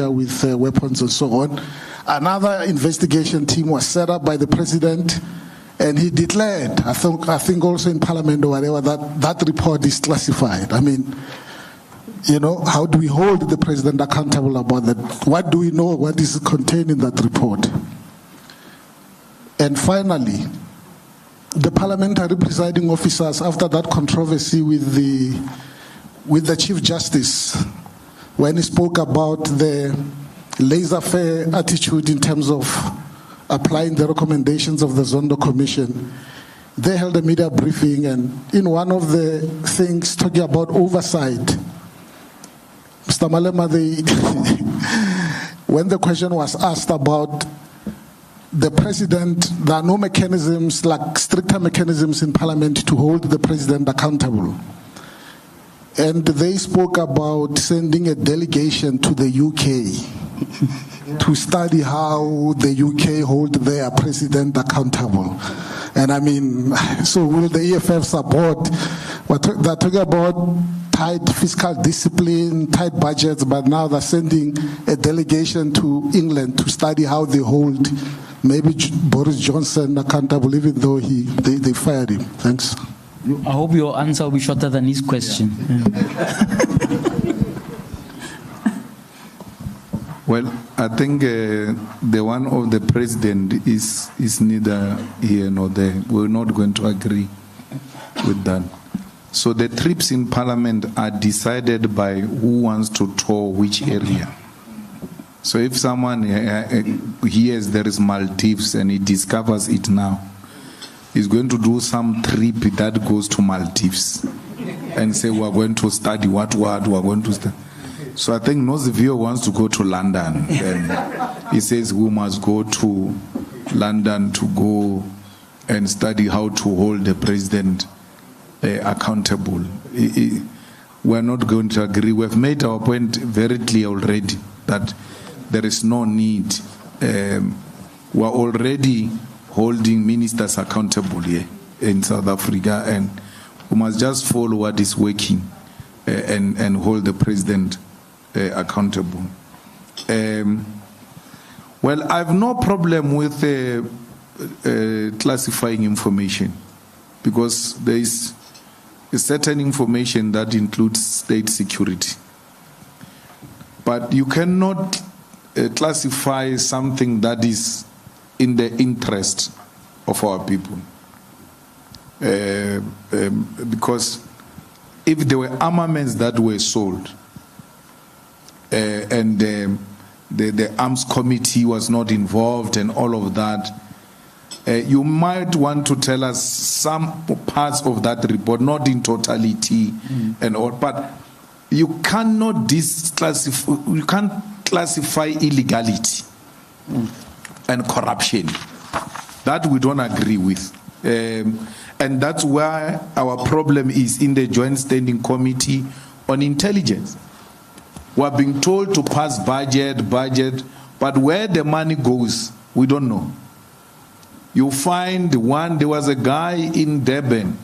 with weapons and so on. Another investigation team was set up by the president, and he declared, I think also in Parliament or whatever, that report is classified. I mean, how do we hold the president accountable about that? What do we know? What is contained in that report? And finally, the parliamentary presiding officers, after that controversy with the Chief Justice, when he spoke about the laissez-faire attitude in terms of applying the recommendations of the Zondo Commission, they held a media briefing, and in one of the things talking about oversight, Mr. Malema, when the question was asked about the president, there are no mechanisms, like stricter mechanisms in Parliament to hold the president accountable. And they spoke about sending a delegation to the UK to study how the UK hold their president accountable. And I mean, so will the EFF support? They're talking about tight fiscal discipline, tight budgets, but now they're sending a delegation to England to study how they hold maybe Boris Johnson accountable, even though they fired him. Thanks. I hope your answer will be shorter than his question. Well, I think the one of the president is neither here nor there. We're not going to agree with that. So the trips in parliament are decided by who wants to tour which area. So if someone hears there is Maldives and he discovers it now, he's going to do some trip that goes to Maldives and say we're going to study what we're going to study. So I think Nozivio wants to go to London, and he says we must go to London to go and study how to hold the president accountable. We're not going to agree. We've made our point very clear already that there is no need. We're already holding ministers accountable here in South Africa, and we must just follow what is working and hold the president accountable. Well, I have no problem with classifying information, because there is a certain information that includes state security. But you cannot classify something that is in the interest of our people. Because if there were armaments that were sold, and the arms committee was not involved and all of that, you might want to tell us some parts of that report, not in totality and all, but you cannot disclassify, you can't classify illegality and corruption. That we don't agree with. And that's why our problem is in the Joint Standing Committee on Intelligence. We're being told to pass budget, but where the money goes, we don't know. You find there was a guy in Durban,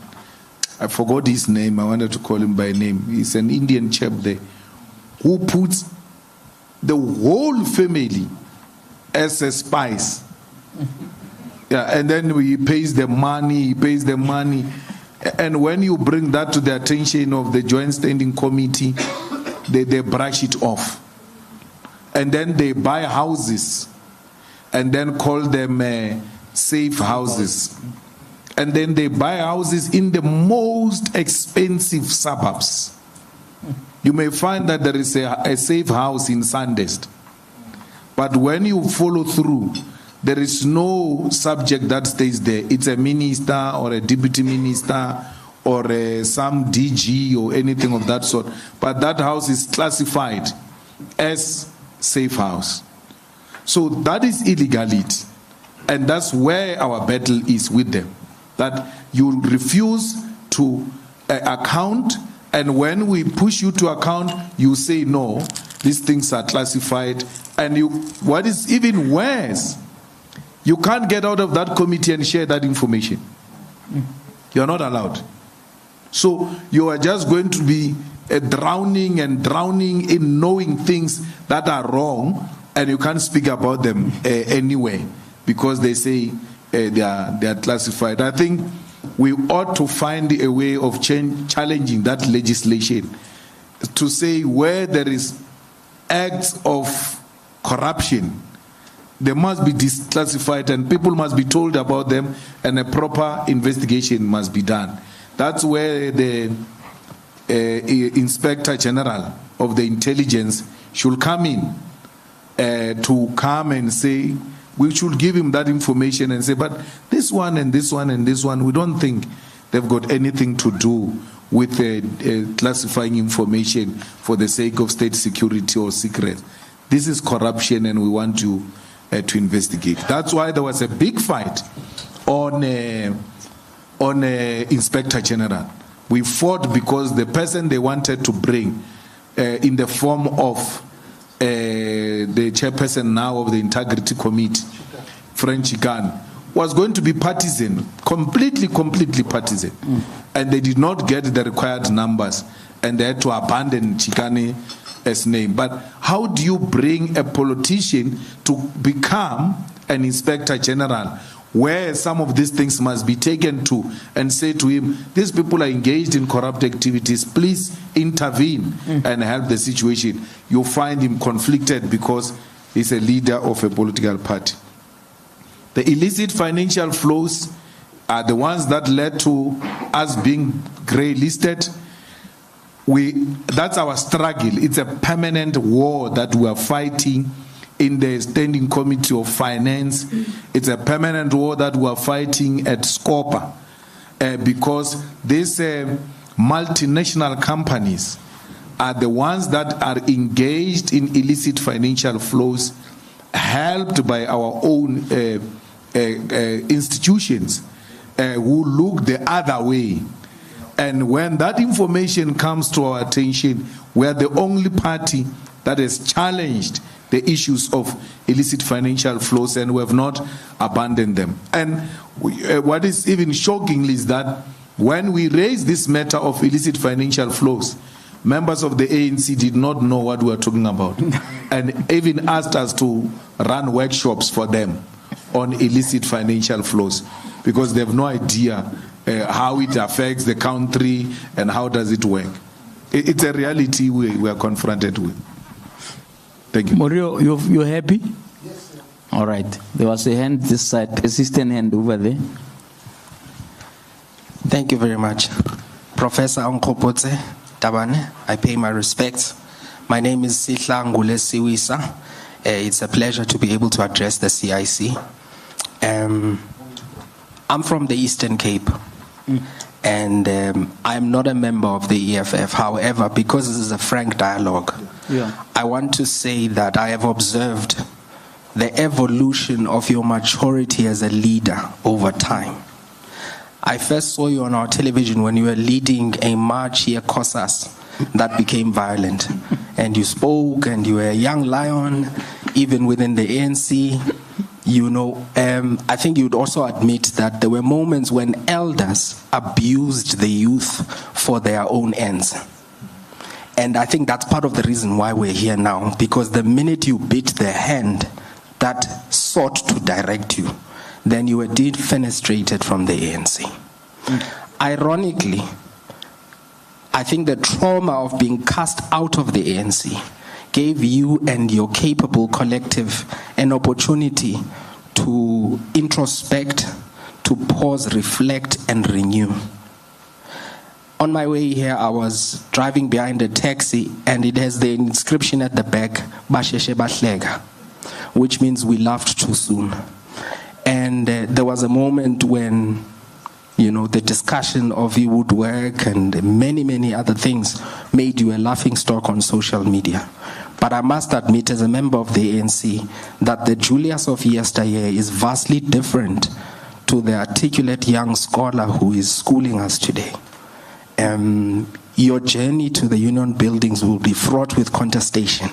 I forgot his name, I wanted to call him by name. He's an Indian chap there, who puts the whole family as a spies. Yeah, and then he pays the money, And when you bring that to the attention of the Joint Standing Committee, they brush it off. And then they buy houses and then call them safe houses. And then they buy houses in the most expensive suburbs. You may find that there is a safe house in Sandest. But when you follow through, there is no subject that stays there. It's a minister or a deputy minister or some DG or anything of that sort. But that house is classified as safe house. So that is illegality. And that's where our battle is with them. That you refuse to account, and when we push you to account, you say no, these things are classified. And what is even worse, you can't get out of that committee and share that information. You're not allowed. So you are just going to be drowning in knowing things that are wrong, and you can't speak about them anyway, because they say they are classified. I think we ought to find a way of challenging that legislation to say where there is acts of corruption, they must be declassified and people must be told about them, and a proper investigation must be done. That's where the Inspector General of the Intelligence should come in to come and say, we should give him that information and say, but this one and this one and this one, we don't think they've got anything to do with classifying information for the sake of state security or secret. This is corruption and we want you to investigate. That's why there was a big fight on Inspector General. We fought because the person they wanted to bring in the form of the chairperson now of the Integrity Committee, French Gun, was going to be partisan, completely partisan. And they did not get the required numbers, and they had to abandon Chikane's name. But how do you bring a politician to become an Inspector General, where some of these things must be taken to, and say to him, these people are engaged in corrupt activities, please intervene and help the situation? You find him conflicted because is a leader of a political party. The illicit financial flows are the ones that led to us being grey listed. That's our struggle. It's a permanent war that we are fighting in the Standing Committee of Finance. It's a permanent war that we are fighting at SCOPA because these multinational companies are the ones that are engaged in illicit financial flows, helped by our own institutions who look the other way. And when that information comes to our attention, we are the only party that has challenged the issues of illicit financial flows, and we have not abandoned them. And what is even shocking is that when we raised this matter of illicit financial flows, members of the ANC did not know what we were talking about and even asked us to run workshops for them on illicit financial flows because they have no idea how it affects the country and how does it work. It's a reality we are confronted with. Thank you. Morio, you're happy? Yes, sir. All right. There was a hand this side, persistent hand over there. Thank you very much. Professor JJ Tabane, I pay my respects. My name is Sihla Ngule Siwisa. It's a pleasure to be able to address the CIC. I'm from the Eastern Cape, and I'm not a member of the EFF. However, because this is a frank dialogue, I want to say that I have observed the evolution of your maturity as a leader over time. I first saw you on our television when you were leading a march here, COSAS, that became violent. And you spoke, and you were a young lion, even within the ANC. You know, I think you'd also admit that there were moments when elders abused the youth for their own ends. And I think that's part of the reason why we're here now, because the minute you bit the hand that sought to direct you, then you were defenestrated from the ANC. Ironically, I think the trauma of being cast out of the ANC gave you and your capable collective an opportunity to introspect, to pause, reflect, and renew. On my way here, I was driving behind a taxi, and it has the inscription at the back, Basheshe Bashlega, which means we laughed too soon. And there was a moment when, you know, the discussion of your woodwork and many, many other things made you a laughingstock on social media. But I must admit, as a member of the ANC, that the Julius of yesteryear is vastly different to the articulate young scholar who is schooling us today. Your journey to the union buildings will be fraught with contestation.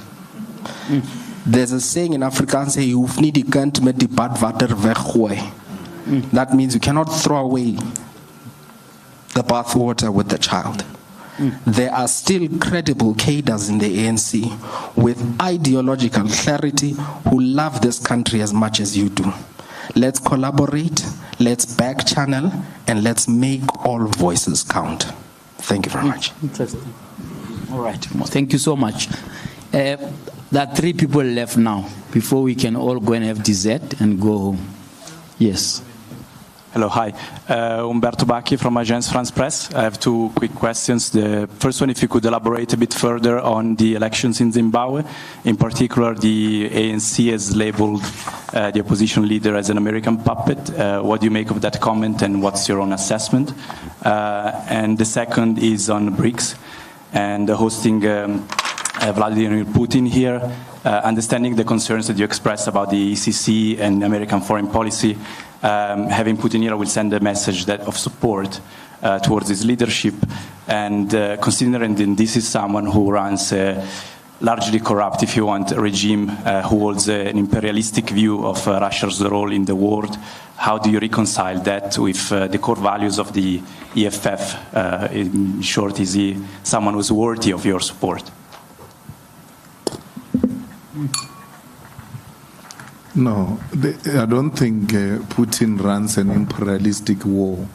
There's a saying in Afrikaans, that means you cannot throw away the bathwater with the child. There are still credible cadres in the ANC with ideological clarity who love this country as much as you do. Let's collaborate, let's back channel, and let's make all voices count. Thank you very much. Interesting. All right. Thank you so much. There are 3 people left now before we can all go and have dessert and go home. Yes. Hello, hi. Umberto Bacchi from Agence France Presse. I have 2 quick questions. The first one, if you could elaborate a bit further on the elections in Zimbabwe. In particular, the ANC has labeled the opposition leader as an American puppet. What do you make of that comment, and what's your own assessment? And the second is on BRICS and hosting Vladimir Putin here. Understanding the concerns that you expressed about the ECC and American foreign policy, having Putin here will send a message of support towards his leadership, and considering that this is someone who runs a largely corrupt, if you want, regime who holds an imperialistic view of Russia's role in the world, how do you reconcile that with the core values of the EFF? In short, is he someone who's worthy of your support? No, I don't think Putin runs an imperialistic war,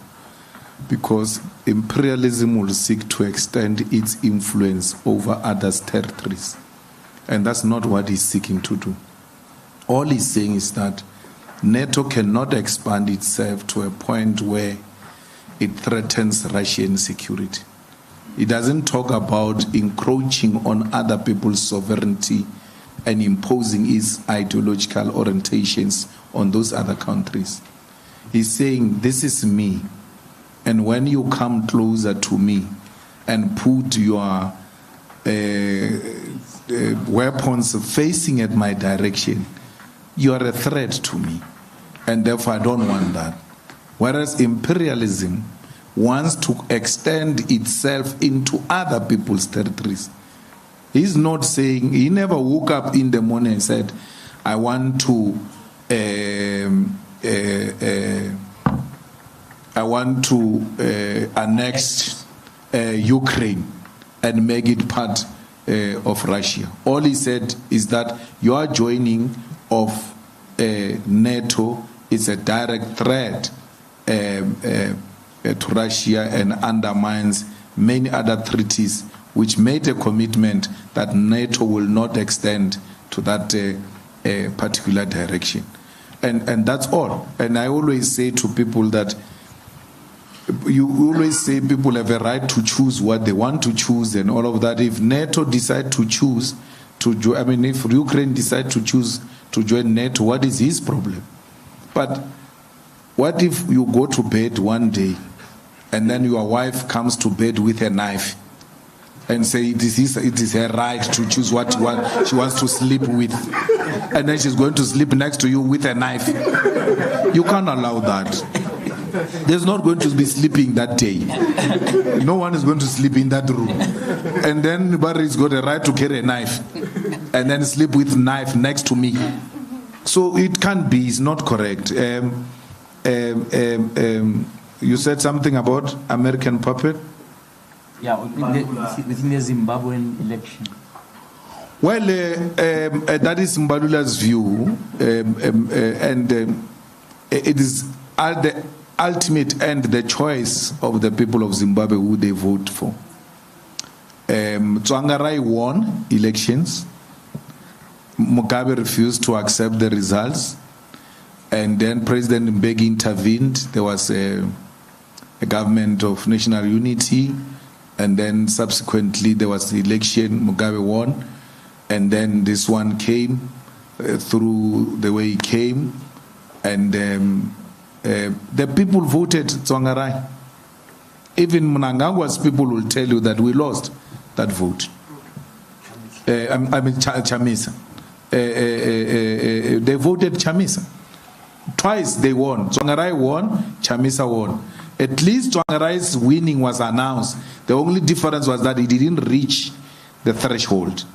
because imperialism will seek to extend its influence over others' territories. And that's not what he's seeking to do. All he's saying is that NATO cannot expand itself to a point where it threatens Russian security. He doesn't talk about encroaching on other people's sovereignty and imposing his ideological orientations on those other countries. He's saying, this is me, and when you come closer to me and put your weapons facing at my direction, you are a threat to me, and therefore I don't want that. Whereas imperialism wants to extend itself into other people's territories. He's not saying, he never woke up in the morning and said, I want to annex Ukraine and make it part of Russia. All he said is that your joining of NATO is a direct threat to Russia and undermines many other treaties which made a commitment that NATO will not extend to that particular direction. And that's all. And I always say to people that you always say people have a right to choose what they want to choose and all of that. If NATO decide to choose to join, I mean, if Ukraine decide to choose to join NATO, what is his problem? But what if you go to bed one day and then your wife comes to bed with a knife and say it is her right to choose what she wants to sleep with, and then she's going to sleep next to you with a knife? You can't allow that. There's not going to be sleeping that day. No one is going to sleep in that room. And then Barry's got a right to carry a knife and then sleep with knife next to me. So it can't be, it's not correct. You said something about American puppet? Yeah, within the Zimbabwean election. Well, that is Mbalula's view, and it is at the ultimate end the choice of the people of Zimbabwe who they vote for. Tsvangirai won elections. Mugabe refused to accept the results, and then President Mbeki intervened. There was a government of national unity, and then subsequently there was the election. Mugabe won, and then this one came through the way it came, and the people voted Tsvangirai. Even Mnangagwa's people will tell you that we lost that vote. Chamisa. They voted Chamisa. Twice they won. Tsvangirai won, Chamisa won. At least Tsvangirai's winning was announced. The only difference was that he didn't reach the threshold.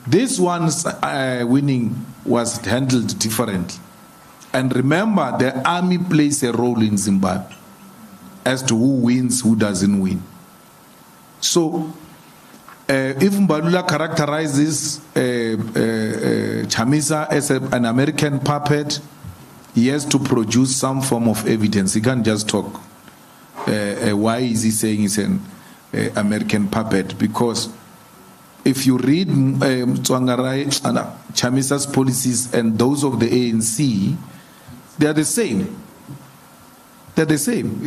This one's winning was handled differently. And remember, the army plays a role in Zimbabwe as to who wins, who doesn't win. So, if Mbalula characterizes Chamisa as an American puppet, he has to produce some form of evidence. He can't just talk. Why is he saying he's an American puppet? Because if you read Tsvangirai, Chamisa's policies and those of the ANC, they are the same. They're the same.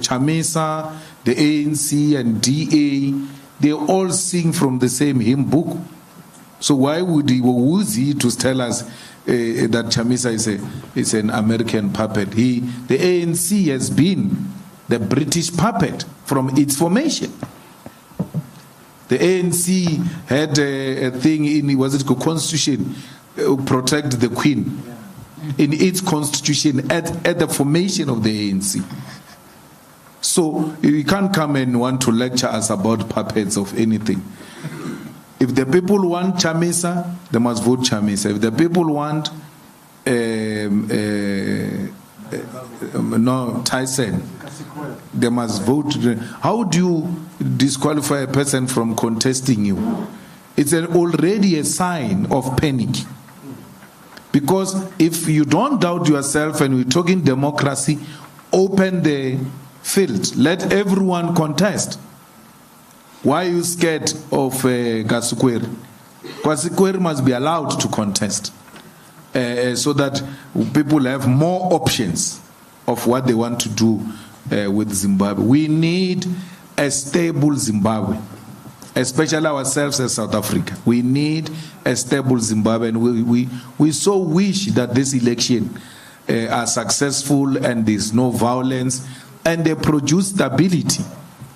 Chamisa, the ANC, and DA, they all sing from the same hymn book. So why would he, who is he to tell us that Chamisa is an American puppet? The ANC has been the British puppet from its formation. The ANC had a thing in, was it constitution, protect the Queen, in its constitution at the formation of the ANC. So you can't come and want to lecture us about puppets of anything. If the people want Chamisa, they must vote Chamisa. If the people want Tyson, they must vote. How do you disqualify a person from contesting you? It's already a sign of panic. Because if you don't doubt yourself and we're talking democracy, open the field. Let everyone contest. Why are you scared of Gasukweri? Gasukweri must be allowed to contest. so that people have more options of what they want to do with Zimbabwe. We need a stable Zimbabwe, especially ourselves as South Africa. We need a stable Zimbabwe, and we so wish that this election are successful and there's no violence, and they produce stability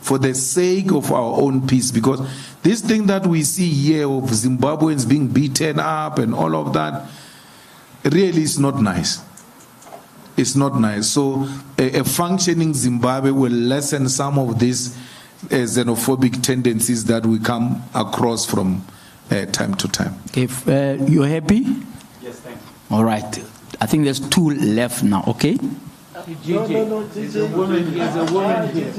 for the sake of our own peace. Because this thing that we see here of Zimbabweans being beaten up and all of that, really is not nice. It's not nice. So a functioning Zimbabwe will lessen some of these xenophobic tendencies that we come across from time to time. If you're happy? Yes, thank you. All right. I think there's 2 left now, okay? No, there's a woman here.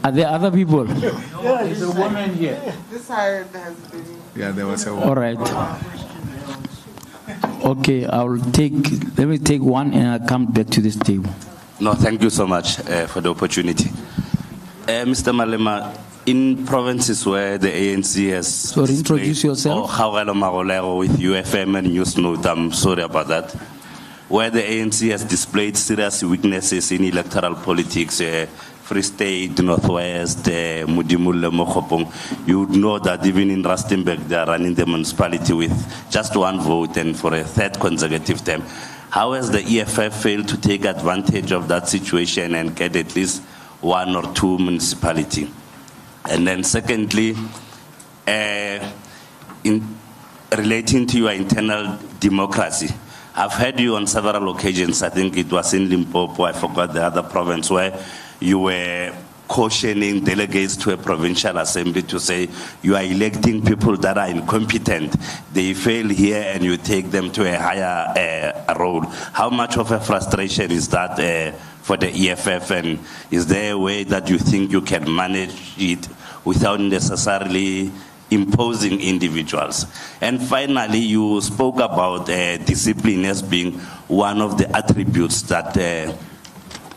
Are there other people? No, there's a woman here. This side has been. Yeah, there was a All right. Okay, let me take one and I'll come back to this table. No, thank you so much for the opportunity. Mr. Malema, in provinces where the ANC has... Sorry, introduce yourself. With UFM and Newsnote, I'm sorry about that. Where the ANC has displayed serious weaknesses in electoral politics, Free State, Northwest, Mudimule, Mokopong, you would know that even in Rustenburg, they are running the municipality with just 1 vote and for a 3rd consecutive term. How has the EFF failed to take advantage of that situation and get at least 1 or 2 municipalities? And then secondly, in relating to your internal democracy, I've heard you on several occasions, I think it was in Limpopo, I forgot the other province, where you were cautioning delegates to a provincial assembly to say you are electing people that are incompetent. They fail here and you take them to a higher role. How much of a frustration is that for the EFF, and is there a way that you think you can manage it without necessarily imposing individuals? And finally, you spoke about discipline as being one of the attributes that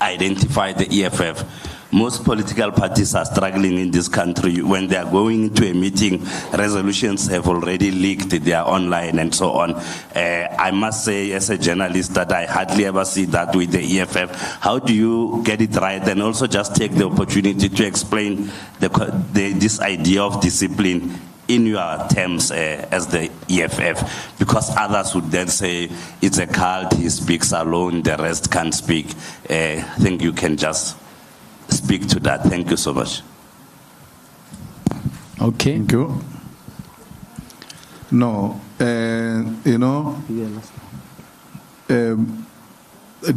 identify the EFF. Most political parties are struggling in this country. When they are going into a meeting, resolutions have already leaked, they are online and so on. I must say, as a journalist, that I hardly ever see that with the EFF. How do you get it right? And also just take the opportunity to explain this idea of discipline in your terms as the EFF, because others would then say it's a cult, he speaks alone, the rest can't speak. I think you can just speak to that. Thank you so much. Okay. Thank you. No,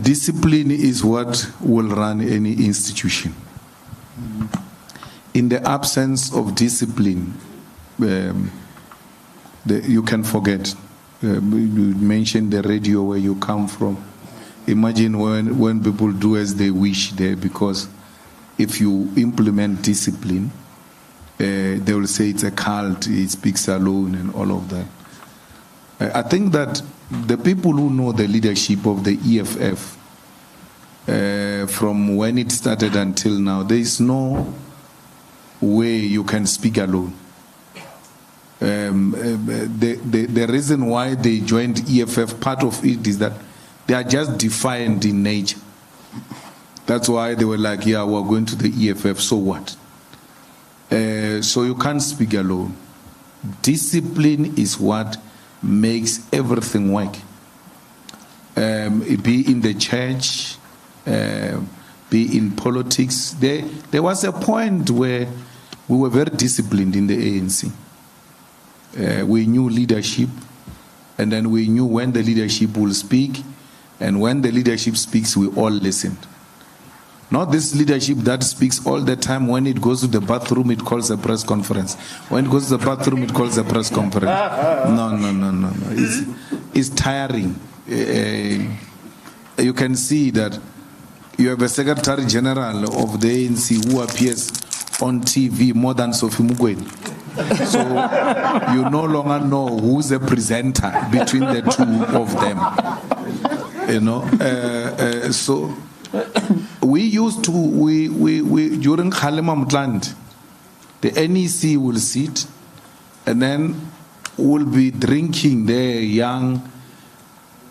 discipline is what will run any institution. In the absence of discipline, you can forget. You mentioned the radio where you come from. Imagine when people do as they wish there, because if you implement discipline, they will say it's a cult, it speaks alone and all of that. I think that the people who know the leadership of the EFF from when it started until now, there is no way you can speak alone. The reason why they joined EFF, part of it is that they are just defiant in nature. That's why they were like, yeah, we're going to the EFF, so what? So you can't speak alone. Discipline is what makes everything work. Be in the church, be in politics. There was a point where we were very disciplined in the ANC. We knew leadership, and then we knew when the leadership will speak, and when the leadership speaks, we all listened. Not this leadership that speaks all the time. When it goes to the bathroom, it calls a press conference. When it goes to the bathroom, it calls a press conference. No. It's tiring. You can see that you have a Secretary General of the ANC who appears on TV more than Sophie Mugwen. So you no longer know who's the presenter between the two of them. So we used to, during Khalema Mtland, the NEC will sit, and then will be drinking there, young.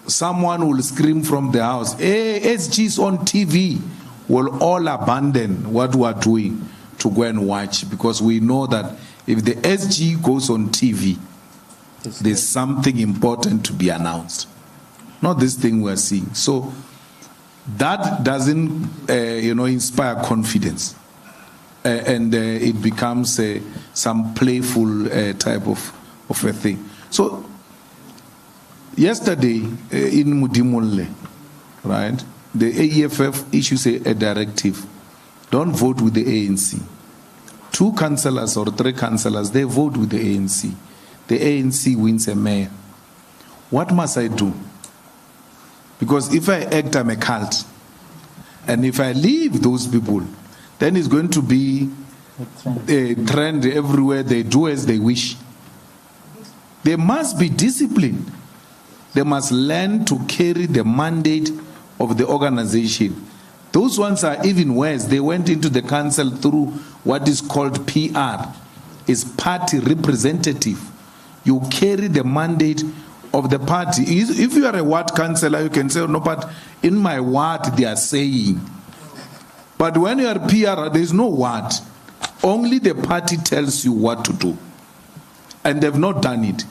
Someone will scream from the house, hey, SG's on TV. We'll all abandon what we are doing to go and watch, because we know that if the SG goes on TV, there's something important to be announced. Not this thing we're seeing. So that doesn't, inspire confidence. And it becomes some playful type of a thing. So yesterday in Mudimole, right, the AEFF issues a directive. Don't vote with the ANC. 2 councillors or 3 councillors, they vote with the ANC. The ANC wins a mayor. What must I do? Because if I act, I'm a cult. And if I leave those people, then it's going to be a trend everywhere. They do as they wish. They must be disciplined. They must learn to carry the mandate of the organization. Those ones are even worse. They went into the council through what is called PR. It's party representative. You carry the mandate of the party. If you are a ward councillor, you can say, no, but in my ward they are saying. But when you are PR, there is no word. Only the party tells you what to do. And they've not done it.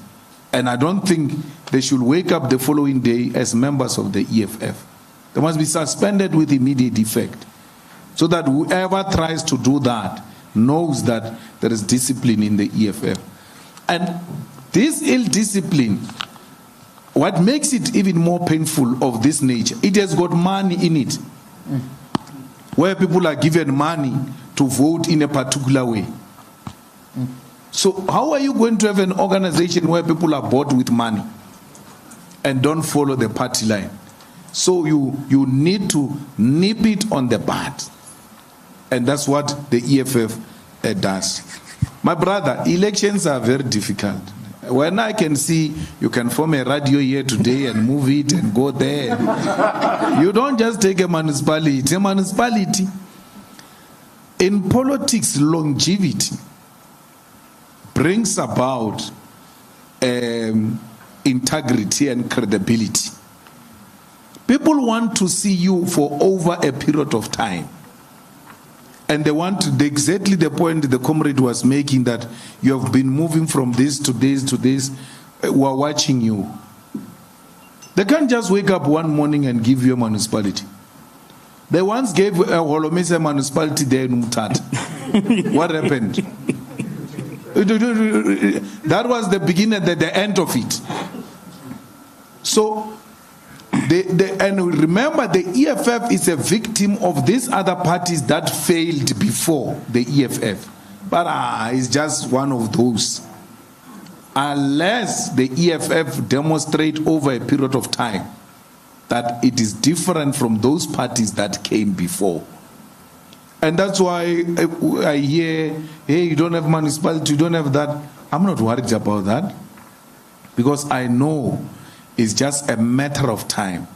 And I don't think they should wake up the following day as members of the EFF. They must be suspended with immediate effect, so that whoever tries to do that knows that there is discipline in the EFF. And this ill discipline, what makes it even more painful of this nature, it has got money in it. Where people are given money to vote in a particular way. So how are you going to have an organization where people are bought with money and don't follow the party line? So you need to nip it on the bud. And that's what the EFF does. My brother, elections are very difficult. When I can see you can form a radio here today and move it and go there. You don't just take a municipality. A municipality. In politics, longevity brings about integrity and credibility. People want to see you for over a period of time. And they want exactly the point the comrade was making, that you have been moving from this to this to this. We're watching you. They can't just wake up one morning and give you a municipality. They once gave a Holomisa municipality there in Mutata. What happened? That was the beginning and the end of it. So, and remember, the EFF is a victim of these other parties that failed before the EFF. But it's just one of those. Unless the EFF demonstrate over a period of time that it is different from those parties that came before. And that's why I hear, hey, you don't have municipality, you don't have that. I'm not worried about that. Because I know it's just a matter of time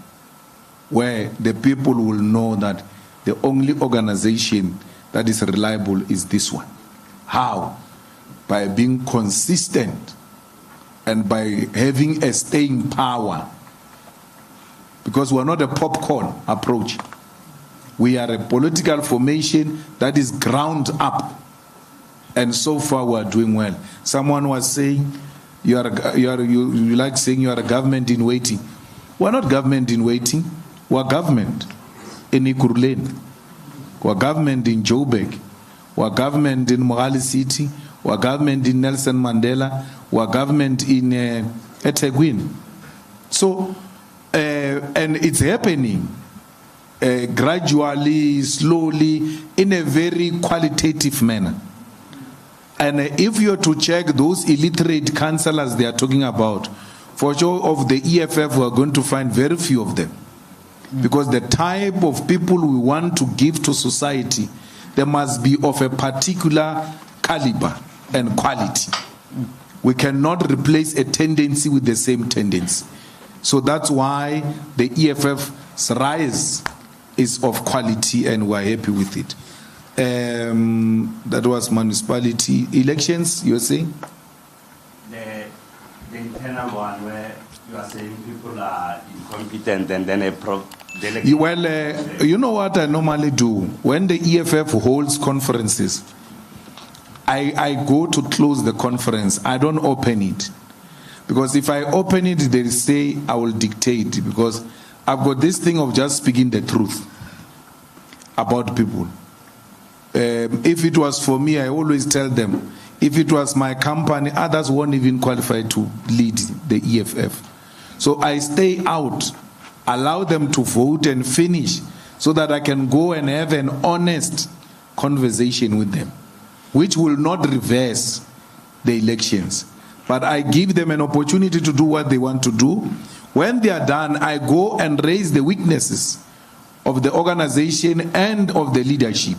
where the people will know that the only organization that is reliable is this one. How? By being consistent and by having a staying power. Because we're not a popcorn approach. We are a political formation that is ground up. And so far we are doing well. Someone was saying, you like saying you are a government in waiting. We're not government in waiting. We're government in Ikuruleni. We're government in Joburg. We're government in Mogale City. We're government in Nelson Mandela. We're government in eThekwini. So, and it's happening gradually, slowly, in a very qualitative manner. And if you're to check those illiterate councillors they are talking about, for sure of the EFF, we're going to find very few of them. Because the type of people we want to give to society, they must be of a particular caliber and quality. We cannot replace a tendency with the same tendency. So that's why the EFF's rise is of quality and we're happy with it. That was municipality elections, you were saying? saying people are incompetent and then Well, you know what I normally do? When the EFF holds conferences, I go to close the conference. I don't open it. Because if I open it, they say I will dictate. Because I've got this thing of just speaking the truth about people. If it was for me, I always tell them, if it was my company, others won't even qualify to lead the EFF. So I stay out, allow them to vote and finish, so that I can go and have an honest conversation with them, which will not reverse the elections. But I give them an opportunity to do what they want to do. When they are done, I go and raise the weaknesses of the organization and of the leadership.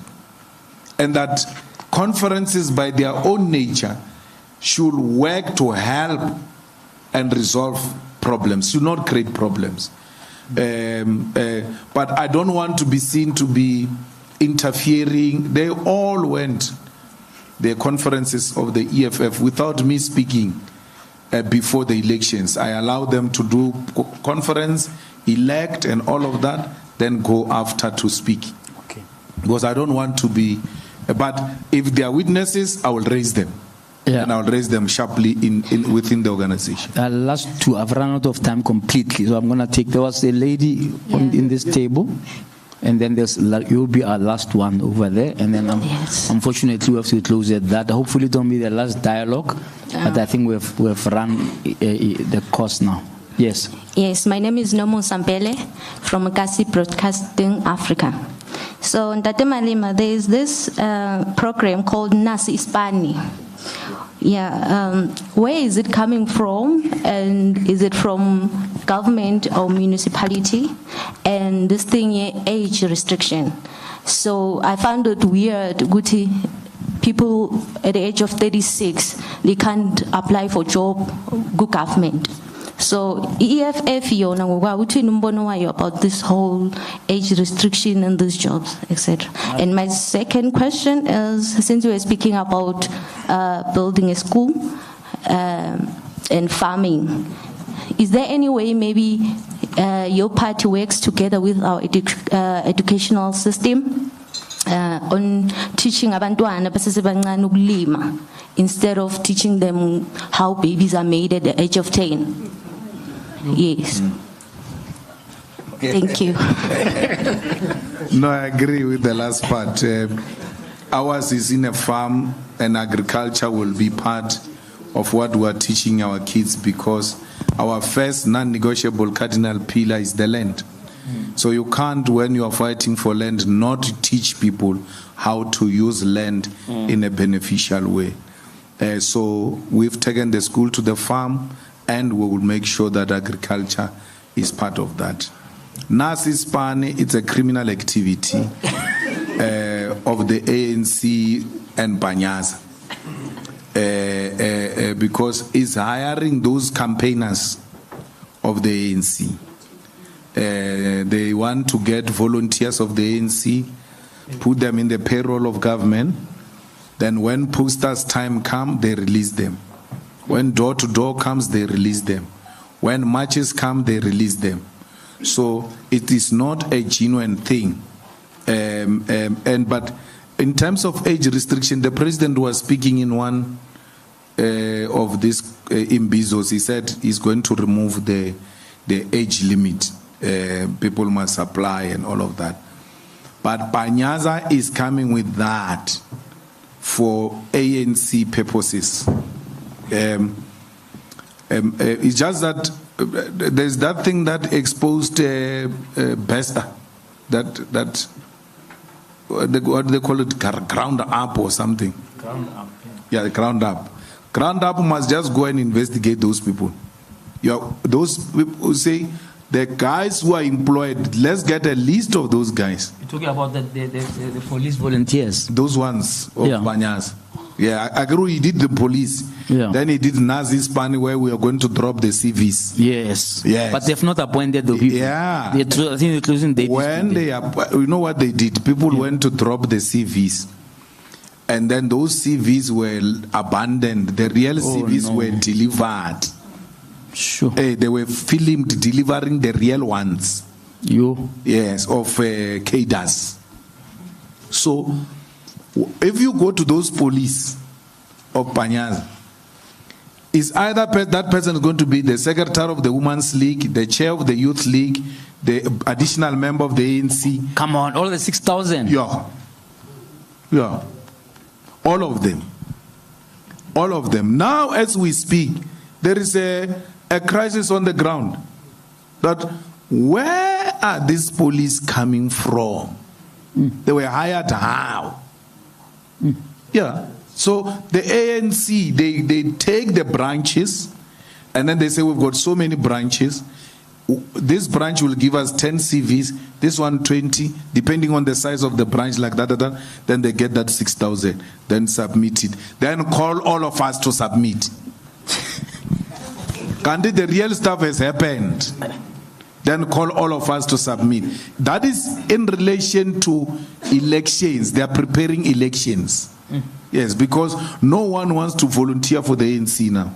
And that conferences by their own nature should work to help and resolve problems, should not create problems. But I don't want to be seen to be interfering. They all went the conferences of the EFF without me speaking before the elections. I allow them to do conference, elect and all of that, then go after to speak. Okay. Because I don't want to be, but if they are witnesses, I will raise them. Yeah. And I'll raise them sharply within the organization. Last two, I've run out of time completely, so I'm going to take, there was a lady in this table, and then you'll be our last one over there, and then unfortunately we have to close at that. Hopefully it won't be the last dialogue, but I think we've run the course now. Yes. Yes, my name is Nomo Sampele from Kasi Broadcasting Africa. So in Tate Malema, there is this program called Nasi Ispani. Yeah, where is it coming from, and is it from government or municipality? And this thing, age restriction. So I found it weird, Guti, people at the age of 36, they can't apply for job, good government. So EFF, about this whole age restriction and these jobs, etc. And my second question is, since we were speaking about building a school and farming, is there any way maybe your party works together with our educational system on teaching abantwana basesebancane ukulima instead of teaching them how babies are made at the age of 10? Yes. Thank you. No, I agree with the last part. Ours is in a farm, and agriculture will be part of what we are teaching our kids, because our first non-negotiable cardinal pillar is the land. So you can't, when you are fighting for land, not teach people how to use land in a beneficial way. So we've taken the school to the farm, and we will make sure that agriculture is part of that. Nasi Spani, it's a criminal activity of the ANC and Maneza, because it's hiring those campaigners of the ANC. They want to get volunteers of the ANC, put them in the payroll of government. Then when posters time come, they release them. When door-to-door comes, they release them. When marches come, they release them. So it is not a genuine thing. But in terms of age restriction, the president was speaking in one of these imbizos. He said he's going to remove the age limit. People must apply and all of that. But Maneza is coming with that for ANC purposes. It's just that there's that thing that exposed Besta, that what do they call it, ground up or something. Ground up. Yeah, ground up. Ground up must just go and investigate those people. Those people who say the guys who are employed, let's get a list of those guys. You're talking about the police volunteers. Those ones of Maneza. Yeah, I agree. He did the police. Yeah. Then he did Nasi Spani, where we are going to drop the CVs. Yes. Yes. But they've not appointed the people. Yeah. I think they're closing dates. When you know what they did? People went to drop the CVs. And then those CVs were abandoned. The real CVs were delivered. Sure. They were filmed delivering the real ones. Yes, of cadres. So, if you go to those police of Panyaza, is either that person is going to be the secretary of the Women's League, the chair of the Youth League, the additional member of the ANC. Come on, all the 6,000. Yeah. Yeah. All of them. All of them. Now, as we speak, there is a crisis on the ground. That where are these police coming from? They were hired how? Yeah. So the ANC, they take the branches and then they say, we've got so many branches. This branch will give us 10 CVs, this one 20, depending on the size of the branch, like that. Then they get that 6,000, then submit it. Then call all of us to submit. Can't the real stuff has happened? Then call all of us to submit. That is in relation to elections. They are preparing elections. Yes, because no one wants to volunteer for the ANC now.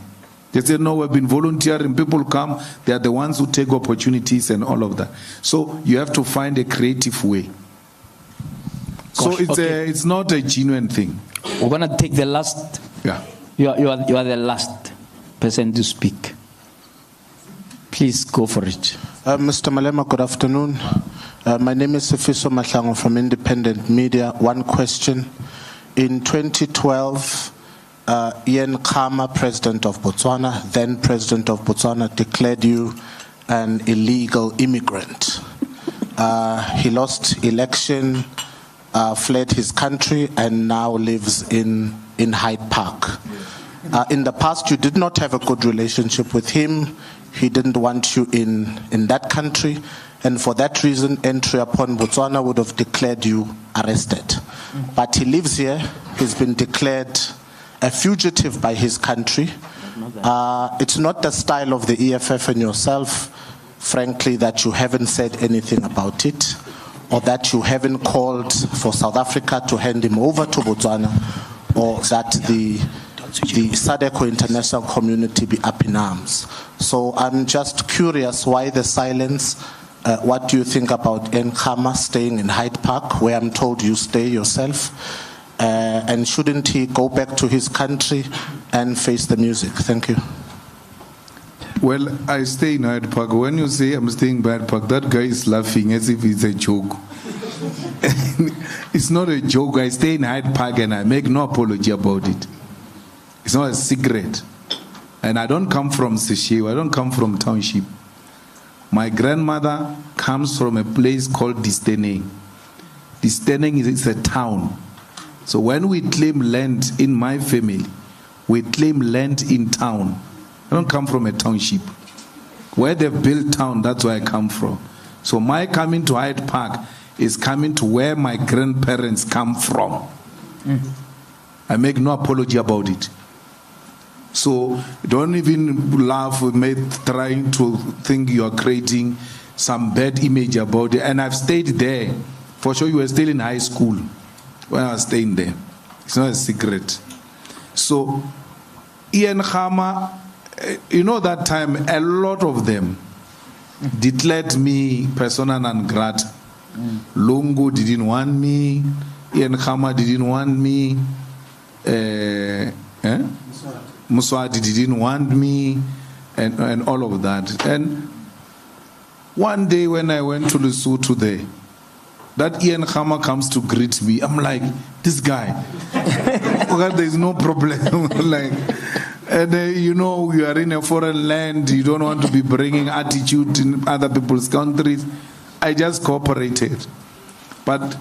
They say, no, we've been volunteering. People come. They are the ones who take opportunities and all of that. So you have to find a creative way. So it's not a genuine thing. We're going to take the last. Yeah. You are the last person to speak. Please go for it. Mr. Malema, good afternoon. My name is Sifiso Mahlango from Independent Media. One question. In 2012, Ian Khama, President of Botswana, then President of Botswana, declared you an illegal immigrant. He lost election, fled his country, and now lives in Hyde Park. In the past, you did not have a good relationship with him. He didn't want you in that country, and for that reason, entry upon Botswana would have declared you arrested. But he lives here. He's been declared a fugitive by his country. It's not the style of the EFF and yourself, frankly, that you haven't said anything about it, or that you haven't called for South Africa to hand him over to Botswana, or that the SADC international community be up in arms. So I'm just curious, why the silence? What do you think about Khama staying in Hyde Park, where I'm told you stay yourself? And shouldn't he go back to his country and face the music? Thank you. Well, I stay in Hyde Park. When you say I'm staying in Hyde Park, that guy is laughing as if it's a joke. It's not a joke. I stay in Hyde Park and I make no apology about it. It's not a secret. And I don't come from Sesheu. I don't come from township. My grandmother comes from a place called Disteneng. Disteneng is a town. So when we claim land in my family, we claim land in town. I don't come from a township. Where they've built town, that's where I come from. So my coming to Hyde Park is coming to where my grandparents come from. I make no apology about it. So don't even laugh with me trying to think you are creating some bad image about it. And I've stayed there. For sure you were still in high school when I was staying there. It's not a secret. So Ian Khama, you know that time a lot of them declared me persona non grata. Lungu didn't want me. Ian Khama didn't want me. Muswati didn't want me, and all of that. And one day when I went to Lesotho there, that Ian Khama comes to greet me. I'm like, this guy, there's no problem. Like, and you know, you are in a foreign land, you don't want to be bringing attitude in other people's countries. I just cooperated. But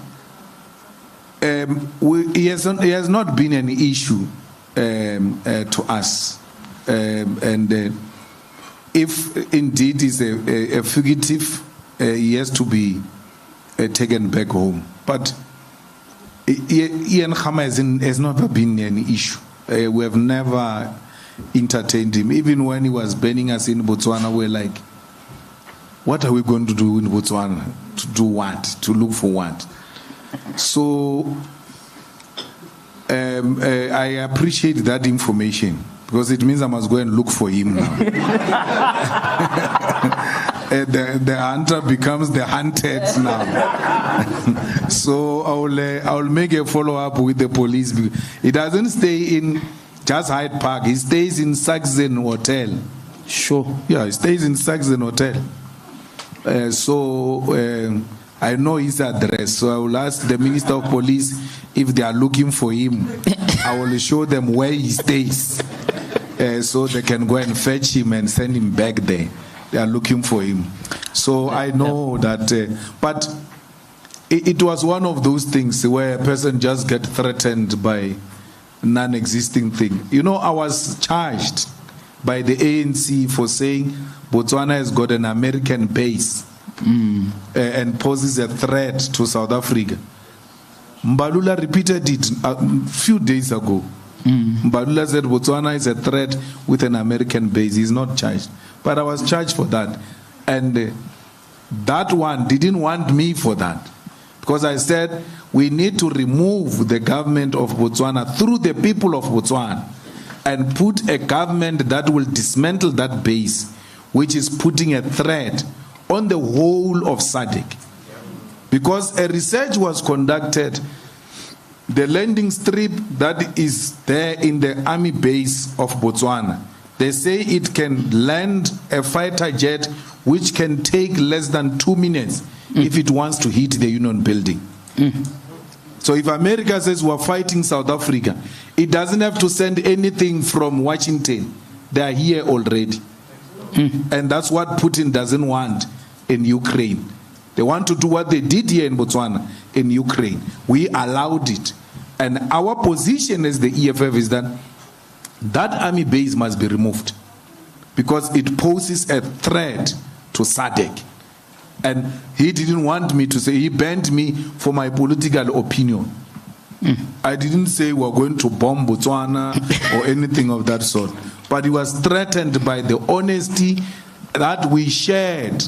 he has not been an issue to us. And if indeed he's a fugitive, he has to be taken back home. But Ian Khama has never been an issue. We have never entertained him. Even when he was banning us in Botswana, we're like, what are we going to do in Botswana? To do what? To look for what? So I appreciate that information. because it means I must go and look for him now. The hunter becomes the hunted now. So I will make a follow-up with the police. He doesn't stay in just Hyde Park. He stays in Saxon Hotel. Sure. Yeah, he stays in Saxon Hotel. I know his address, so I will ask the Minister of Police if they are looking for him. I will show them where he stays, so they can go and fetch him and send him back there. They are looking for him. So I know that, but it was one of those things where a person just gets threatened by non-existing thing. You know, I was charged by the ANC for saying Botswana has got an American base and poses a threat to South Africa. Mbalula repeated it a few days ago. Mbalula said Botswana is a threat with an American base. He's not charged. But I was charged for that. And that one didn't want me for that. Because I said we need to remove the government of Botswana through the people of Botswana and put a government that will dismantle that base, which is putting a threat on the whole of SADC. Because a research was conducted, the landing strip that is there in the army base of Botswana, they say it can land a fighter jet which can take less than 2 minutes if it wants to hit the Union building. So if America says we're fighting South Africa, it doesn't have to send anything from Washington. They are here already. And that's what Putin doesn't want in Ukraine. They want to do what they did here in Botswana, in Ukraine. We allowed it. And our position as the EFF is that that army base must be removed because it poses a threat to SADC. And he didn't want me to say, he banned me for my political opinion. I didn't say we're going to bomb Botswana or anything of that sort. But he was threatened by the honesty that we shared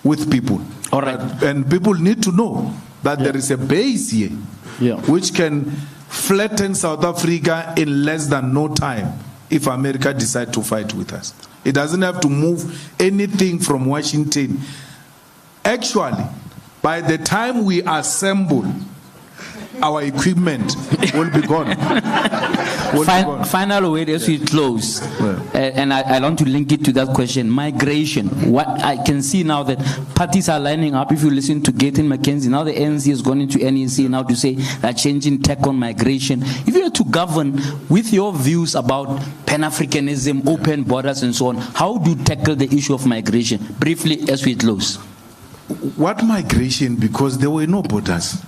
with people. All right. And people need to know that there is a base here which can flatten South Africa in less than no time if America decides to fight with us. It doesn't have to move anything from Washington. Actually, by the time we assemble, our equipment will be gone. Final word as we close, and I want to link it to that question, migration. What I can see now that parties are lining up. If you listen to Gaten McKenzie, now the ANC has gone into NEC now to say they're changing tack on migration. If you were to govern with your views about Pan-Africanism, open borders and so on, how do you tackle the issue of migration? Briefly as we close. What migration? Because there were no borders.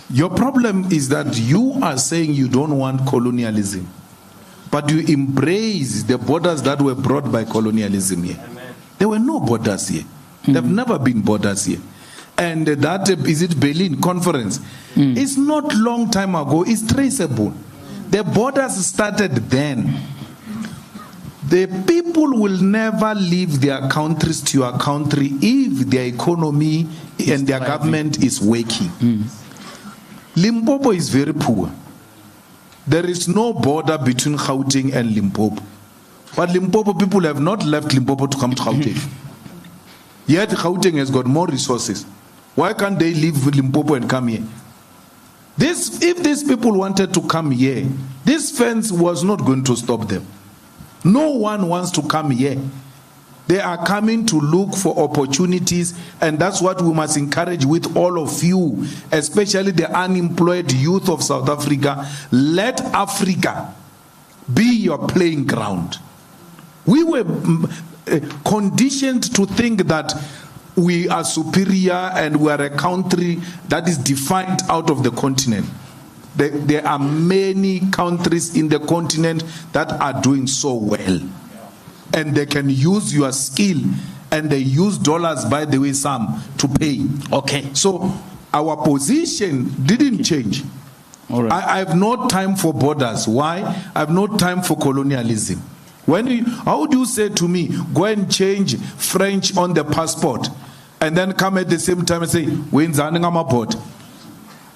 Your problem is that you are saying you don't want colonialism, but you embrace the borders that were brought by colonialism here. Amen. There were no borders here. There have never been borders here. And that, is it Berlin Conference? It's not long time ago. It's traceable. The borders started then. The people will never leave their countries to your country if their economy and their government is working. Limpopo is very poor. There is no border between Gauteng and Limpopo. But Limpopo people have not left Limpopo to come to Gauteng. Yet Gauteng has got more resources. Why can't they leave Limpopo and come here? If these people wanted to come here, this fence was not going to stop them. No one wants to come here. They are coming to look for opportunities, and that's what we must encourage with all of you, especially the unemployed youth of South Africa. Let Africa be your playing ground. We were conditioned to think that we are superior and we are a country that is defined out of the continent. There are many countries in the continent that are doing so well. And they can use your skill, and they use dollars, by the way, some to pay. Okay. So our position didn't change. All right. I have no time for borders. Why? I have no time for colonialism. How do you say to me, go and change French on the passport, and then come at the same time and say, we're in Zaningama port?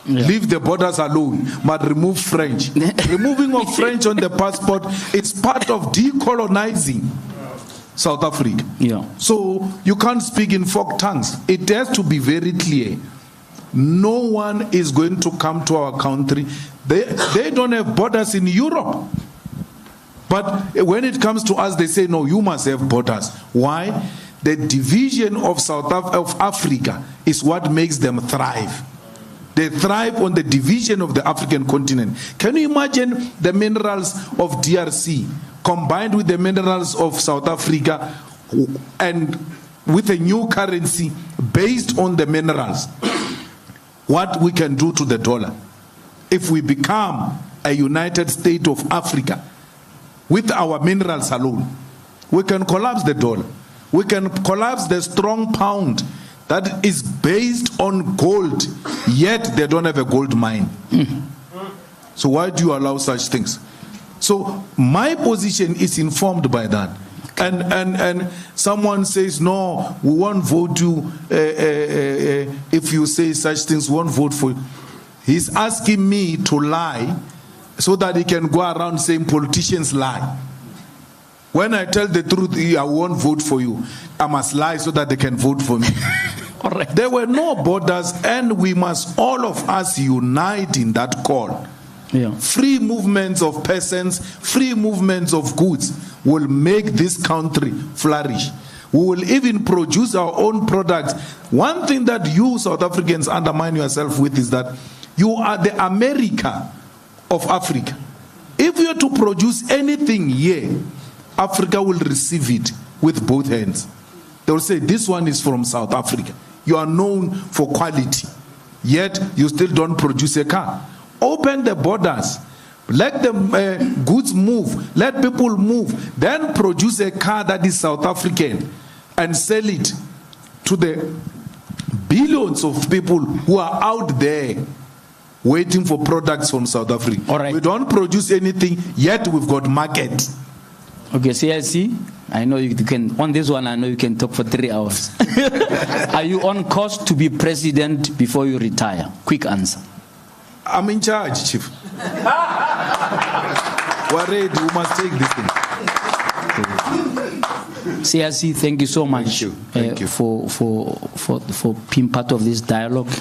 Leave the borders alone, but remove French. Removing of French on the passport is part of decolonizing South Africa. So you can't speak in folk tongues. It has to be very clear. No one is going to come to our country. They don't have borders in Europe. But when it comes to us, they say, no, you must have borders. Why? The division of of Africa is what makes them thrive. They thrive on the division of the African continent. Can you imagine the minerals of DRC combined with the minerals of South Africa and with a new currency based on the minerals? What we can do to the dollar if we become a United States of Africa with our minerals alone? We can collapse the dollar. We can collapse the strong pound that is based on gold, yet they don't have a gold mine. So why do you allow such things? So my position is informed by that. And someone says, no, we won't vote you if you say such things, we won't vote for you. He's asking me to lie so that he can go around saying politicians lie. When I tell the truth, I won't vote for you. I must lie so that they can vote for me. There were no borders, and we must all of us unite in that call. Free movements of persons, free movements of goods will make this country flourish. We will even produce our own products. One thing that you South Africans undermine yourself with is that you are the America of Africa. If you are to produce anything here, Africa will receive it with both hands. They will say, this one is from South Africa. You are known for quality, yet you still don't produce a car. Open the borders. Let the goods move. Let people move. Then produce a car that is South African and sell it to the billions of people who are out there waiting for products from South Africa. We don't produce anything, yet we've got market. Okay, CIC, I know you can, on this one, I know you can talk for 3 hours. Are you on course to be president before you retire? Quick answer. I'm in charge, Chief. We're ready, we must take this thing. CIC, thank you so much for being part of this dialogue.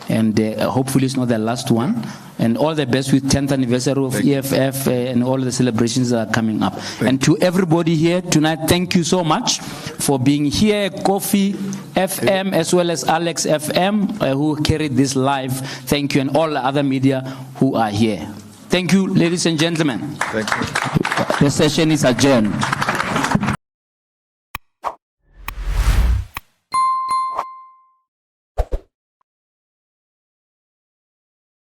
And hopefully it's not the last one. And all the best with 10th anniversary of EFF and all the celebrations that are coming up. And to everybody here tonight, thank you so much for being here. Kofi FM as well as Alex FM who carried this live. Thank you, and all the other media who are here. Thank you, ladies and gentlemen. Thank you. The session is adjourned.